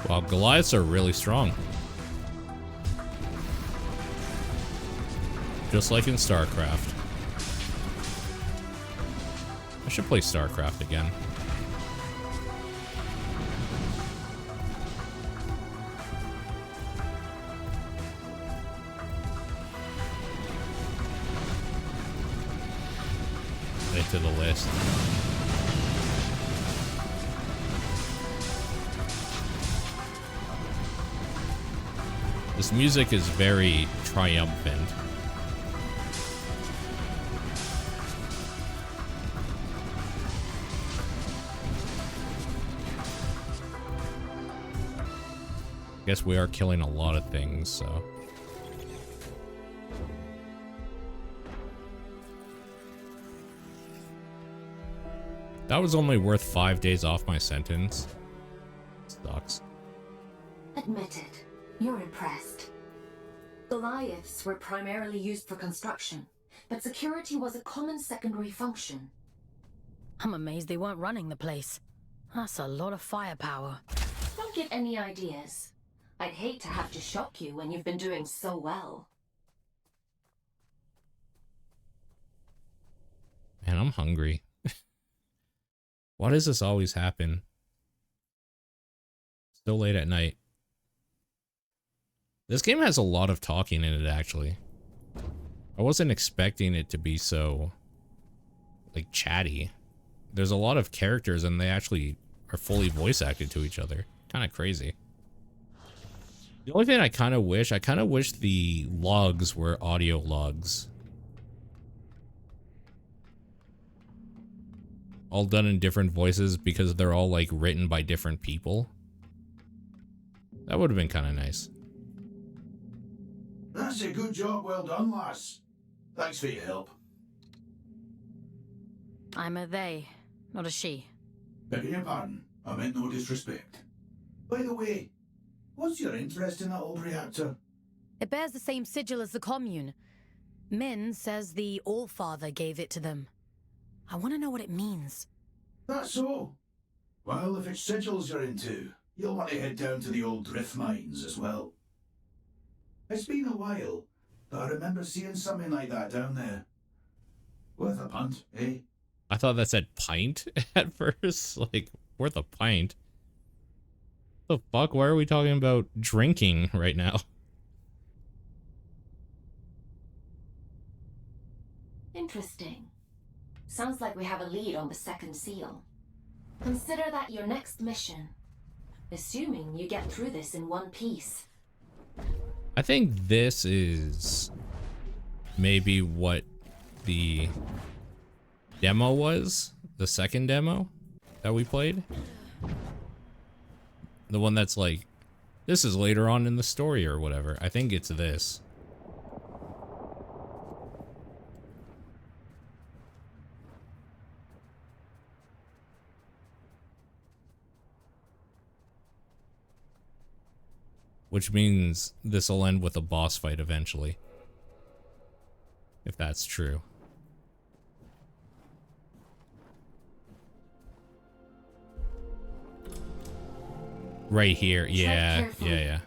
S1: Wow, Goliaths are really strong. Just like in StarCraft. I should play StarCraft again. Add it to the list. This music is very triumphant. Guess we are killing a lot of things, so. That was only worth 5 days off my sentence. Sucks.
S3: Admit it. You're impressed. Goliaths were primarily used for construction, but security was a common secondary function.
S4: I'm amazed they weren't running the place. That's a lot of firepower.
S3: Don't get any ideas. I'd hate to have to shock you when you've been doing so well.
S1: Man, I'm hungry. Why does this always happen? Still late at night. This game has a lot of talking in it, actually. I wasn't expecting it to be so, like, chatty. There's a lot of characters and they actually are fully voice acted to each other. Kind of crazy. The only thing I kind of wish the logs were audio logs. All done in different voices because they're all, like, written by different people. That would have been kind of nice.
S10: That's a good job, well done, lass. Thanks for your help.
S4: I'm a they, not a she.
S10: Begging your pardon, I meant no disrespect. By the way, what's your interest in that old reactor?
S4: It bears the same sigil as the commune. Min says the Allfather gave it to them. I want to know what it means.
S10: That's so. Well, if it's sigils you're into, you'll want to head down to the old drift mines as well. It's been a while, but I remember seeing something like that down there. Worth a punt, eh?
S1: I thought that said pint at first. Like, worth a pint? The fuck? Why are we talking about drinking right now?
S3: Interesting. Sounds like we have a lead on the second seal. Consider that your next mission. Assuming you get through this in one piece.
S1: I think this is maybe what the demo was, the second demo that we played. The one that's like, this is later on in the story or whatever. I think it's this. Which means this will end with a boss fight eventually. If that's true. Right here. Yeah, yeah.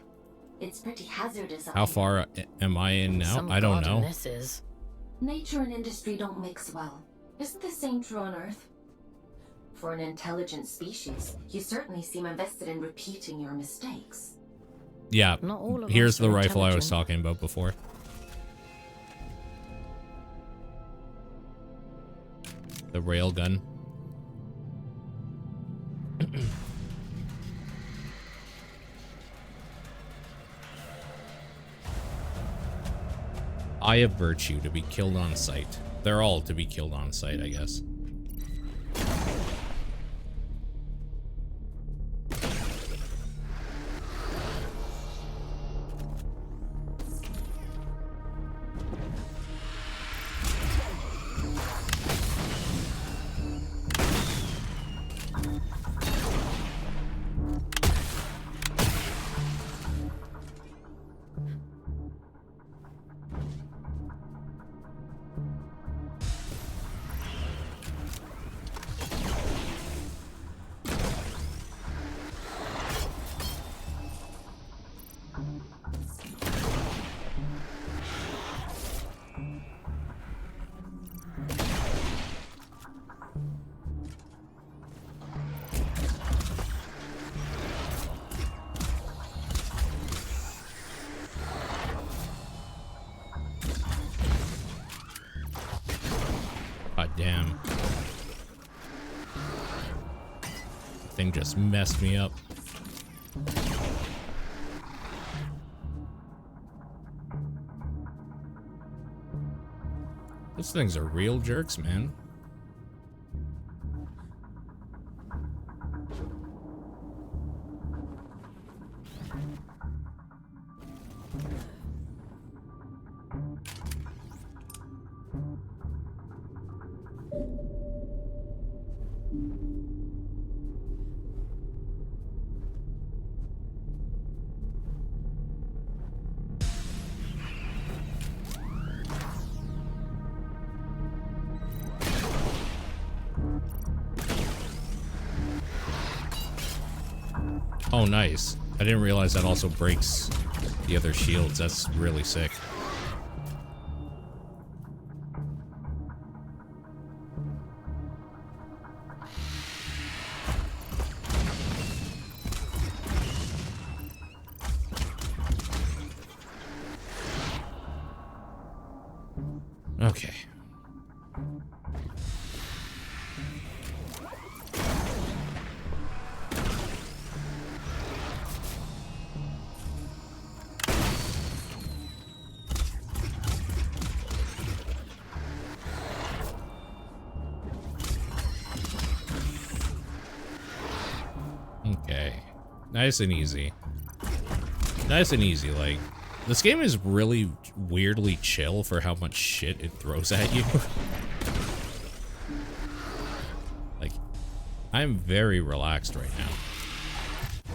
S3: It's pretty hazardous.
S1: How far am I in now? I don't know.
S4: This is.
S3: Nature and industry don't mix well. Isn't the same true on Earth? For an intelligent species, you certainly seem invested in repeating your mistakes.
S1: Yeah,
S4: Not all of
S1: here's
S4: us
S1: the
S4: are
S1: rifle I was
S4: intelligent.
S1: talking about before. The railgun. Eye of Virtue, to be killed on sight. They're all to be killed on sight, I guess. God damn. That thing just messed me up. Those things are real jerks, man. Oh, nice. I didn't realize that also breaks the other shields. That's really sick. Okay. Okay. Nice and easy. Nice and easy, like, this game is really weirdly chill for how much shit it throws at you. Like, I'm very relaxed right now.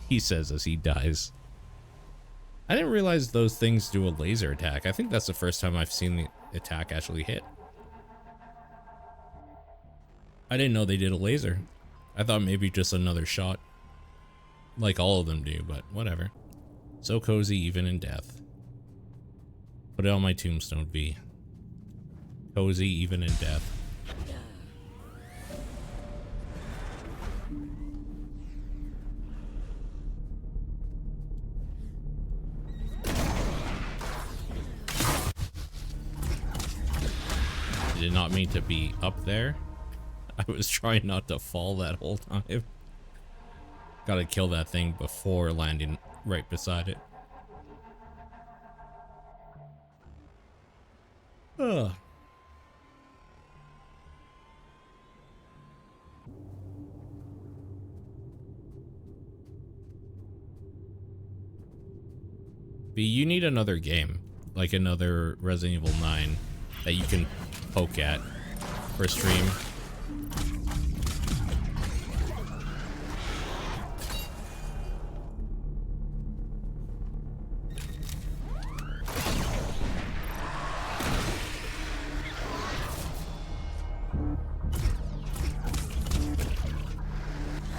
S1: He says as he dies. I didn't realize those things do a laser attack. I think that's the first time I've seen the attack actually hit. I didn't know they did a laser. I thought maybe just another shot. Like all of them do, but whatever. So cozy even in death. Put it on my tombstone, V. Cozy even in death. Did not mean to be up there. I was trying not to fall that whole time. Gotta kill that thing before landing right beside it. Yeah. B, you need another game, like another Resident Evil 9 that you can poke at for stream.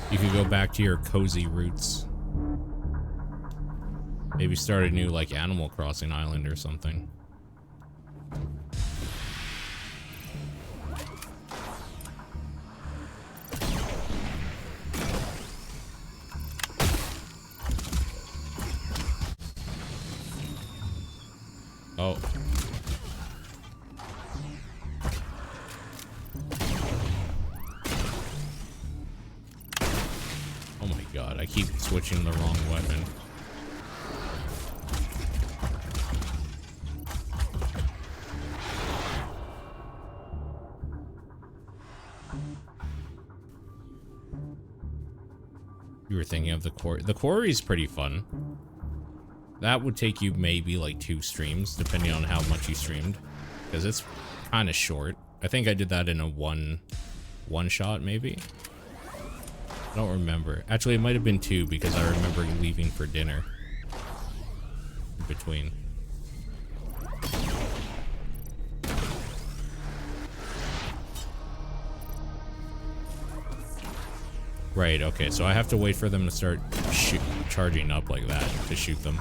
S1: You could go back to your cozy roots. Maybe start a new, like, Animal Crossing island or something. Oh. Oh my god, I keep switching the wrong weapon. You were thinking of the quarry. The quarry's pretty fun. That would take you maybe like 2 streams, depending on how much you streamed, because it's kind of short. I think I did that in a one shot, maybe. I don't remember. Actually, it might have been 2 because I remember leaving for dinner in between. Right, okay, so I have to wait for them to start charging up like that to shoot them.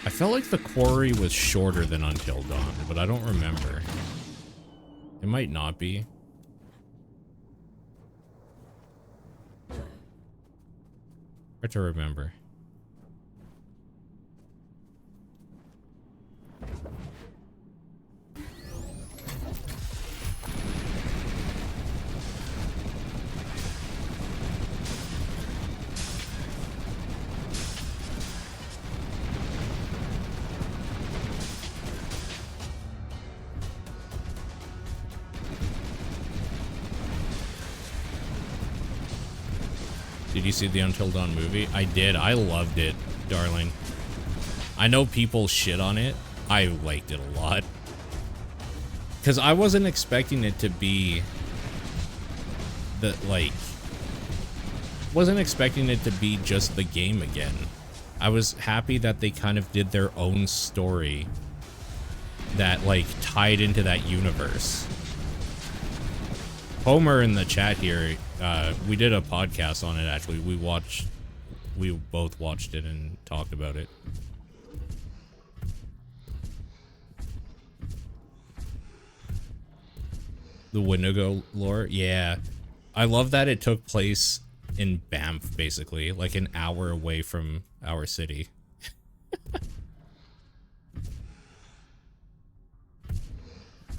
S1: I felt like the quarry was shorter than Until Dawn, but I don't remember. It might not be. Hard to remember. Did you see the Until Dawn movie? I did. I loved it, darling. I know people shit on it. I liked it a lot. Because I wasn't expecting it to be the, like... Wasn't expecting it to be just the game again. I was happy that they kind of did their own story that, like, tied into that universe. Homer in the chat here, we did a podcast on it, actually. We both watched it and talked about it. The Wendigo lore? Yeah. I love that it took place in Banff, basically. Like an hour away from our city.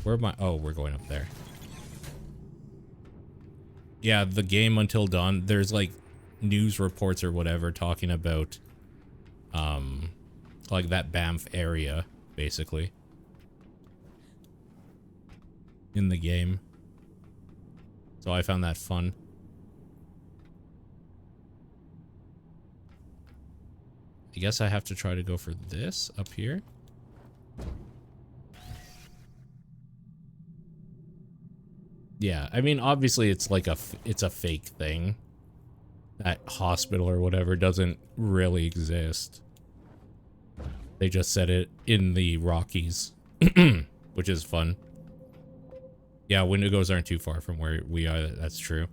S1: Where am I? Oh, we're going up there. Yeah, the game Until Dawn, there's like news reports or whatever talking about like that Banff area, basically, in the game. So I found that fun. I guess I have to try to go for this up here. Yeah, I mean, obviously it's like it's a fake thing. That hospital or whatever doesn't really exist. They just said it in the Rockies, which is fun. Yeah, Wendigos aren't too far from where we are. That's true.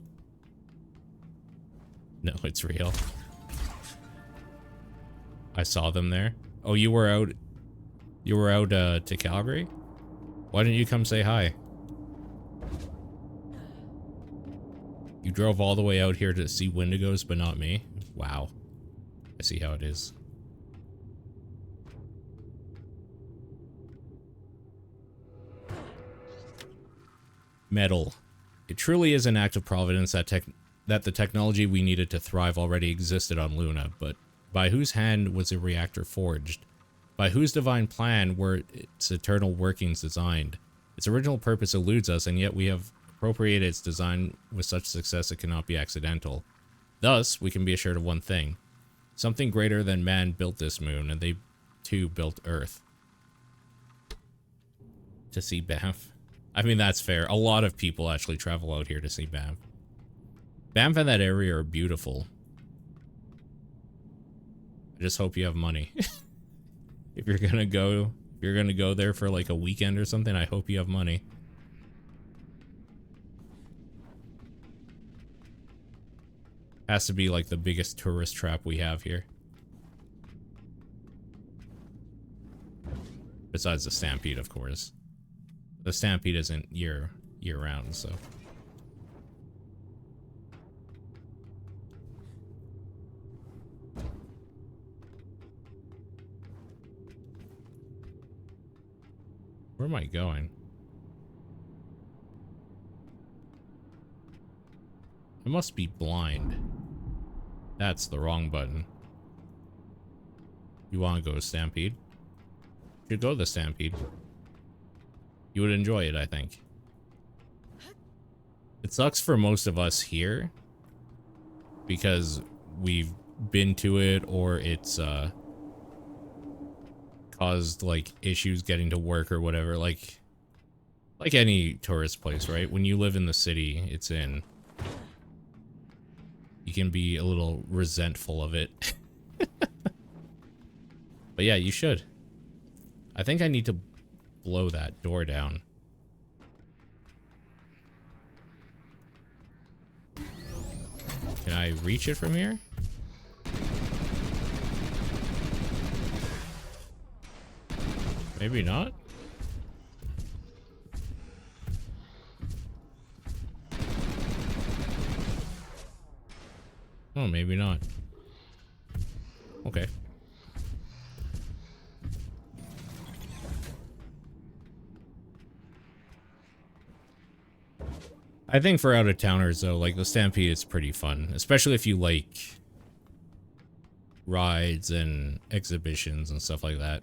S1: No, it's real. I saw them there. Oh, you were out to Calgary? Why didn't you come say hi? You drove all the way out here to see Wendigos, but not me? Wow. I see how it is. Metal. It truly is an act of providence that the technology we needed to thrive already existed on Luna, but By whose hand was a reactor forged? By whose divine plan were its eternal workings designed? Its original purpose eludes us, and yet we have appropriated its design with such success it cannot be accidental. Thus, we can be assured of one thing. Something greater than man built this moon, and they too built Earth. To see Banff. I mean, that's fair. A lot of people actually travel out here to see Banff. Banff and that area are beautiful. I just hope you have money. If you're gonna go there for like a weekend or something, I hope you have money. Has to be like the biggest tourist trap we have here. Besides the Stampede, of course. The Stampede isn't year round, so. Where am I going? I must be blind. That's the wrong button. You want to go to Stampede? You should go to the Stampede. You would enjoy it, I think. It sucks for most of us here because we've been to it, or it's caused like issues getting to work or whatever, like any tourist place, right? When you live in the city it's in, you can be a little resentful of it. But yeah, you should. I think I need to blow that door down. Can I reach it from here? Maybe not. Oh, maybe not. Okay. I think for out-of-towners, though, like, the Stampede is pretty fun. Especially if you like rides and exhibitions and stuff like that.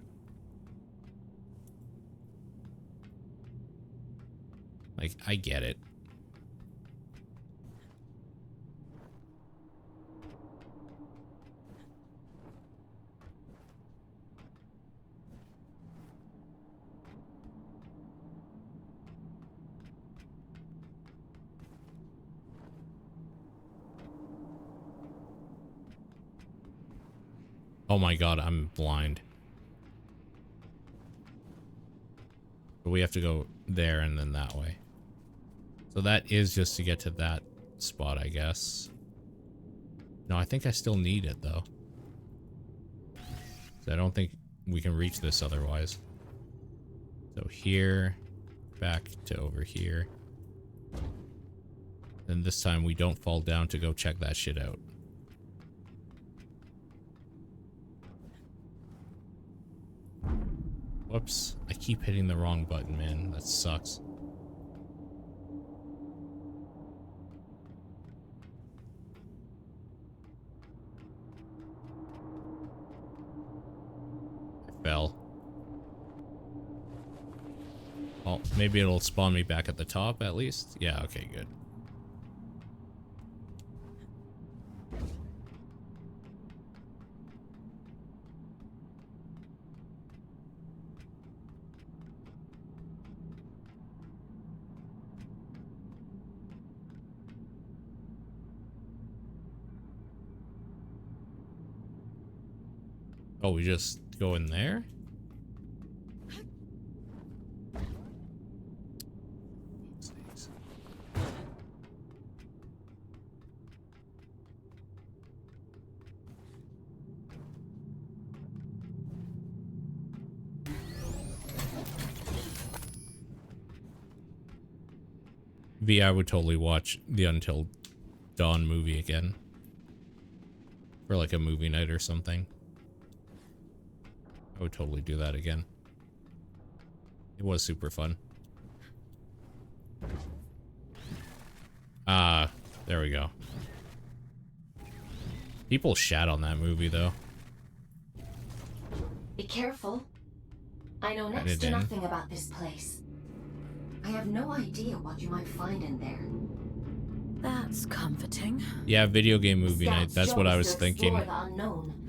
S1: Like, I get it. Oh my god, I'm blind. But we have to go there and then that way. So that is just to get to that spot, I guess. No, I think I still need it, though. So I don't think we can reach this otherwise. So here, back to over here. Then this time we don't fall down to go check that shit out. Whoops. I keep hitting the wrong button, man. That sucks. I fell. Well, maybe it'll spawn me back at the top at least. Yeah, okay, good. Oh, we just go in there? I would totally watch the Until Dawn movie again. For like a movie night or something. I would totally do that again. It was super fun. There we go. People shat on that movie, though.
S3: Be careful. I know next to nothing about this place. I have no idea what you might find in there.
S4: That's comforting.
S1: Yeah, video game movie night. That's what I was thinking.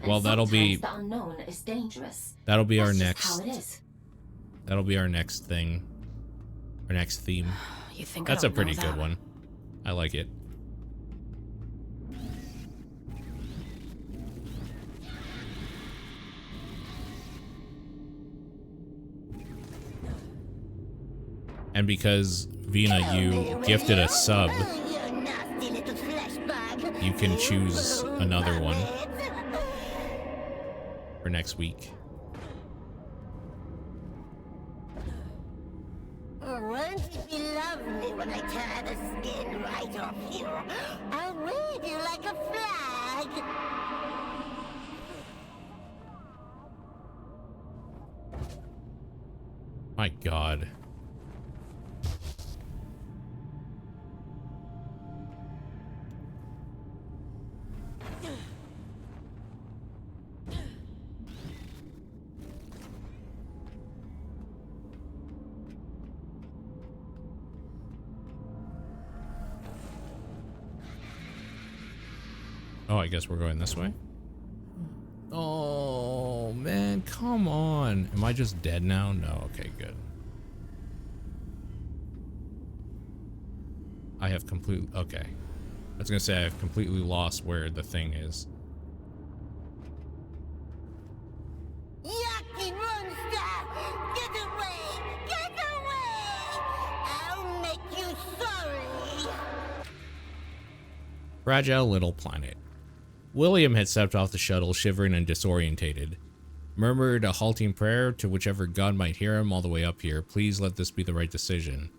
S1: Well, that'll be
S3: the unknown is dangerous.
S1: That'll be our
S3: That's
S1: next.
S3: just how it is.
S1: That'll be our next thing. Our next theme.
S4: You think
S1: That's
S4: I
S1: a
S4: don't
S1: pretty
S4: know
S1: good
S4: that?
S1: one. I like it. And because Vina, you gifted a sub, you can choose another one for next week.
S13: Won't it be lovely when I tear the skin right off you? I'll wave you like a flag.
S1: My God. Oh, I guess we're going this way. Oh, man, come on. Am I just dead now? No, okay, good. I have completely... Okay. I was gonna say I've completely lost where the thing is.
S13: Yucky monster! Get away! Get away! I'll make you sorry!
S1: Fragile little planet. William had stepped off the shuttle, shivering and disorientated. Murmured a halting prayer to whichever god might hear him all the way up here. Please let this be the right decision.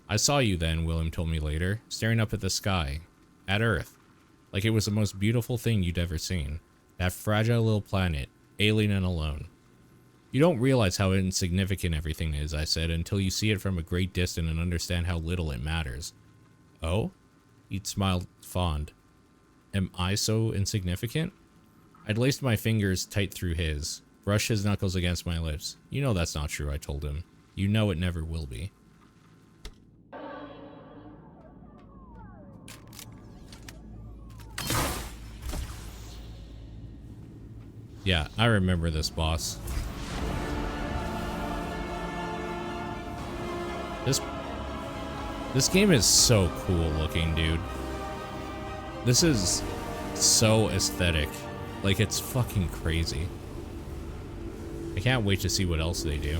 S1: I saw you then, William told me later, staring up at the sky. At Earth. Like it was the most beautiful thing you'd ever seen. That fragile little planet, alien and alone. You don't realize how insignificant everything is, I said, until you see it from a great distance and understand how little it matters. Oh? He'd smiled fond. Am I so insignificant? I'd laced my fingers tight through his, brushed his knuckles against my lips. You know that's not true, I told him. You know it never will be. Yeah, I remember this boss. This game is so cool looking, dude. This is so aesthetic. Like, it's fucking crazy. I can't wait to see what else they do.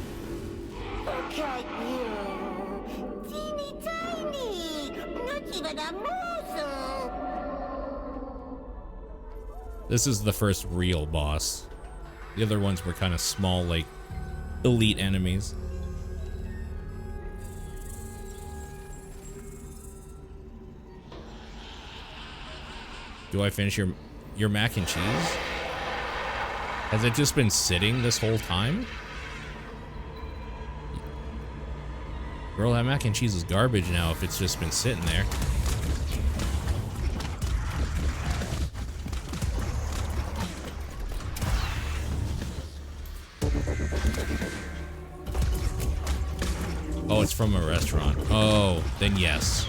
S13: Look at you! Teeny tiny! Not even a morsel!
S1: This is the first real boss. The other ones were kind of small, like, elite enemies. Do I finish your mac and cheese? Has it just been sitting this whole time? Girl, that mac and cheese is garbage now if it's just been sitting there. Oh, it's from a restaurant. Oh, then yes.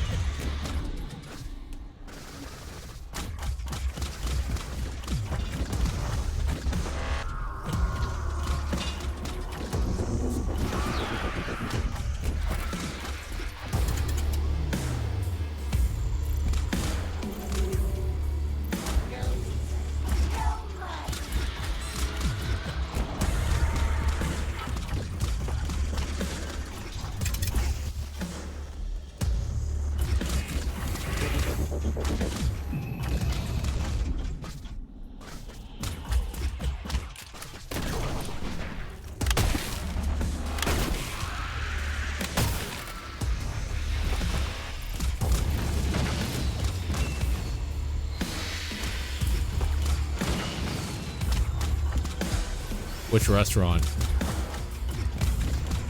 S1: Which restaurant?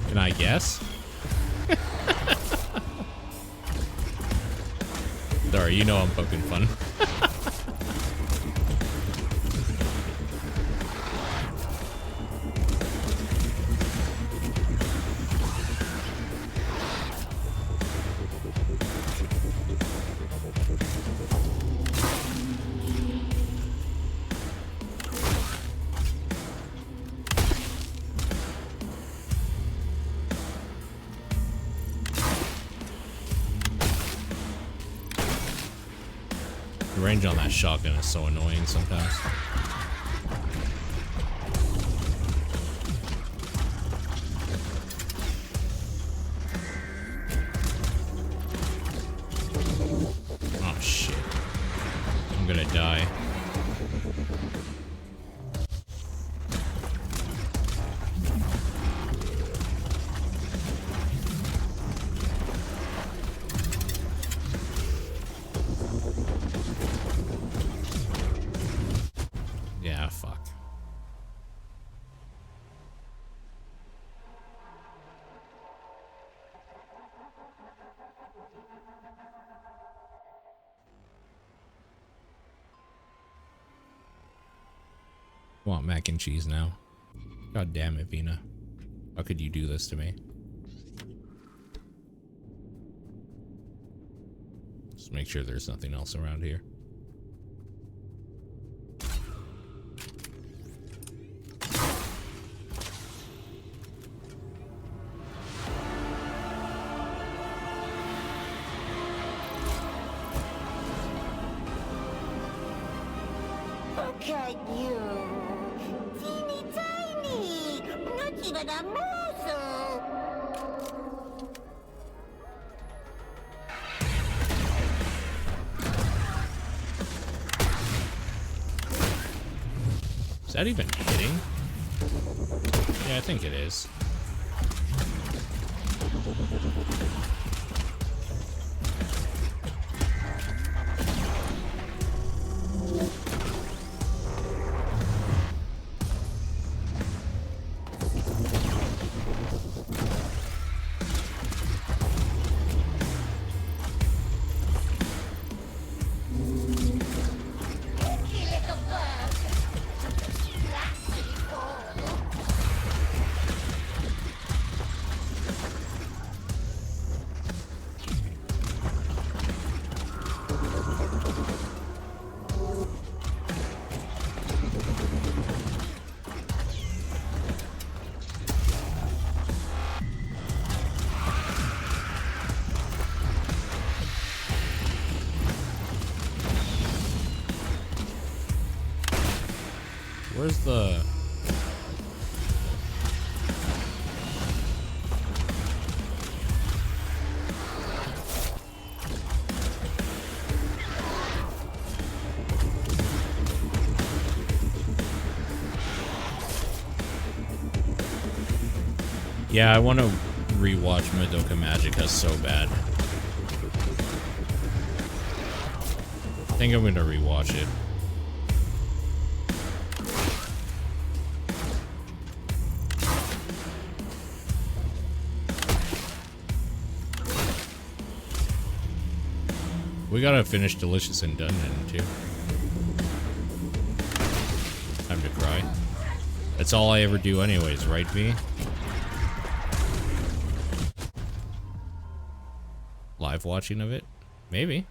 S1: Can I guess? Sorry, you know I'm poking fun. range on that shotgun is so annoying sometimes. Oh shit. I'm gonna die. Yeah, fuck. I want mac and cheese now. God damn it, Vina. How could you do this to me? Just make sure there's nothing else around here.
S13: Look at you. Teeny tiny. Not even a morsel.
S1: Is that even hitting? Yeah, I think it is. Where's the... Yeah, I want to rewatch Madoka Magica so bad. I think I'm going to rewatch it. We gotta finish Delicious and Dungeon too. Time to cry. That's all I ever do anyways, right, V? Live watching of it? Maybe.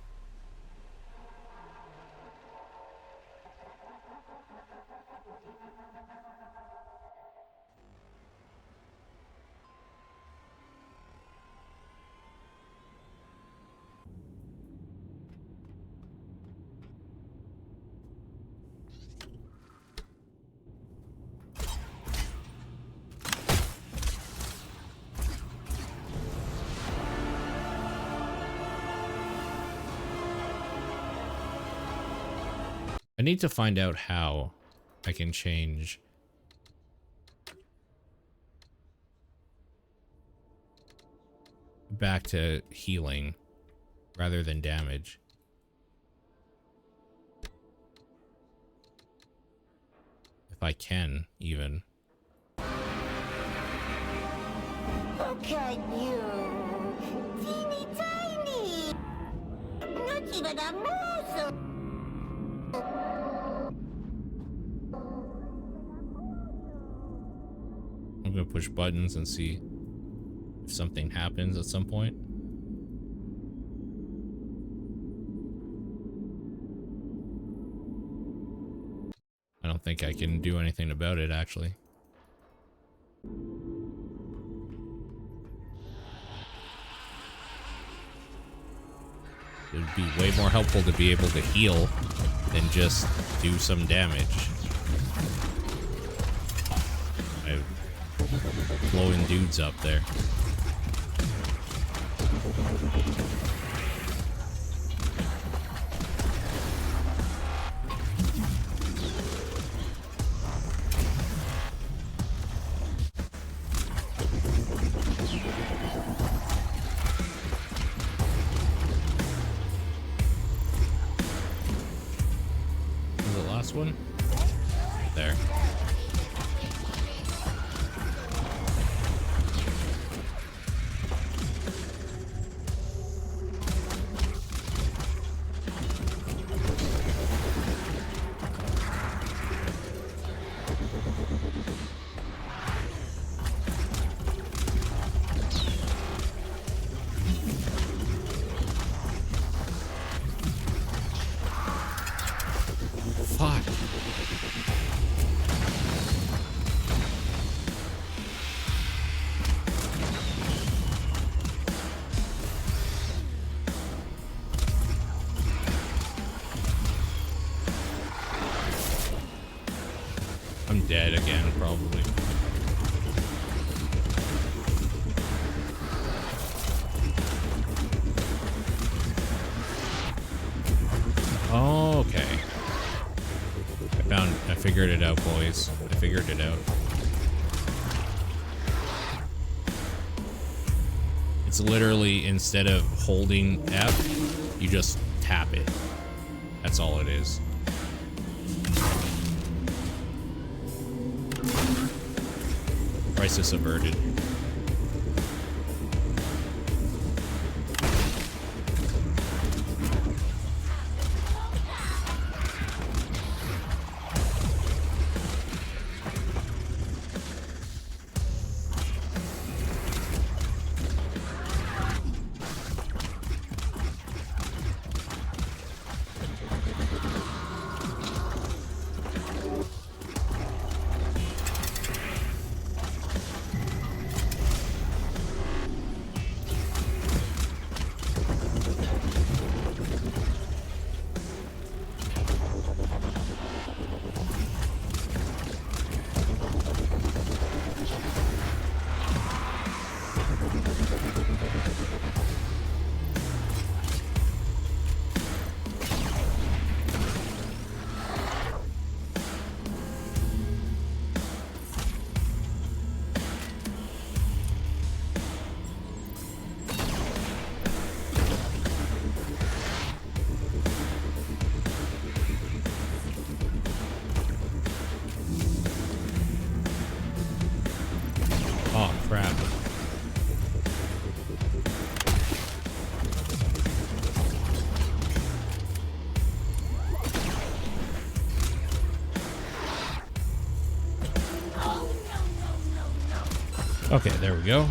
S1: I need to find out how I can change back to healing rather than damage. If I can, even.
S13: Look at you. Teeny tiny. Not even a morsel.
S1: I'm gonna push buttons and see if something happens at some point. I don't think I can do anything about it, actually. It would be way more helpful to be able to heal than just do some damage. I have blowing dudes up there. One there. Fuck. I'm dead again, probably. Oh, okay. I figured it out, boys. I figured it out. It's literally, instead of holding F, you just tap it. That's all it is. Crisis averted. Okay, there we go.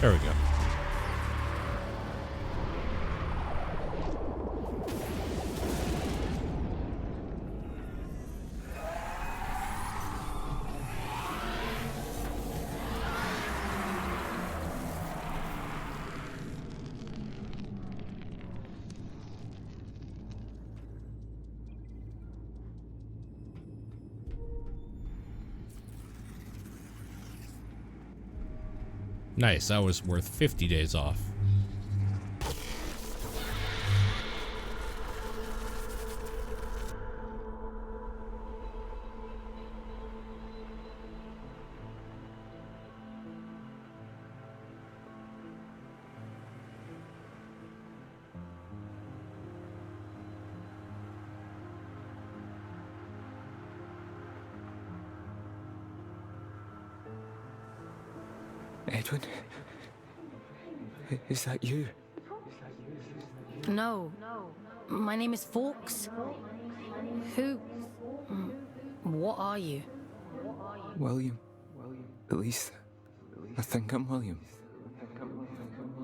S1: There we go. Nice, that was worth 50 days off.
S6: Edwin, Is that you?
S4: No. My name is F-AUX. Who... What are you?
S6: William. At least, I think I'm William.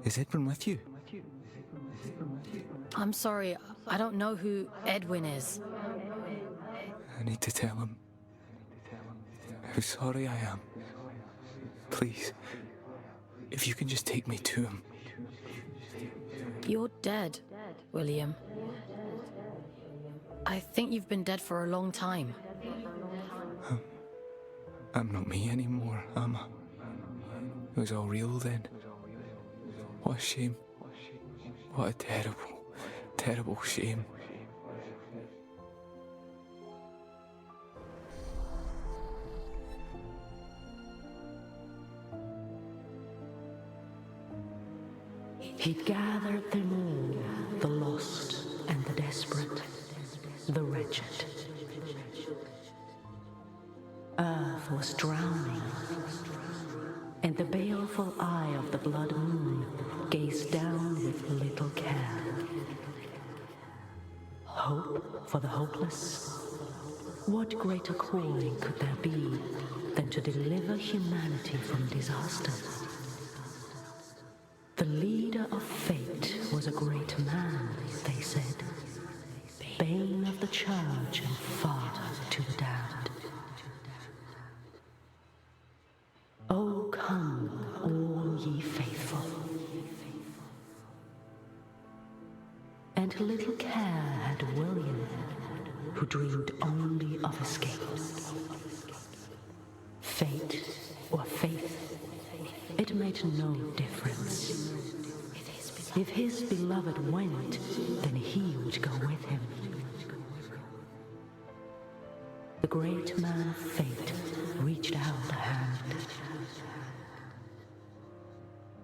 S6: Is Edwin with you?
S4: I'm sorry, I don't know who Edwin is.
S6: I need to tell him how sorry I am. Please, if you can just take me to him.
S4: You're dead, William. I think you've been dead for a long time.
S6: I'm not me anymore, am I? It was all real then. What a shame. What a terrible, terrible shame.
S5: He'd gathered them all, the lost and the desperate, the wretched. Earth was drowning, and the baleful eye of the blood moon gazed down with little care. Hope for the hopeless? What greater calling could there be than to deliver humanity from disaster? The leader of fate was a great man, they said, bane of the church and father to the damned. Oh, come, all ye faithful. And little care had William, who dreamed only of escape. Fate or faith, it made no difference. If his beloved went, then he would go with him. The great man of fate reached out a hand.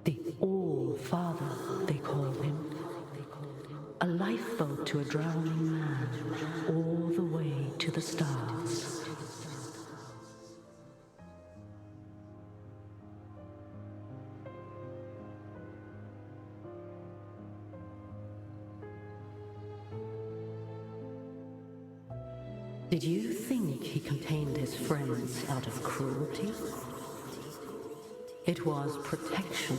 S5: The All-Father, they called him. A lifeboat to a drowning man, all the way to the stars. Did you think he contained his friends out of cruelty? It was protection,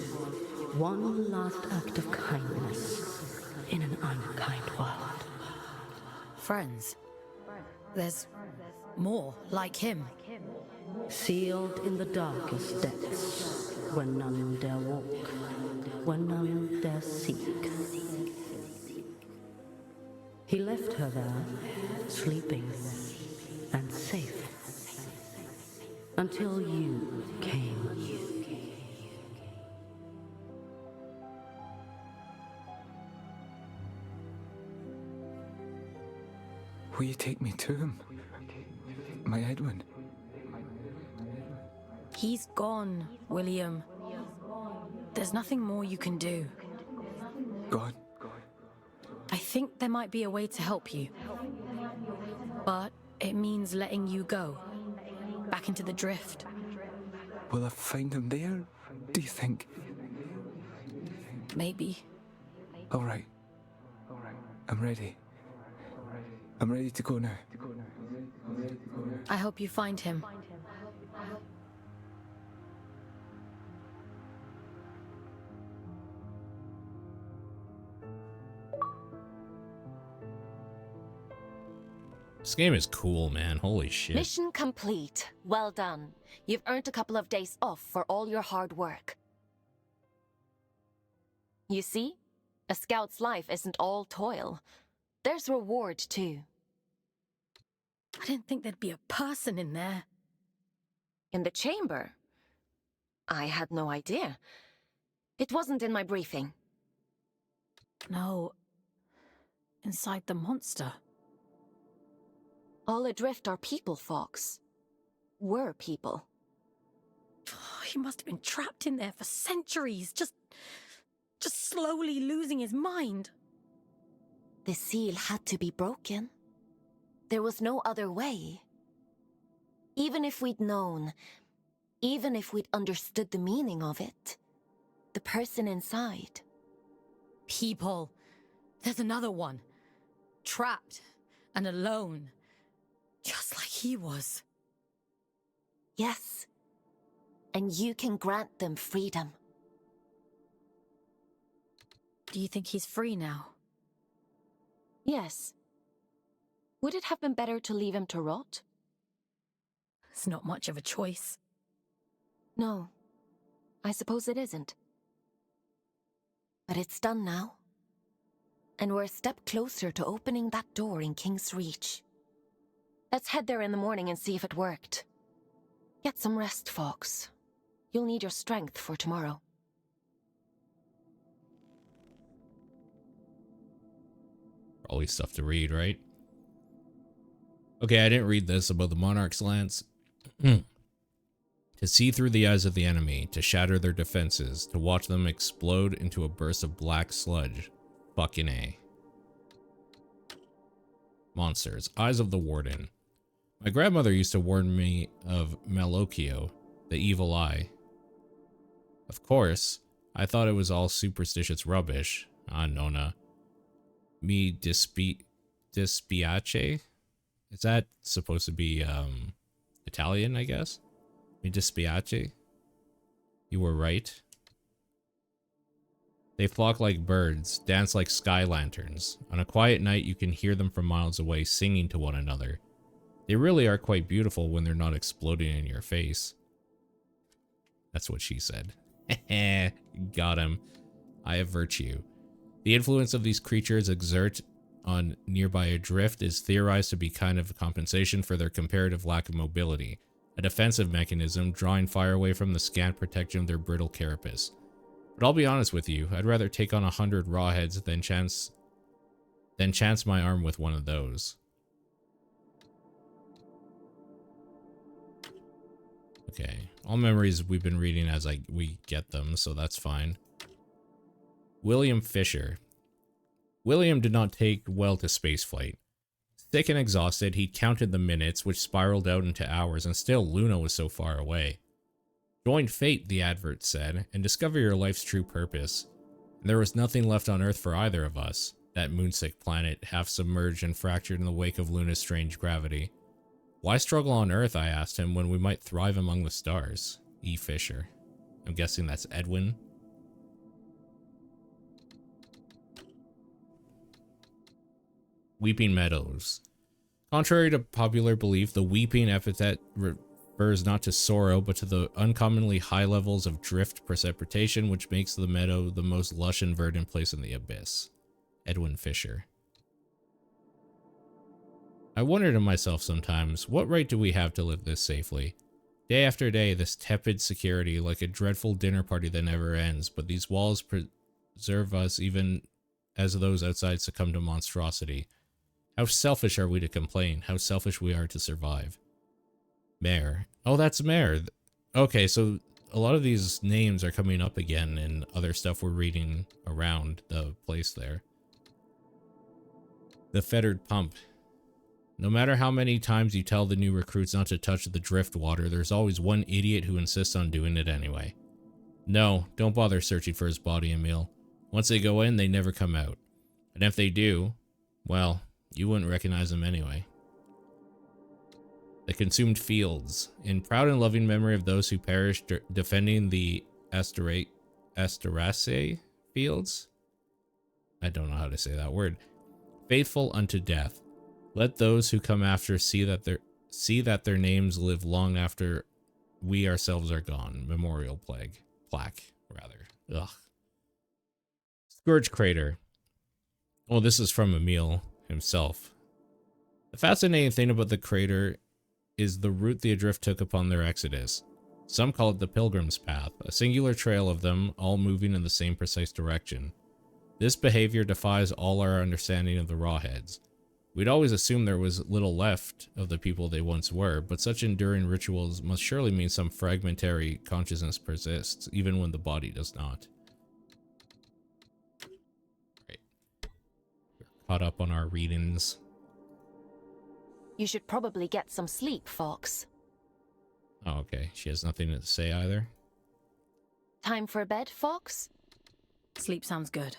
S5: one last act of kindness in an unkind world.
S4: Friends? There's more like him.
S5: Sealed in the darkest depths, where none dare walk, where none dare seek. He left her there, sleeping and safe, until you came.
S6: Will you take me to him? My Edwin?
S4: He's gone, William. There's nothing more you can do.
S6: Gone?
S4: I think there might be a way to help you. But it means letting you go. Back into the drift.
S6: Will I find him there, do you think?
S4: Maybe.
S6: All right. I'm ready. I'm ready to go now.
S4: I hope you find him.
S1: This game is cool, man. Holy shit.
S3: Mission complete. Well done. You've earned a couple of days off for all your hard work. You see? A scout's life isn't all toil. There's reward, too.
S4: I didn't think there'd be a person in there.
S3: In the chamber? I had no idea. It wasn't in my briefing.
S4: No. Inside the monster.
S3: All adrift are people, F-AUX. Were people.
S4: He must have been trapped in there for centuries, just slowly losing his mind.
S3: The seal had to be broken. There was no other way. Even if we'd known, even if we'd understood the meaning of it, the person inside.
S4: People. There's another one. Trapped and alone. Just like he was.
S3: Yes. And you can grant them freedom.
S4: Do you think he's free now?
S3: Yes. Would it have been better to leave him to rot?
S4: It's not much of a choice.
S3: No. I suppose it isn't. But it's done now. And we're a step closer to opening that door in King's Reach. Let's head there in the morning and see if it worked. Get some rest, F-AUX. You'll need your strength for tomorrow.
S1: Probably stuff to read, right? Okay, I didn't read this about the Monarch's Lance. To see through the eyes of the enemy, to shatter their defenses, to watch them explode into a burst of black sludge. Fucking A. Monsters. Eyes of the Warden. My grandmother used to warn me of Malocchio, the evil eye. Of course, I thought it was all superstitious rubbish. Ah, Nonna. Mi dispiace? Is that supposed to be, Italian, I guess? Mi dispiace? You were right. They flock like birds, dance like sky lanterns. On a quiet night, you can hear them from miles away singing to one another. They really are quite beautiful when they're not exploding in your face. That's what she said. Got him. I have virtue. The influence of these creatures exert on nearby adrift is theorized to be kind of a compensation for their comparative lack of mobility. A defensive mechanism, drawing fire away from the scant protection of their brittle carapace. But I'll be honest with you, I'd rather take on 100 rawheads than chance my arm with one of those. Okay, all memories we've been reading as we get them, so that's fine. William Fisher. William did not take well to spaceflight. Sick and exhausted, he counted the minutes, which spiraled out into hours, and still Luna was so far away. Join fate, the advert said, and discover your life's true purpose. And there was nothing left on Earth for either of us, that moonsick planet, half submerged and fractured in the wake of Luna's strange gravity. Why struggle on Earth, I asked him, when we might thrive among the stars? E. Fisher. I'm guessing that's Edwin. Weeping Meadows. Contrary to popular belief, the weeping epithet refers not to sorrow, but to the uncommonly high levels of drift precipitation, which makes the meadow the most lush and verdant place in the abyss. Edwin Fisher. I wonder to myself sometimes, what right do we have to live this safely? Day after day, this tepid security, like a dreadful dinner party that never ends, but these walls preserve us even as those outside succumb to monstrosity. How selfish are we to complain? How selfish we are to survive. Mare. Oh, that's Mare. Okay, so a lot of these names are coming up again in other stuff we're reading around the place there. The Fettered Pump. No matter how many times you tell the new recruits not to touch the drift water, there's always one idiot who insists on doing it anyway. No, don't bother searching for his body, Emil. Once they go in, they never come out. And if they do, well, you wouldn't recognize them anyway. The Consumed Fields. In proud and loving memory of those who perished defending the Asteraceae fields? I don't know how to say that word. Faithful unto death. Let those who come after see that their names live long after we ourselves are gone. Memorial plaque, rather. Ugh. Scourge Crater. Oh, this is from Emil himself. The fascinating thing about the crater is the route the Adrift took upon their exodus. Some call it the Pilgrim's Path, a singular trail of them, all moving in the same precise direction. This behavior defies all our understanding of the Rawheads. We'd always assumed there was little left of the people they once were, but such enduring rituals must surely mean some fragmentary consciousness persists, even when the body does not. Right. We're caught up on our readings.
S3: You should probably get some sleep, F-AUX.
S1: Oh, okay. She has nothing to say either.
S3: Time for bed, Fox?
S4: Sleep sounds good.